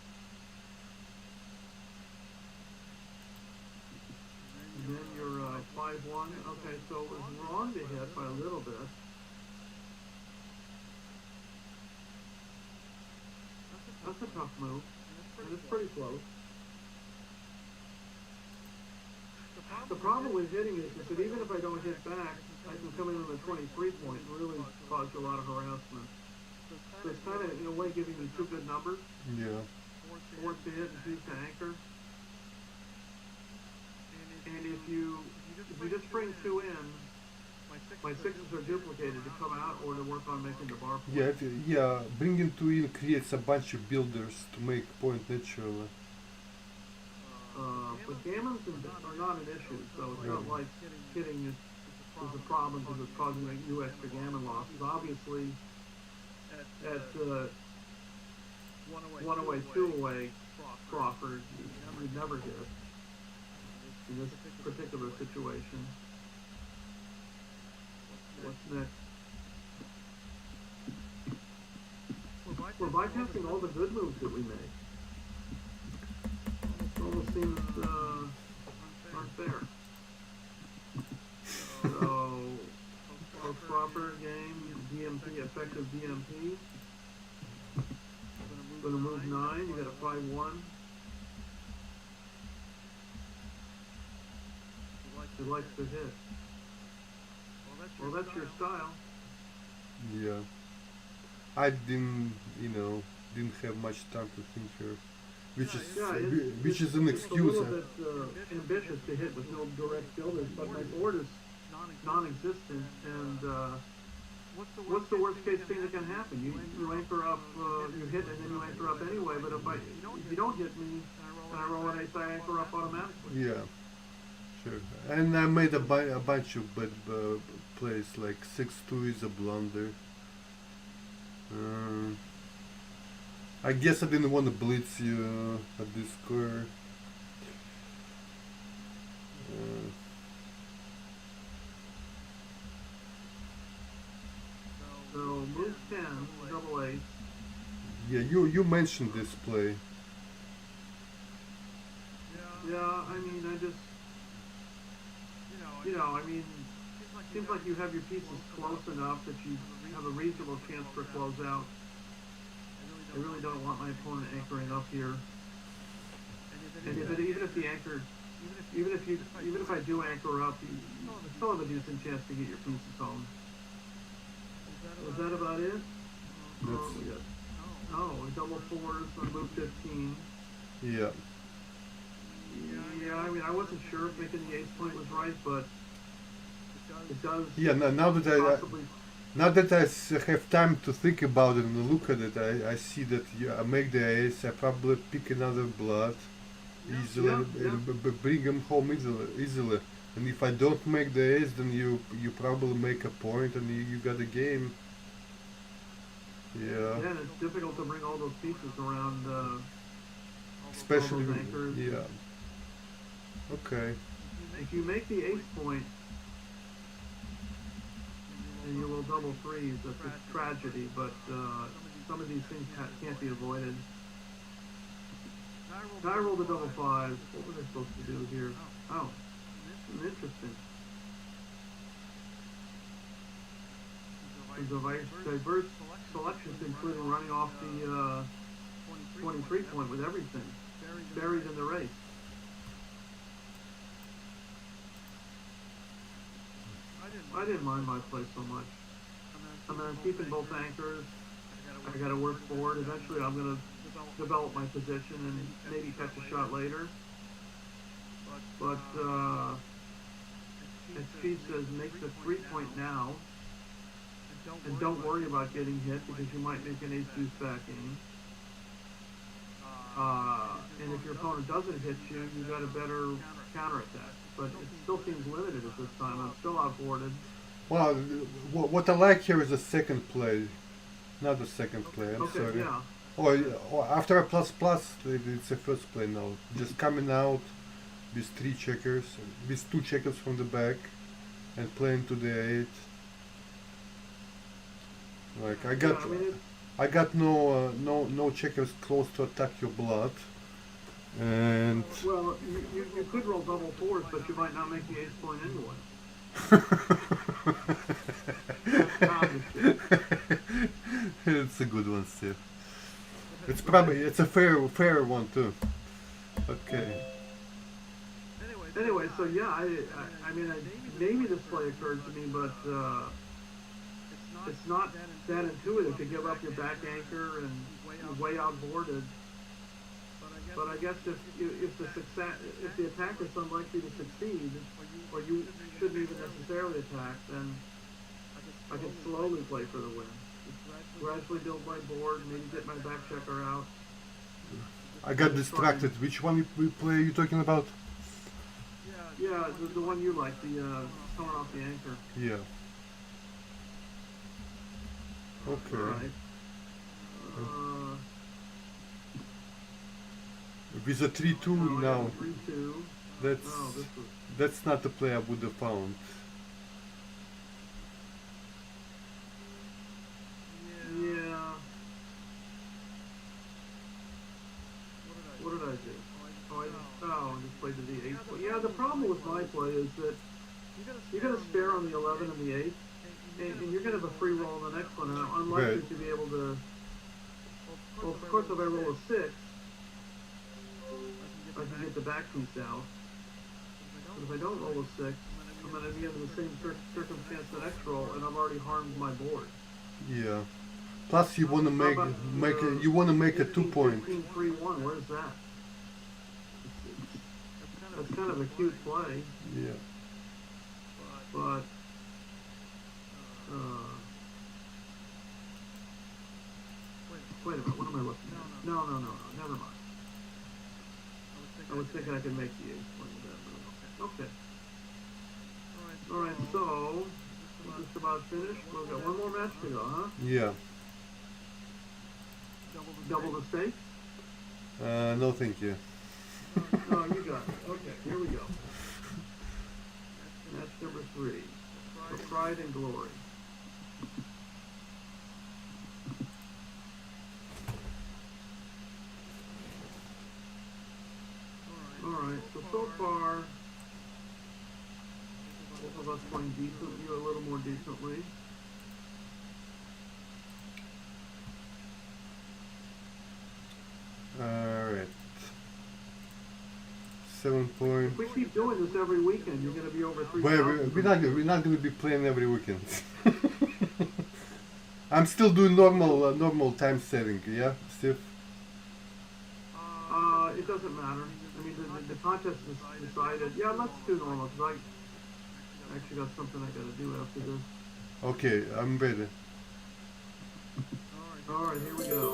And then you're 5-1. Okay, so it was wrong to hit by a little bit. That's a tough move. And it's pretty close. The problem with hitting is that even if I don't hit back, I can come in on the 23 point and really cause you a lot of harassment. it's kind of in a way giving me two good numbers. Yeah. 4 to hit and 2 to anchor. And if you just bring 2 in, my 6s are duplicated to come out or to work on making the bar point. Yeah, bringing 2 in creates a bunch of builders to make point naturally. But gammons are not an issue, so it's not like hitting is a problem because it's causing you extra gammon losses. Obviously, at 1 away, 2 away, Crawford, you'd never hit in this particular situation. What's next? We're bypassing all the good moves that we made. It almost seems unfair. So, post-Crawford game, DMP, effective DMP. Gonna move 9, you got a 5-1. He likes to hit. Well, that's your style. Yeah. I didn't have much time to think here, which is an excuse. It's a little bit ambitious to hit with no direct builders, but my board is non-existent, and what's the worst case thing that can happen? You anchor up, you hit, and then you anchor up anyway. But if you don't hit me, and I roll an ace, I anchor up automatically. Yeah, sure. And I made a bunch of bad plays, like 6-2 is a blunder. I guess I didn't want to blitz you at this score. So move 10, double ace. Yeah, you mentioned this play. Yeah, I mean, seems like you have your pieces close enough that you have a reasonable chance for closeout. I really don't want my opponent anchoring up here. And even if I do anchor up, you still have a decent chance to get your pieces home. Was that about it? Double 4s on move 15. Yeah. Yeah, I mean, I wasn't sure if making the ace point was right, but it does. Yeah, now that I have time to think about it and look at it, I see that I make the ace, I probably pick another blood easily, and bring him home easily. And if I don't make the ace, then you probably make a point and you got a game. Yeah. Yeah, and it's difficult to bring all those pieces around. Especially, all those anchors. Yeah. Okay. If you make the ace point, and you roll double 3s, that's a tragedy, but some of these things can't be avoided. I rolled a double 5. What was I supposed to do here? Oh, interesting. Diverse selections, including running off the 23 point with everything buried in the race. I didn't mind my play so much. I mean, I'm keeping both anchors. I got to work forward. Eventually, I'm going to develop my position and maybe catch a shot later. But as Chief says, make the 3 point now. And don't worry about getting hit because you might make an ace-deuce back game. And if your opponent doesn't hit you, you got a better counterattack. But it still seems limited at this time. I'm still outboarded. Well, what I like here is the second play, not the second play. I'm sorry. Yeah. Or after a plus plus, it's the first play now. Just coming out with 3 checkers, with 2 checkers from the back, and playing to the 8. Like I got no checkers close to attack your blood, and well, you could roll double 4s, but you might not make the ace point anyway. It's a good one, Steve. It's a fair one too. Okay. Anyway, so yeah, I mean, maybe this play occurred to me, but it's not that intuitive to give up your back anchor and you're way outboarded. But I guess if the attack is unlikely to succeed, or you shouldn't even necessarily attack, then I can slowly play for the win. Gradually build my board, maybe get my back checker out. I got distracted. Which one we play are you talking about? Yeah, the one you like, the coming off the anchor. Yeah. Okay. Right. With a 3-2 now. 3-2. That's that's not the play I would have found. Yeah. What did I do? I just played the D8. Yeah, the problem with my play is that you're going to spare on the 11 and the 8, and you're going to have a free roll on the next one, and I'm unlikely to be able to... Well, of course, if I roll a 6, I can get the back piece out. But if I don't roll a 6, I'm going to be under the same circumstance the next roll, and I've already harmed my board. Yeah. Plus, you want to make a 2-point. 15-3-1. Where's that? That's kind of a cute play. Yeah. But wait a minute. What am I looking at? No. Never mind. I was thinking I could make the 8 playing that move. Okay. All right. So we're just about finished. We've got one more match to go, huh? Yeah. Double the stakes? No, thank you. No, you got it. Okay, here we go. Match number 3. For Pride and Glory. Alright, so far, both of us playing decently, a little more decently. Alright. 7 points. If we keep doing this every weekend, you're going to be over 3,000. Well, we're not going to be playing every weekend. I'm still doing normal time setting, yeah, Steve? It doesn't matter. I mean, the contest is decided. Yeah, let's do normal, because I actually got something I got to do after this. Okay, I'm ready. Alright, here we go.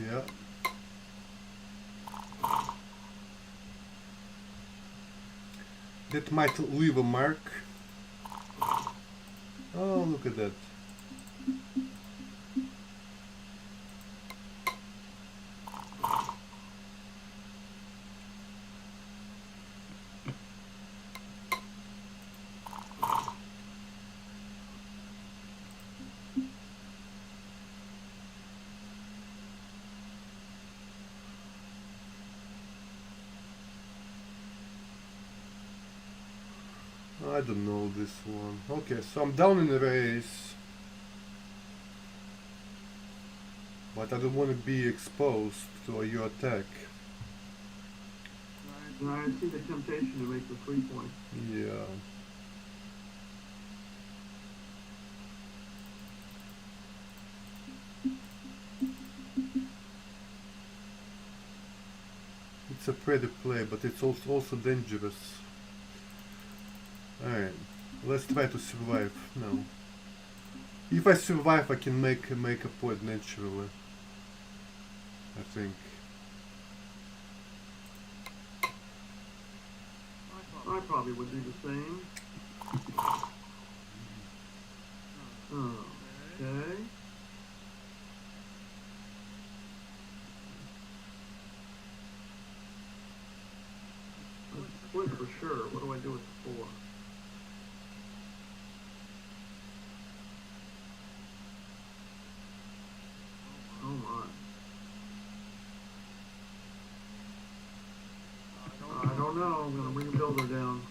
Yeah. That might leave a mark. Oh, look at that. I don't know this one. Okay, so I'm down in the race, but I don't want to be exposed to your attack. I see the temptation to make the 3 point. Yeah. It's a pretty play, but it's also dangerous. Alright, let's try to survive now. If I survive, I can make a point naturally, I think. I probably would do the same. Okay. Let's split for sure. What do I do with the 4? Oh my. I don't know. I'm gonna bring a builder down.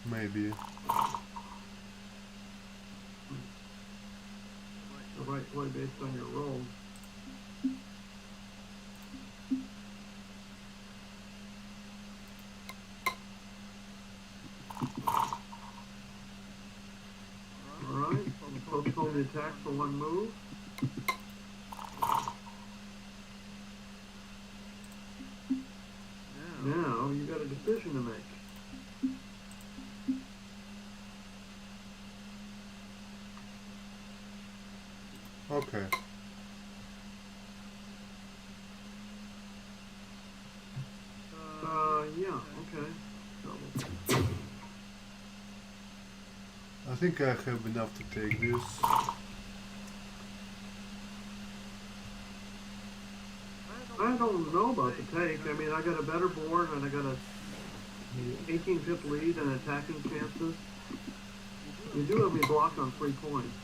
Maybe. The right play based on your roll. Alright, postpone the attack for 1 move. Now you got a decision to make. Okay. Yeah, okay. I think I have enough to take this. I don't know about the take. I mean, I got a better board and I got a 18-pip lead and attacking chances. You do have me blocked on 3 points.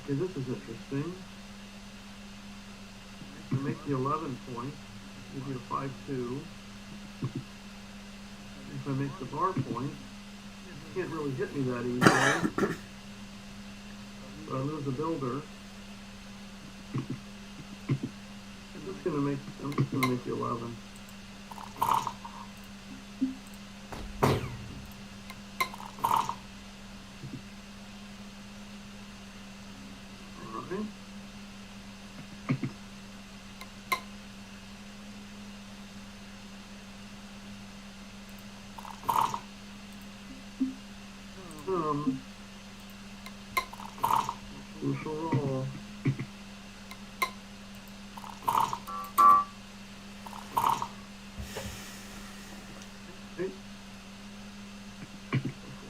Okay, this is interesting. I make the 11 points, give you a 5-2. If I make the bar point, you can't really hit me that easily. So I lose a builder. I'm just gonna make the 11. Alright. Crucial roll. Okay.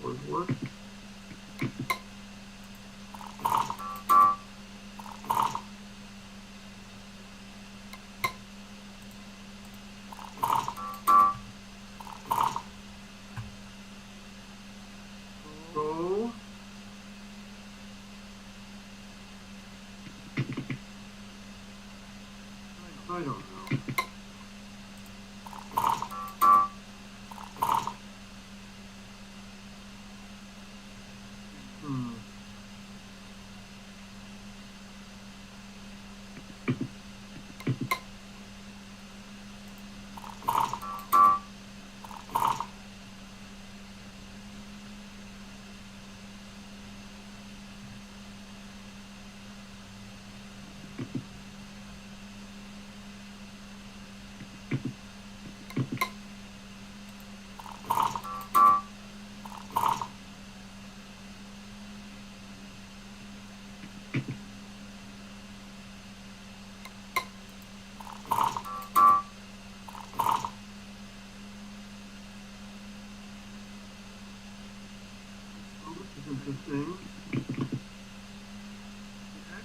Forward work. Go. I don't know. Interesting.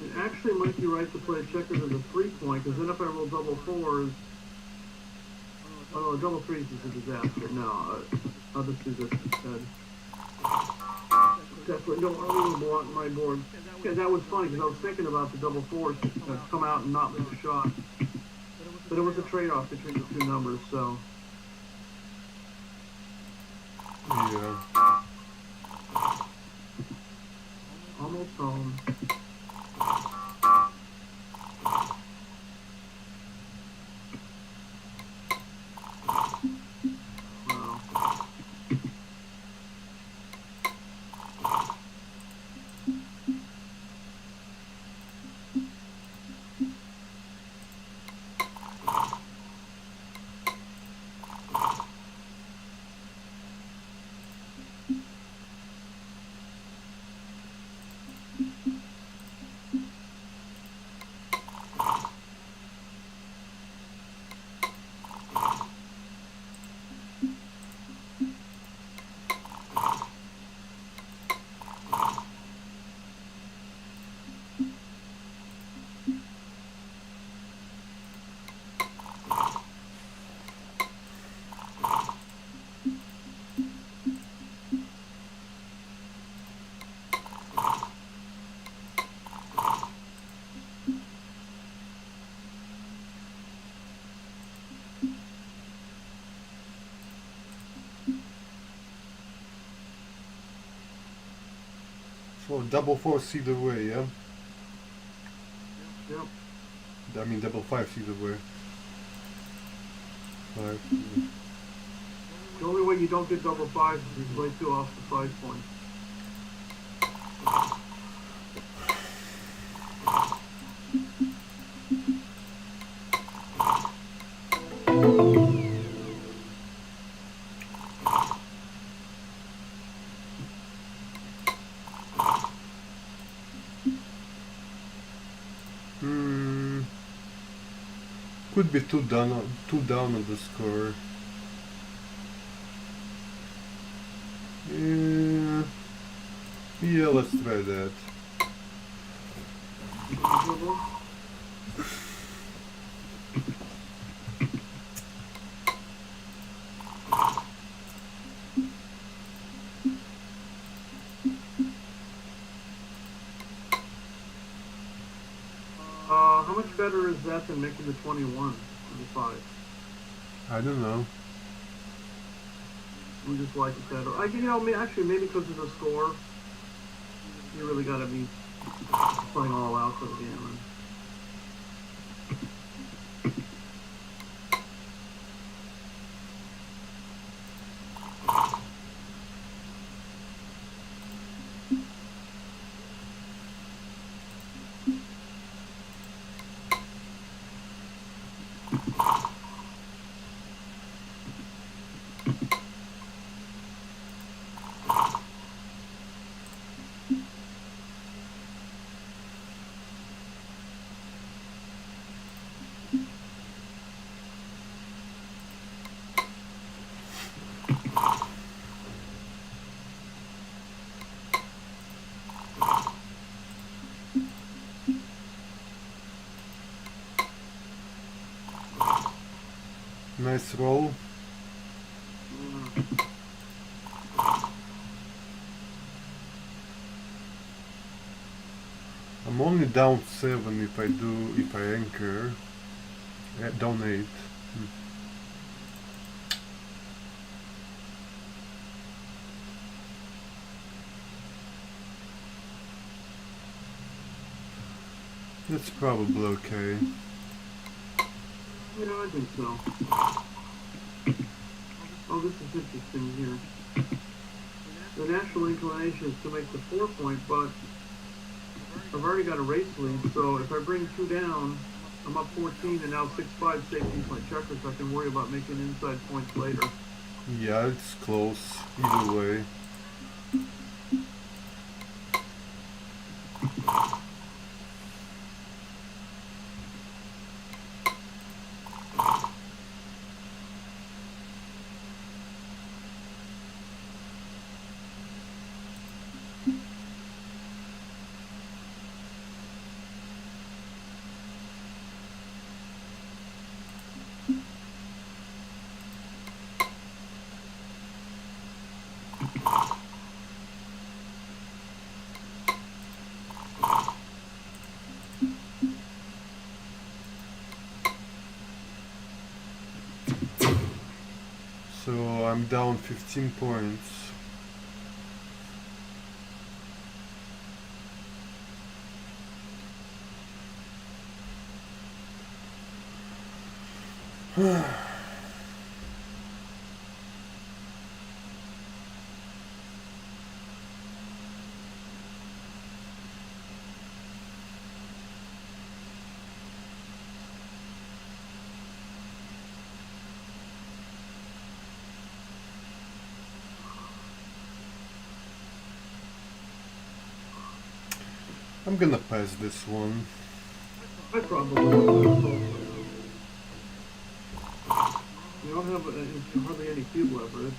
It actually might be right to play checkers as a 3-point, because then if I roll double 4s, oh no, double 3s is a disaster. No, I'll just do this instead. Definitely don't want to block my board. Yeah, that was funny, because I was thinking about the double 4s to come out and not lose a shot. But it was a trade-off between the 2 numbers, so. Yeah. Almost home. Wow. double fours either way, yeah? Yep. I mean double fives either way. 5. The only way you don't get double fives is if you play 2 off the 5 points. Could be two down on the score. Yeah, let's try that. How much better is that than making the 21 on the 5? I don't know. We just like it better. Actually, maybe because of the score, you really gotta be playing all out for the game. Nice roll. I'm only down 7 if I anchor. Down 8. That's probably okay. Yeah, I think so. Oh, this is interesting here. The natural inclination is to make the 4-point, but I've already got a race lead, so if I bring 2 down, I'm up 14, and now 6-5 safety's my checker, so I can worry about making inside points later. Yeah, it's close either way. So I'm down 15 points. I'm gonna pass this one. I probably would. You don't have hardly any cube leverage.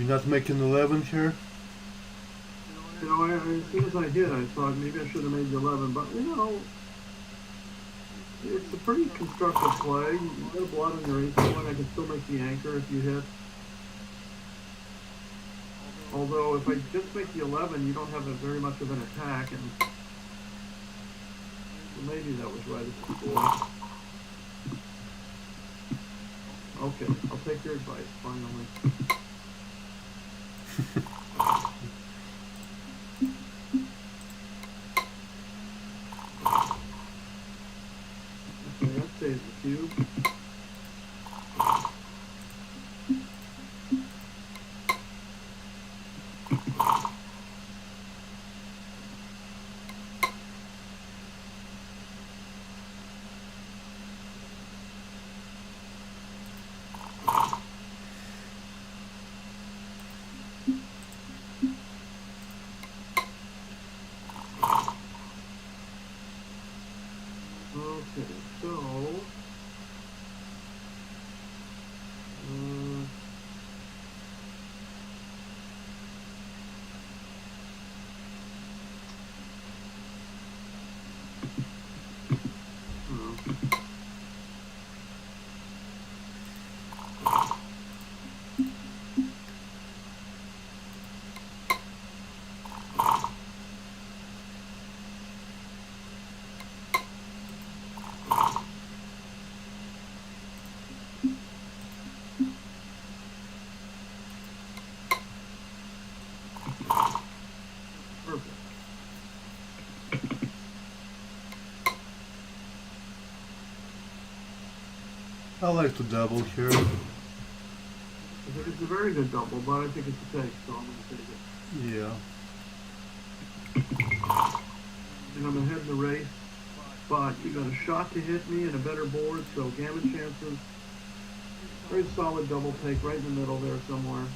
You're not making 11 here? You know, as soon as I hit, I thought maybe I should have made the 11, but you know, it's a pretty constructive play. You get a blot on your ace point, I can still make the anchor if you hit. Although if I just make the 11, you don't have very much of an attack, and maybe that was right as before. Okay, I'll take your advice, finally. Okay, that saves the cube. Okay, so perfect. I like to double here. It's a very good double, but I think it's a take, so I'm going to take it. Yeah. And I'm ahead in the race, but you got a shot to hit me and a better board, so gammon chances. Very solid double take right in the middle there somewhere.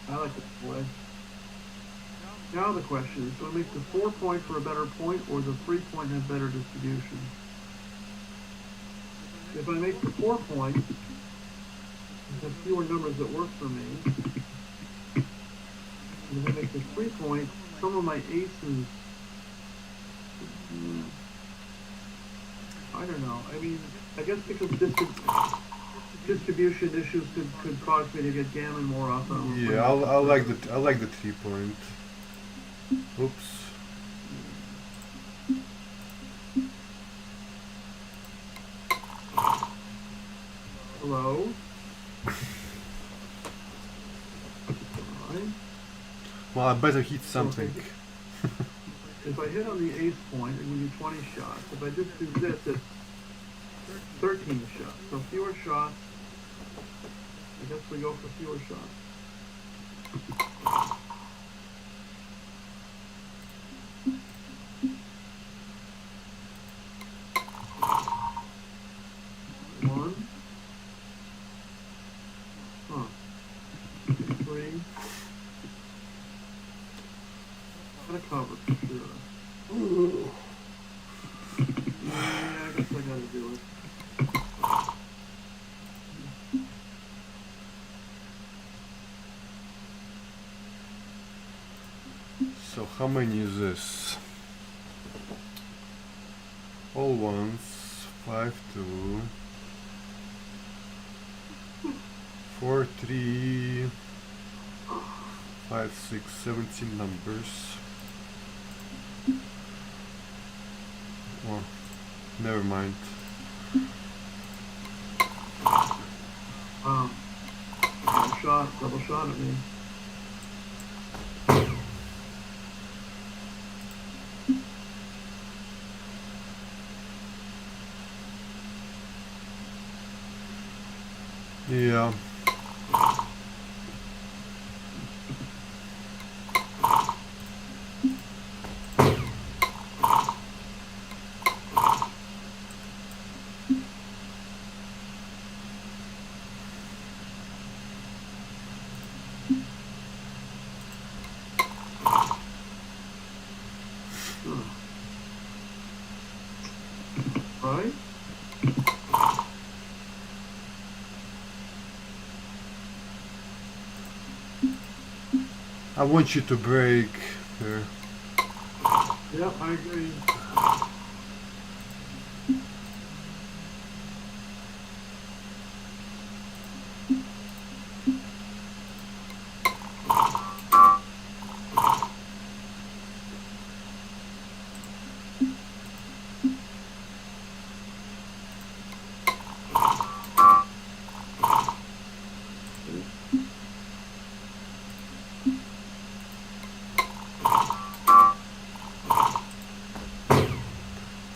I like this play. Now the question is, do I make the 4 point for a better point or the 3 point have better distribution? If I make the 4 point, I have fewer numbers that work for me. And if I make the 3 point, some of my aces, I don't know. I mean, I guess because distribution issues could cause me to get gammon more often. Yeah, I like the 3 point. Oops. Hello? Well, I better hit something. If I hit on the ace point, it would be 20 shots. If I just do this, it's 13 shots. So fewer shots. I guess we go for fewer shots. One. Huh. 3. Gotta cover for sure. Ooh. Yeah, I guess I gotta do it. So how many is this? All ones. 5, 2, 4, 3, 5, 6, 17 numbers. Oh, never mind. Double shot at me. Yeah. Right? I want you to break here. Yeah, I agree.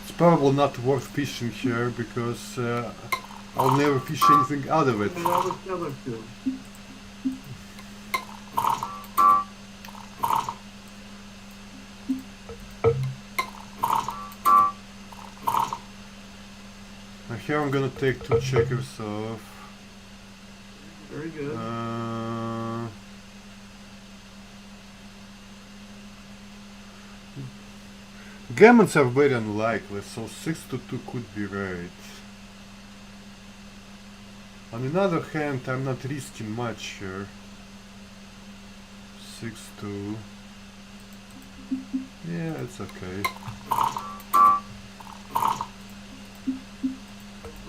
It's probably not worth fishing here because I'll never fish anything out of it. Yeah, that was killer too. And here I'm gonna take 2 checkers off. Very good. Gammons are very unlikely, so 6 to 2 could be right. On the other hand, I'm not risking much here. 6-2. Yeah, it's okay.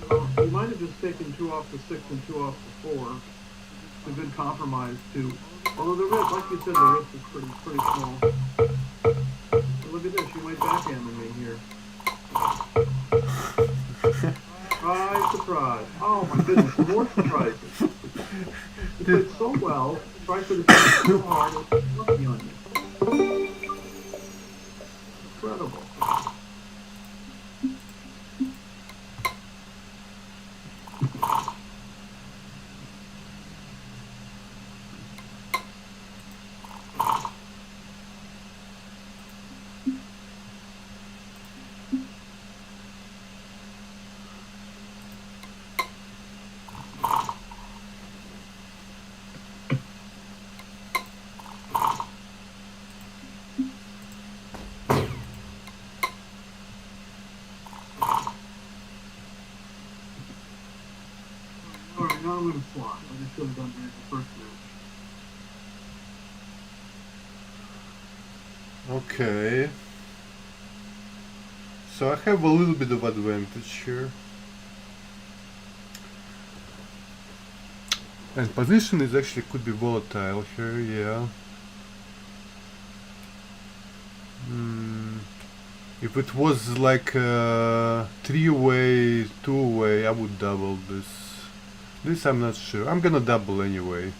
Well, you might have just taken 2 off the 6 and 2 off the 4. It's a good compromise too. Although the risk, like you said, the risk is pretty small. But look at this, you might backgammon me here. Surprise, surprise. Oh my goodness, more surprises. You did so well, tried for the so hard, it's lucky on you. Incredible. Alright, now I'm going to slot. I just should have done that in the first match. Okay. So I have a little bit of advantage here. And position is actually could be volatile here, yeah. If it was like a 3-way, 2-way, I would double this. This I'm not sure. I'm gonna double anyway.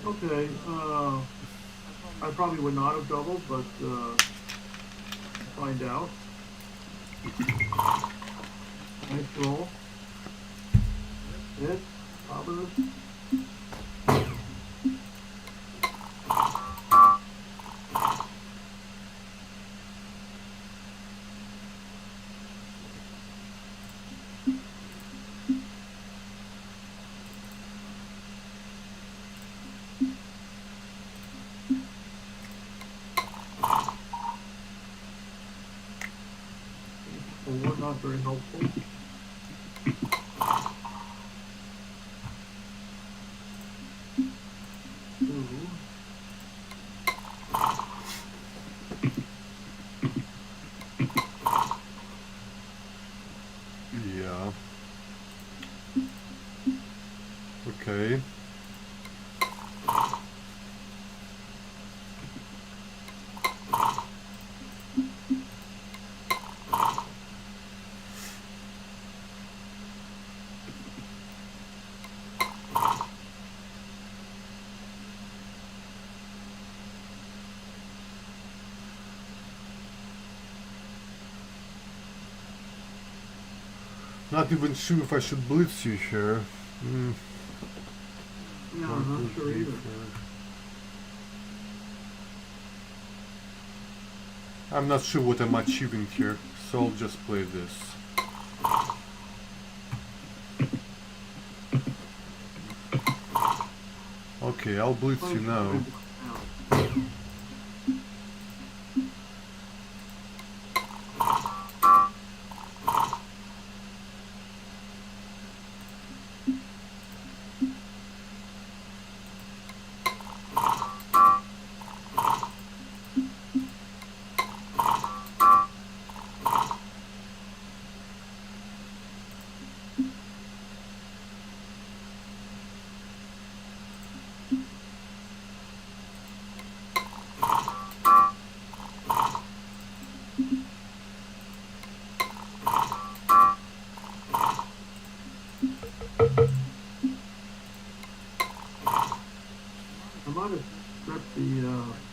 Okay, I probably would not have doubled, but find out. Nice roll. Hit, bobber. Four, not very helpful. Ooh. Yeah. Okay. Not even sure if I should blitz you here. Yeah, I'm not sure either. I'm not sure what I'm achieving here, so I'll just play this. Okay, I'll blitz you now.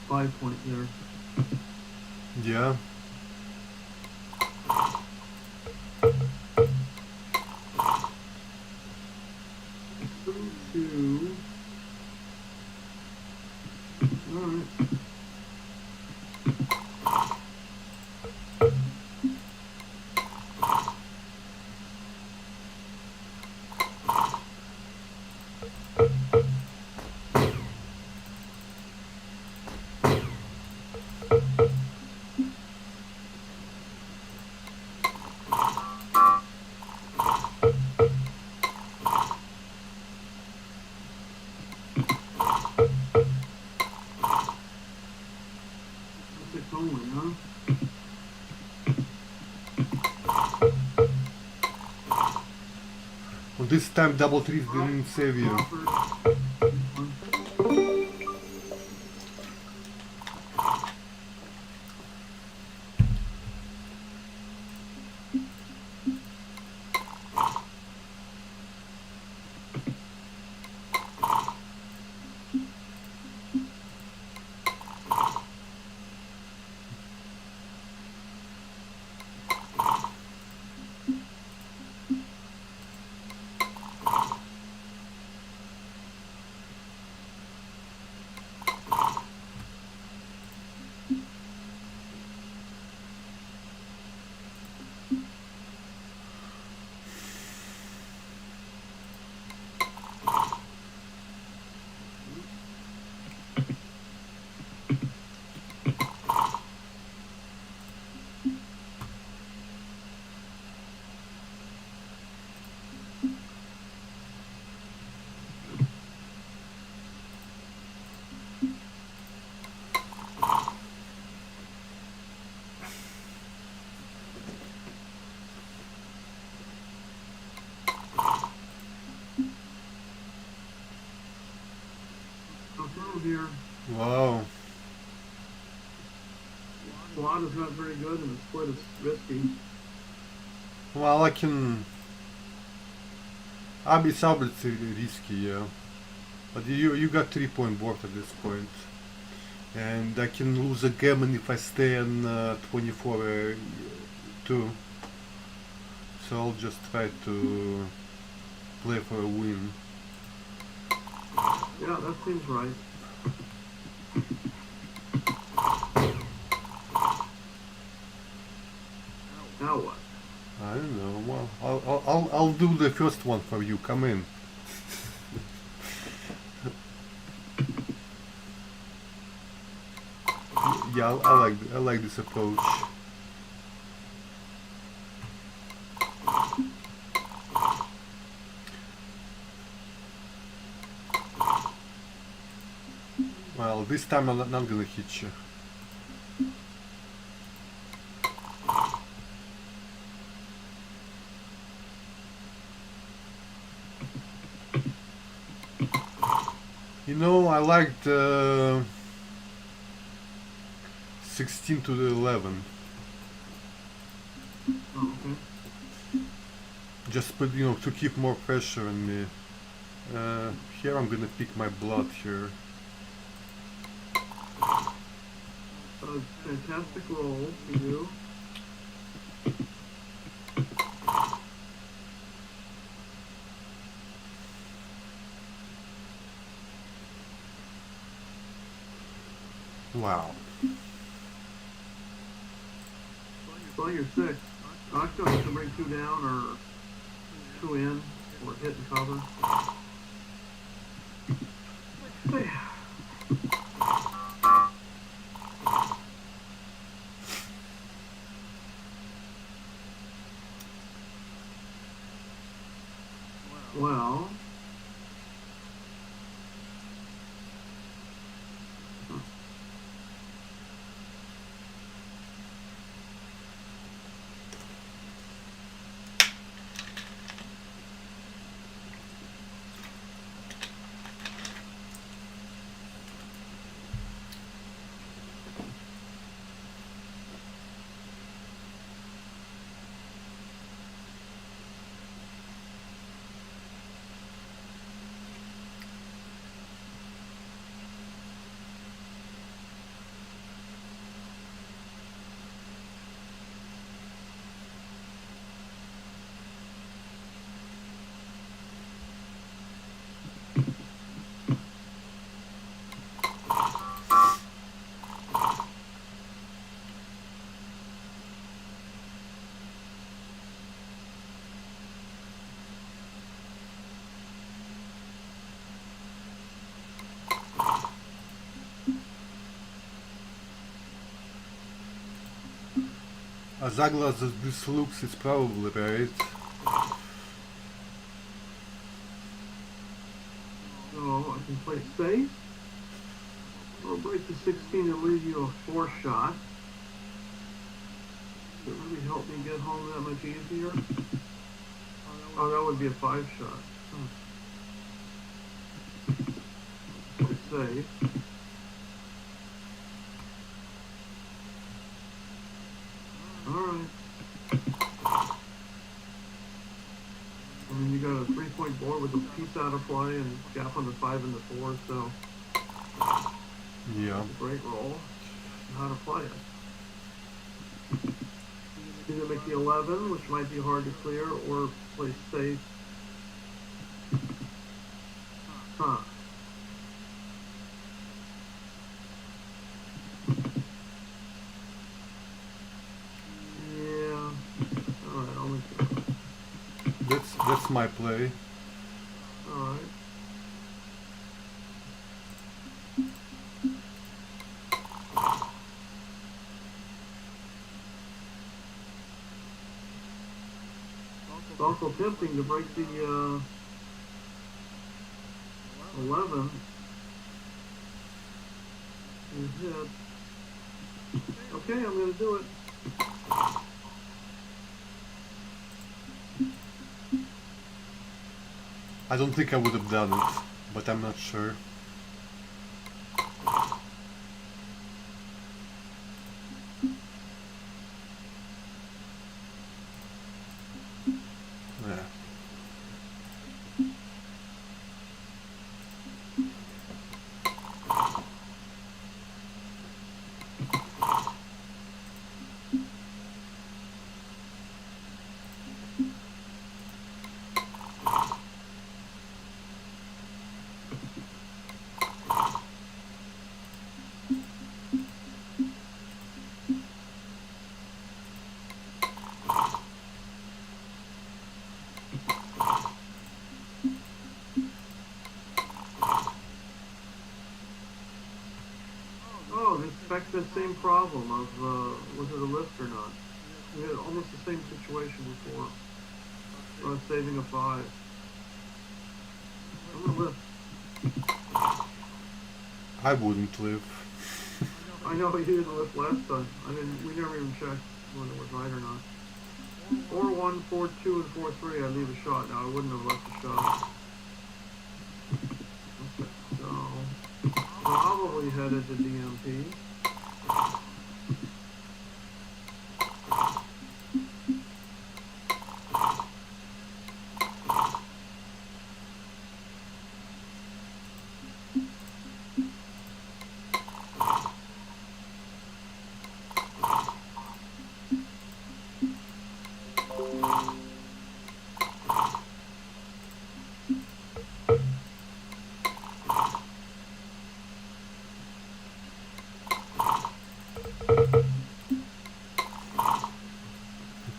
5 point there. Yeah. Two. All right. Six only, huh? Well, this time double threes didn't save you. Through here. Wow. Slot is not very good, and the split is risky. Well, I can... it's obviously risky, yeah. But you got 3-point board at this point. And I can lose a gammon if I stay on 24 too. So I'll just try to play for a win. Yeah, that seems right. Now what? I don't know. Well, I'll do the first one for you. Come in. Yeah, I like this approach. Well, this time I'm not gonna hit you. You know, I liked 16 to the 11. Oh, okay. Just put, to keep more pressure on me. Here I'm gonna pick my blood here. Fantastic roll for you. Wow. So you're 6. Octo has to bring 2 down or 2 in or hit and cover. Well, as ugly as this looks, it's probably right. So I can play safe, or break the 16 and leave you a 4 shot. Does it really help me get home that much easier? Oh, that would be a 5 shot. Play safe. Alright. I mean, you got a 3-point board with a piece out of play and gap on the 5 and the 4, so Yeah. it's a great roll. How to play it. Either make the 11, which might be hard to clear, or play safe. Huh. Yeah. Alright, I'll make it. That's my play. Alright. It's also tempting to break the 11. You hit. Okay, I'm gonna do it. I don't think I would have done it, but I'm not sure. Yeah. Oh, this affects the same problem of was it a lift or not? We had almost the same situation before. I was saving a 5. I'm gonna lift. I wouldn't live. I know you didn't lift last time. We never even checked whether it was right or not. 4-1, 4-2, and 4-3. I leave a shot. Now I wouldn't have left a shot. Okay, so probably headed to DMP.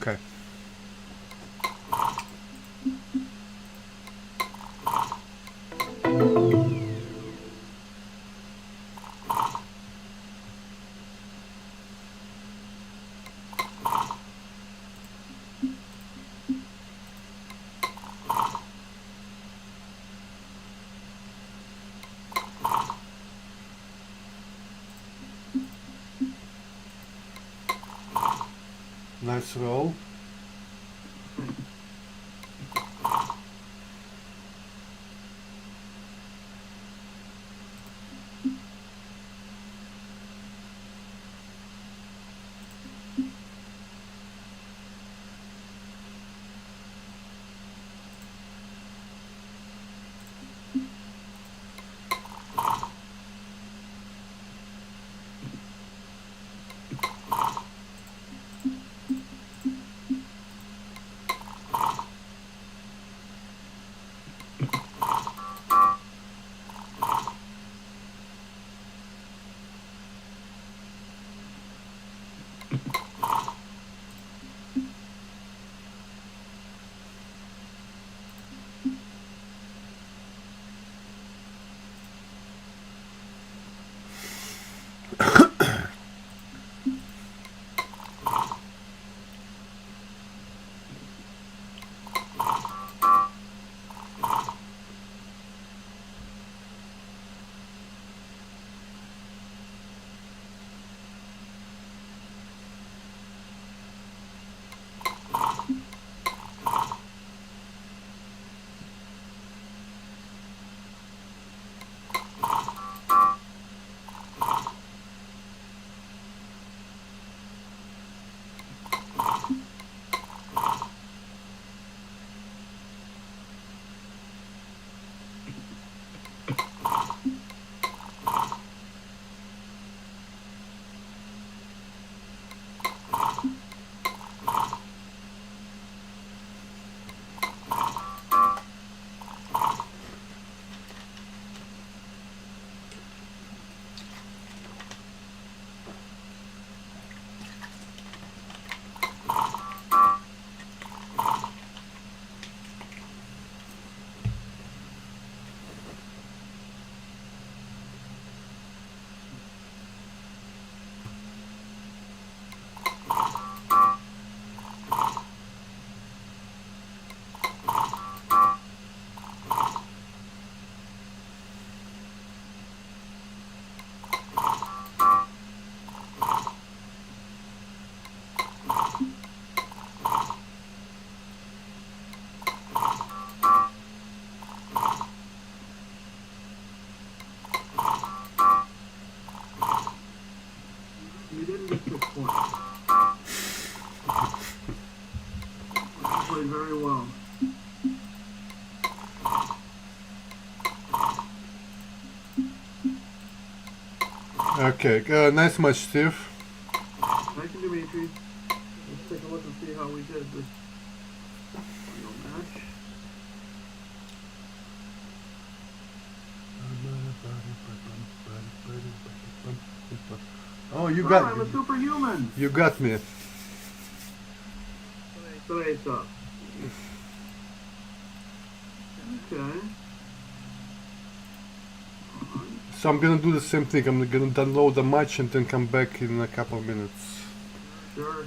Okay. Nice roll. You didn't get 6 points. You played very well. Okay, nice match, Steve. Thank you, Dmitry. Let's take a look and see how we did this final match. Oh, you Oh, got I'm a superhuman. you got me. Today's up. Okay. So I'm gonna do the same thing. I'm gonna download the match and then come back in a couple of minutes. Sure.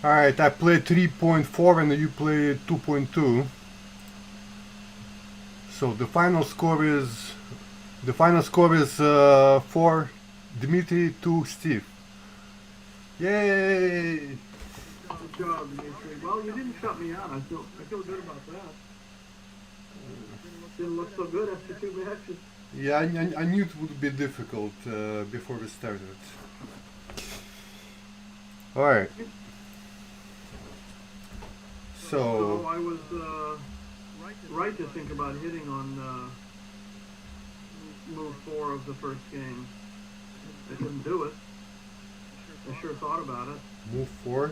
Alright, I played 3.4 and you played 2.2. So the final score is for Dmitry to Steve. Yay! Good job, Dmitry. Well, you didn't shut me out. I feel good about that. Didn't look so good after 2 matches. Yeah, I knew it would be difficult before we started. Alright. So I was right to think about hitting on move 4 of the first game. I didn't do it. I sure thought about it. Move 4.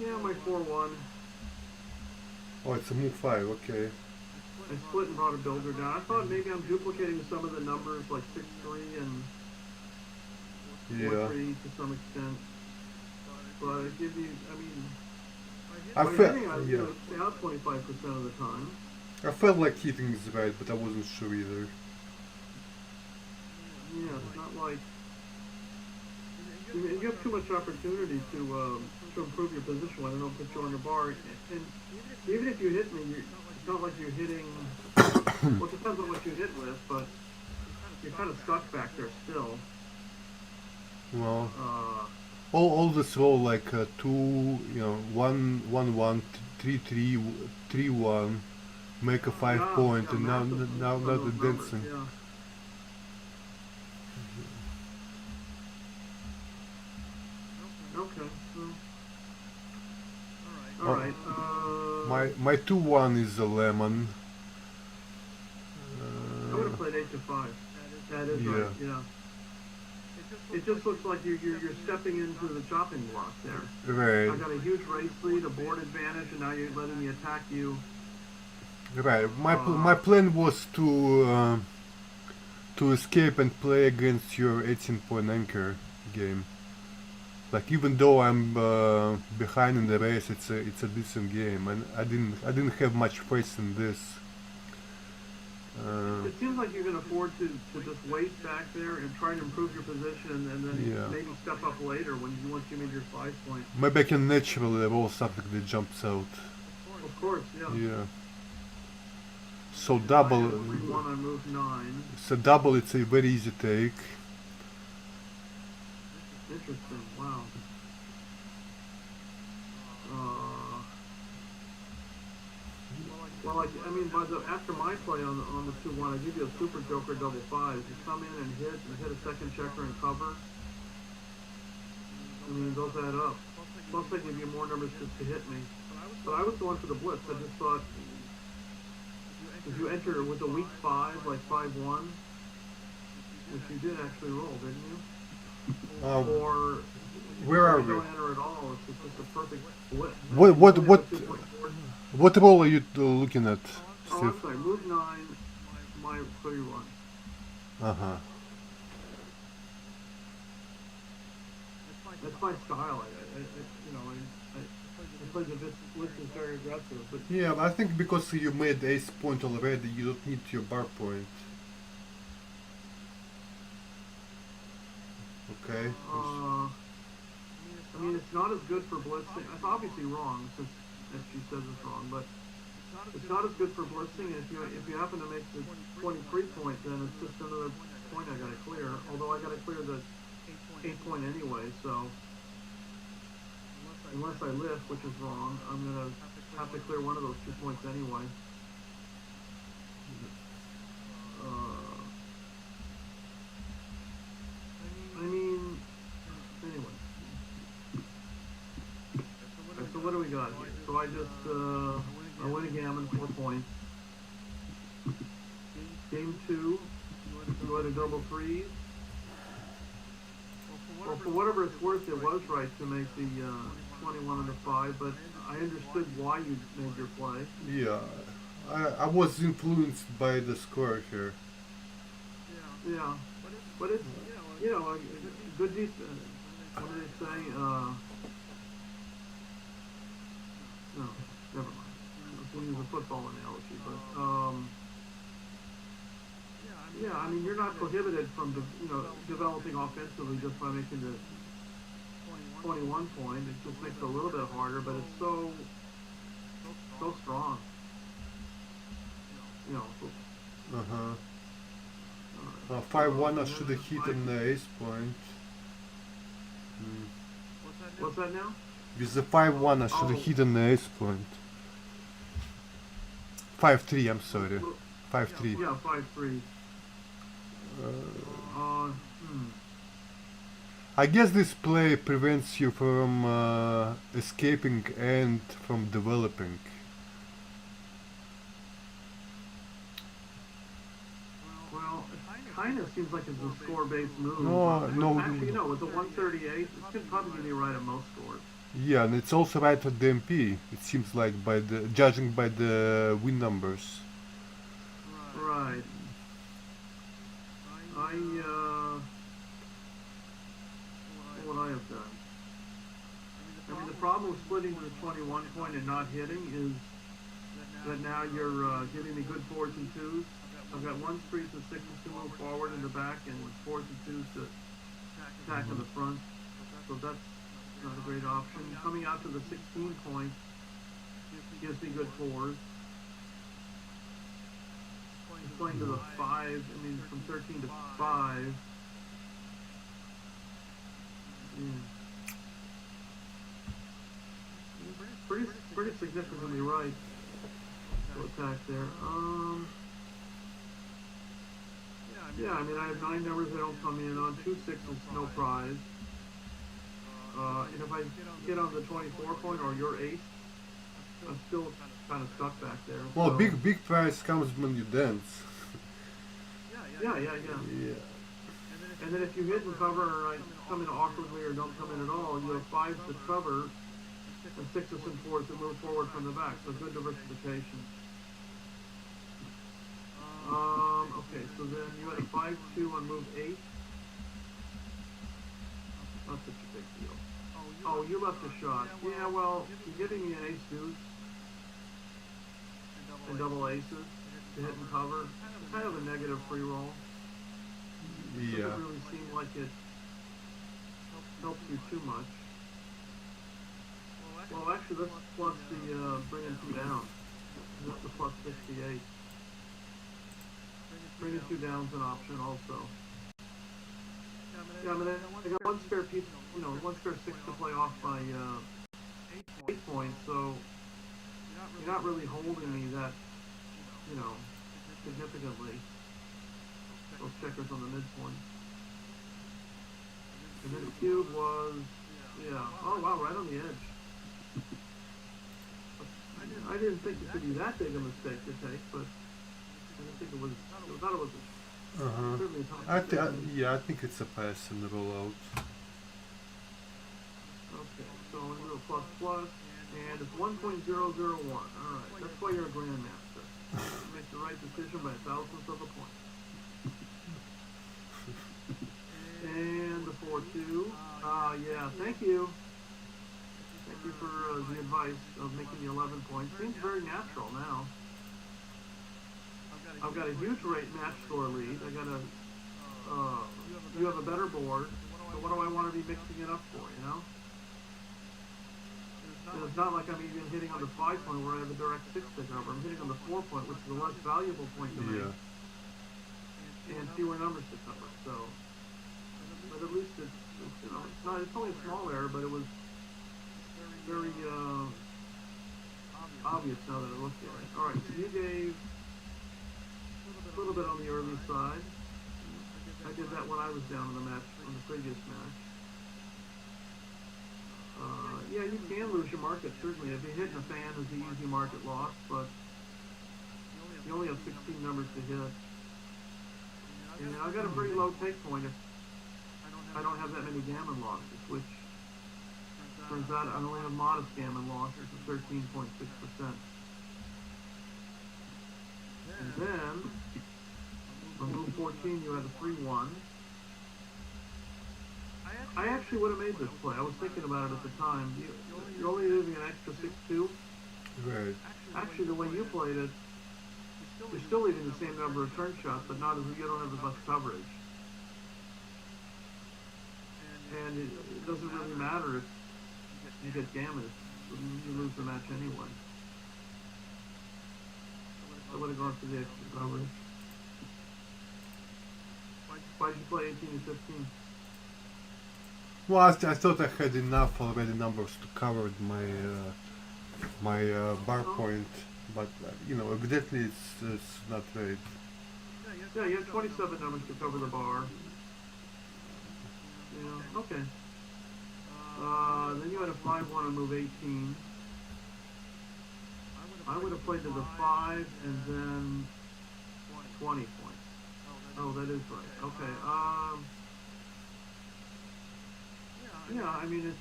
Yeah, my 4-1. Oh, it's a move 5, okay. I split and brought a builder down. I thought maybe I'm duplicating some of the numbers like 6-3 and 4-3 to some extent. But I give you, I mean, I by felt, hitting, I yeah. stay out 25% of the time. I felt like hitting is right, but I wasn't sure either. Yeah, it's not like you have too much opportunity to improve your position when they don't put you on the bar. And even if you hit me, it's not like you're hitting. Well, it depends on what you hit with, but you're kind of stuck back there still. Well, all this roll like 2, 1, 1, 1, 3, 3, 3, 1, make a 5 point, and now the dancing. Yeah. Okay. All right. My 2-1 is a lemon. I would have played 8-5. That is right. Yeah. It just looks like you're stepping into the chopping block there. Right. I got a huge race lead, a board advantage, and now you're letting me attack you. Right. My plan was to escape and play against your 18-point anchor game. Like even though I'm behind in the race, it's a decent game, and I didn't have much faith in this. It seems like you can afford to just wait back there and try to improve your position, and then maybe step up later once you made your 5 point. Maybe I can naturally roll something that jumps out. Of course, yeah. Yeah. So double. 3-1 on move 9. So double, it's a very easy take. Interesting. Wow. Well, I mean, after my play on the 2-1, I give you a super joker double 5. You come in and hit a second checker and cover. I mean, those add up. Plus, I give you more numbers just to hit me. But I was going for the blitz. I just thought if you enter with a weak 5, like 5-1, which you did actually roll, didn't you? Or where are we? Don't enter at all. It's just a perfect blitz. What roll are you looking at, Oh, Steve? I'm sorry. Move 9, my 3-1. Uh-huh. That's my style. I play the blitz is very aggressive, but Yeah, I think because you made ace point already, you don't need your bar point. Okay. I mean, it's not as good for blitzing. It's obviously wrong, since she says it's wrong, but it's not as good for blitzing. If you happen to make the 23 point, then it's just another point I gotta clear. Although I gotta clear the 8 point anyway, so unless I lift, which is wrong, I'm gonna have to clear one of those 2 points anyway. I mean, anyway. So what do we got here? So I just, I win a gammon, 4 points. Game 2, you had a double 3. Well, for whatever it's worth, it was right to make the 21 under 5, but I understood why you made your play. Yeah, I was influenced by the score here. Yeah, but it's, a good defense. What do they say? No, never mind. I was going to use a football analogy, but yeah, I mean, you're not prohibited from developing offensively just by making the 21 point. It just makes it a little bit harder, but it's so strong. You know. Uh-huh. 5-1 I should have hit an ace point. What's that now? With the 5-1 I should have hit an ace point. 5-3, I'm sorry. 5-3. Yeah, 5-3. I guess this play prevents you from escaping and from developing. Well, it kind of seems like it's a score-based move. No. Actually, no, with the 138, it's going to probably be right at most scores. Yeah, and it's also right for the MP. It seems like judging by the win numbers. Right. What would I have done? I mean, the problem with splitting to the 21 point and not hitting is that now you're giving me good 4s and 2s. I've got 1s, 3s, and 6s to move forward in the back, and 4s and 2s to attack in the front. So that's not a great option. Coming out to the 16 point gives me good 4s. Going to the 5, from 13 to 5. Pretty significantly right to attack there. Yeah, I have 9 numbers that don't come in. On 2 6s, no prize. And if I get on the 24 point or your ace, I'm still kind of stuck back there. Well, so. big prize comes when you dance. Yeah. And then if you hit and cover, or come in awkwardly or don't come in at all, you have 5s to cover and 6s and 4s to move forward from the back. So good diversification. Okay, so then you had a 5-2 on move 8. Not such a big deal. Oh, you left a shot. Yeah, well, you're giving me an ace deuce and double aces to hit and cover. It's kind of a negative free roll. Yeah. It doesn't really seem like it helps you too much. Well, actually, let's plus the bringing 2 down. That's the plus 68. Bringing 2 down's an option also. Yeah, I got 1 spare piece, 1 spare 6 to play off my 8 points, so you're not really holding me that, significantly. Those checkers on the midpoint. And then the cube was, oh wow, right on the edge. I didn't think it could be that big a mistake to take, but I didn't think it was, I thought it was certainly I think it's a pass in the rollout. Okay, so I'm going to do a plus, and it's 1.001. Alright, that's why you're a grandmaster. You make the right decision by 1,000th of a point. And the 4-2. Yeah, thank you. Thank you for the advice of making the 11 points. Seems very natural now. I've got a huge match score lead. You have a better board. So what do I want to be mixing it up for, And it's not like I'm even hitting on the 5 point where I have a direct 6 to cover. I'm hitting on the 4 point, which is a less valuable point to make. And fewer numbers to cover. So, but at least it's only a small error, but it was very obvious now that I looked at it. All right, so you gave a little bit on the early side. I did that when I was down in the match, on the previous match. Yeah, you can lose your market, certainly. If you hit in a fan, it's an easy market loss, but you only have 16 numbers to hit. And I've got a pretty low take point if I don't have that many gammon losses, which turns out I only have modest gammon losses of 13.6%. And then, on move 14, you had a 3-1. I actually would have made this play. I was thinking about it at the time. You're only leaving an extra 6-2. Right. Actually, the way you played it, you're still leaving the same number of turn shots, but not as you don't have as much coverage. And it doesn't really matter if you get gammon. You lose the match anyway. I would have gone for the extra coverage. Why'd you play 18 and 15? Well, I thought I had enough already numbers to cover my bar point, but you know, evidently it's not right. Yeah, you have 27 numbers to cover the bar. Yeah, okay. Then you had a 5-1 on move 18. I would have played to the 5 and then 20 points. Oh, that is right. Okay. Yeah, I mean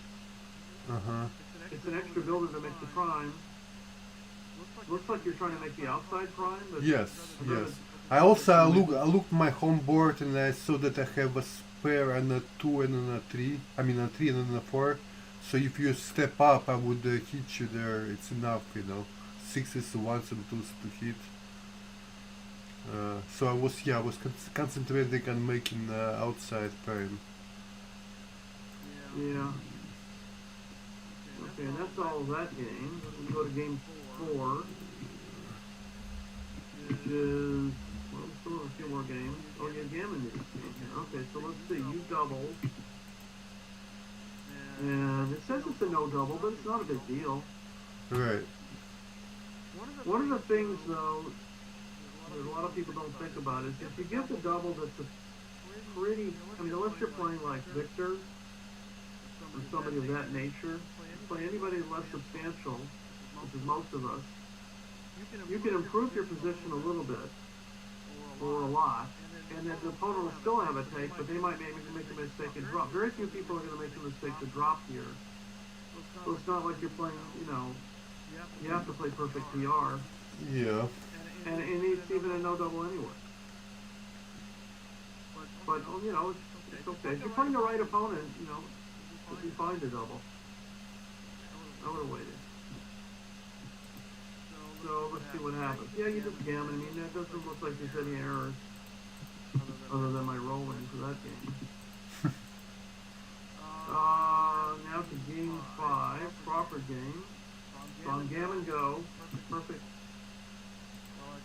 it's an extra builder to make the prime. Looks like you're trying to make the outside prime. But Yes. I also looked my home board and I saw that I have a spare and a 2 and a 3. I mean a 3 and a 4. So if you step up, I would hit you there. It's enough, you know. 6s, 1s, and 2s to hit. So I was concentrating on making outside prime. Yeah. Okay, and that's all of that game. Let's go to game 4, which is, well, still have a few more games. Oh, yeah, gammon is game here. Okay, so let's see. You double. And it says it's a no double, but it's not a big deal. Right. One of the things, though, that a lot of people don't think about is if you get the double that's a pretty, I mean, unless you're playing like Victor or somebody of that nature, play anybody less substantial, which is most of us, you can improve your position a little bit, or a lot, and then the opponent will still have a take, but they might make a mistake and drop. Very few people are going to make the mistake to drop here. So it's not like you're playing, you know, you have to play perfect PR. Yeah. And it's even a no double anyway. But, you know, it's okay. If you're playing the right opponent, you know, it'll be fine to double. I would have waited. So let's see what happens. Yeah, you just gammon. I mean, that doesn't look like there's any errors other than my rolling for that game. Now to game 5, Crawford game. So on gammon go. Perfect.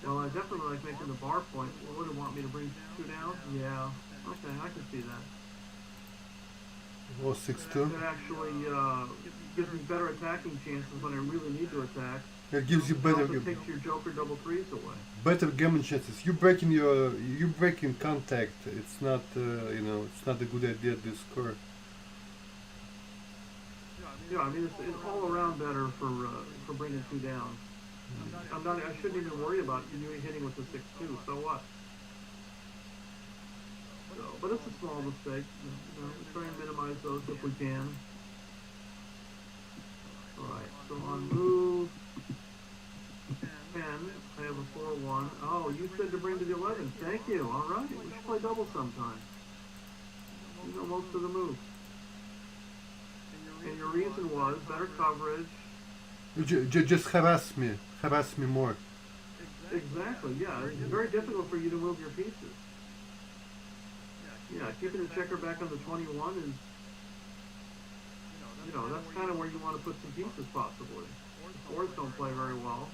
Well, I definitely like making the bar point. Well, would it want me to bring 2 down? Yeah. Okay, I can see that. Well, 6-2. It actually gives me better attacking chances when I really need to attack. It gives you It better also takes your joker double 3s away. better gammon chances. You breaking contact. It's not you know, it's not a good idea to score. Yeah, I mean it's all around better for bringing 2 down. I shouldn't even worry about you hitting with the 6-2. So what? So, but it's a small mistake. You know, we try and minimize those if we can. All right. So on move 10, I have a 4-1. Oh, you said to bring to the 11. Thank you. All right. We should play double sometime. You know most of the moves. And your reason was better coverage. Just harass me more. Exactly, yeah. It's very difficult for you to move your pieces. Yeah, keeping the checker back on the 21 is, you know, that's kind of where you want to put some pieces possibly. The 4s don't play very well.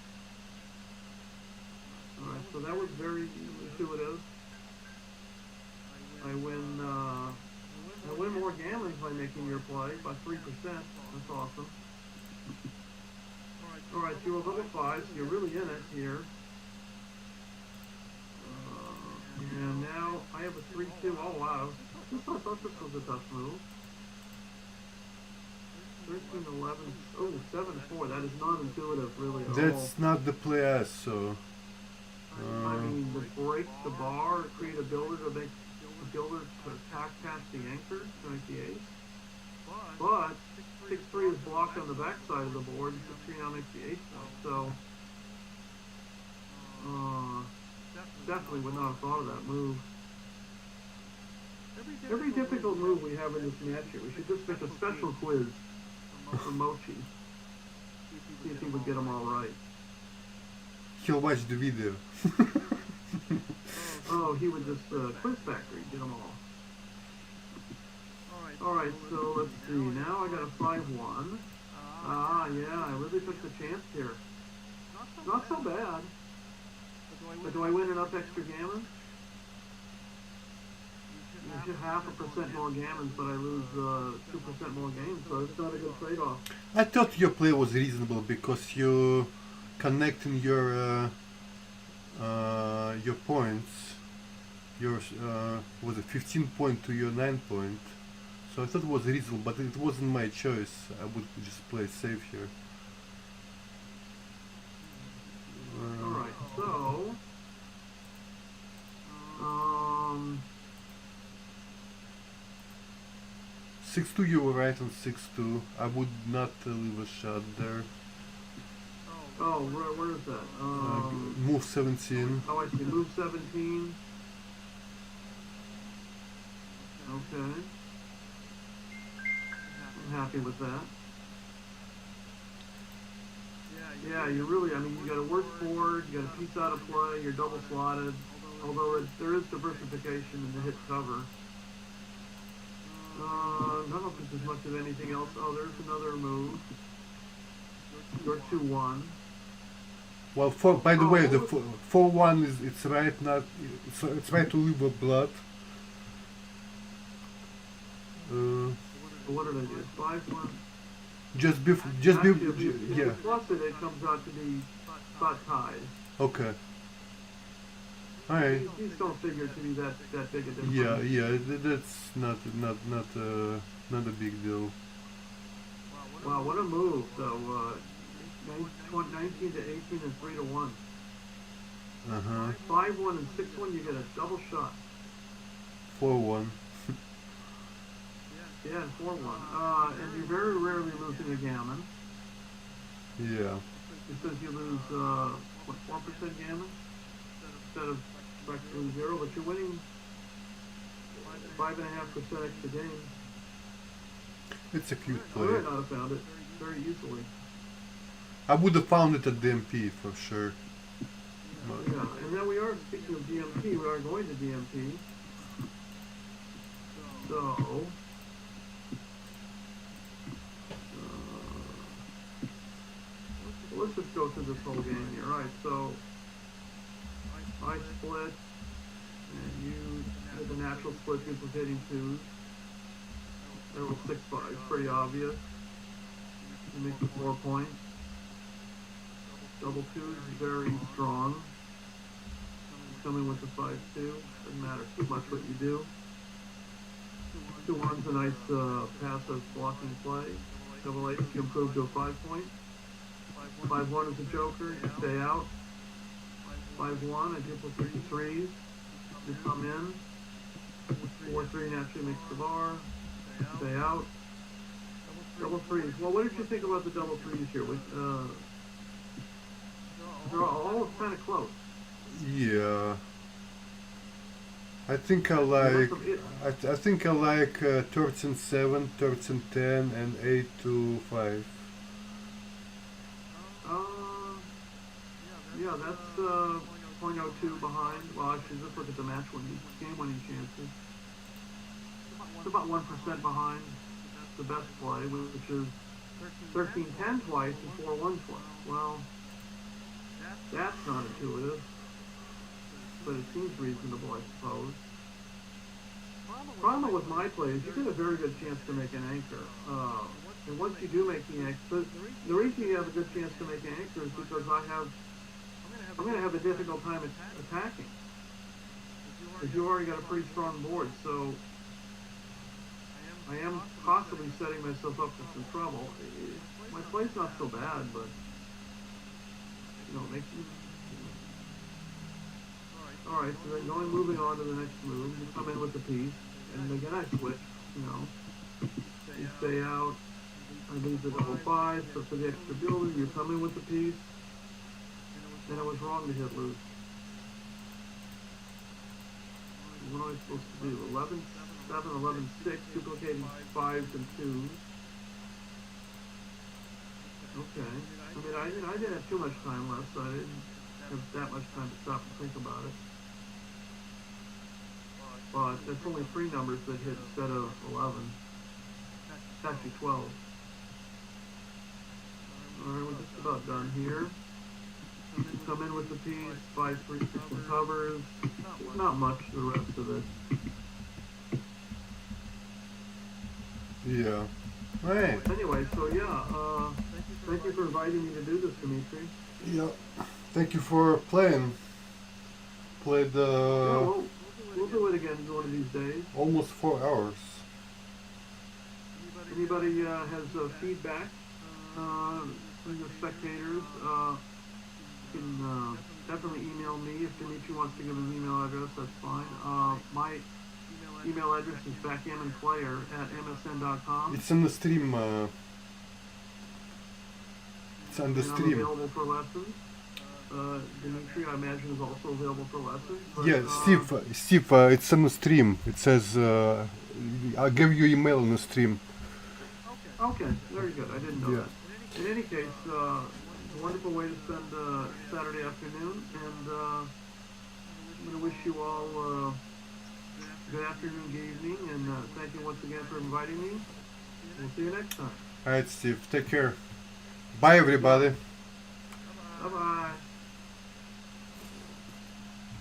Alright, so that was very intuitive. I win more gammons by making your play by 3%. That's awesome. Alright, so you're a level 5, so you're really in it here. And now I have a 3-2. Oh wow. I thought this was a tough move. 13-11. Oh, 7-4. That is not intuitive really at all. That's not the play as so. I mean, to break the bar, create a builder to make a builder to attack past the anchor, to make the ace. But 6-3 is blocked on the back side of the board, and 6-3 now makes the ace point. So, definitely would not have thought of that move. Every difficult move we have in this match here, we should just make a special quiz for Mochi. See if he would get them all right. He'll watch the video. Oh, he would just, Quiz Factory, get them all. Alright, so let's see. Now I got a 5-1. Ah, yeah, I really took the chance here. Not so bad. But do I win enough extra gammons? You should 0.5% more gammons, but I lose 2% more games, so it's not a good trade-off. I thought your play was reasonable because you connecting your points, your was it 15 point to your 9 point. So I thought it was reasonable, but it wasn't my choice. I would just play safe here. Alright, so 6-2, you were right on 6-2. I would not leave a shot there. oh, where is that? Move 17. Oh, I see. Move 17. Okay. I'm happy with that. Yeah, you really, I mean, you got a worse board, you got a piece out of play, you're double slotted, although there is diversification in the hit cover. I don't think there's much of anything else. Oh, there's another move. You're 2-1. Well, by the way, the 4-1 is it's right, not it's right to leave a blood. What did I do? 5-1. Just before, yeah. Plus it comes out to be spot tied. Okay. Alright. These don't figure to be that big a difference. Yeah, that's not a big deal. Wow, what a move though. 19 to 18 and 3-1. 5-1 and 6-1, you get a double shot. 4-1. Yeah, 4-1. And you very rarely losing a gammon. Yeah. Because you lose, 4% gammon? Instead of practically 0, but you're winning 5.5% extra games. It's a cute I would play. not have found it very easily. I would have found it at DMP for sure. But Yeah, and now we are, speaking of DMP, we are going to DMP. So, let's just go through this whole game here. Alright, so I split, and you had the natural split duplicating 2s. There was 6-5, pretty obvious. You make the 4 points. Double 2s is very strong. Coming with the 5-2, doesn't matter too much what you do. 2-1's a nice passive blocking play. Double 8, you improve to a 5-point. 5-1 is a joker, you stay out. 5-1, I duplicate 3s. You come in. 4-3 naturally makes the bar. Stay out. Double 3s. Well, what did you think about the double 3s here? They're all kind of close. yeah. I think I like 13-7, 13-10, and 8-5. Yeah, that's 0.02 behind. Well, actually, just look at the match winning, game-winning chances. It's about 1% behind the best play, which is 13-10 twice and 4-1 twice. Well, that's not intuitive, but it seems reasonable, I suppose. Problem with my play is you get a very good chance to make an anchor. And once you do make the anchor, the reason you have a good chance to make an anchor is because I'm going to have a difficult time attacking. Because you already got a pretty strong board, so I am possibly setting myself up for some trouble. My play's not so bad, but you know, Alright, so then moving on to the next move, you come in with the piece, and again I switch, you know. You stay out, I leave the double 5, so for the extra builder, you come in with the piece, and I was wrong to hit loose. What am I supposed to do? 11-7, 11-6, duplicating 5s and 2s. Okay. I mean, I didn't have too much time left, so I didn't have that much time to stop and think about it. But that's only 3 numbers that hit instead of 11. It's actually 12. Alright, we're just about done here. Come in with the piece, 5-3 covers. Not much the rest of it. Yeah. Right. Anyway, so yeah, thank you for inviting me to do this, Dmitry. Yeah. Thank you for playing. Played We'll do it again one of these days. almost 4 hours. Anybody has feedback from the spectators, you can definitely email me. If Dmitry wants to give his email address, that's fine. My email address is backgammonplayer@msn.com. It's on the stream. It's on the And I'm stream. available for lessons. Dmitry, I imagine, is also available for lessons. But, Yeah, Steve, it's on the stream. It says, I'll give you email on the stream. Okay, very good. I didn't know Yeah. that. In any case, a wonderful way to spend Saturday afternoon, and I'm going to wish you all good afternoon, good evening, and thank you once again for inviting me. We'll see you next time. Alright, Steve, take care. Bye, everybody.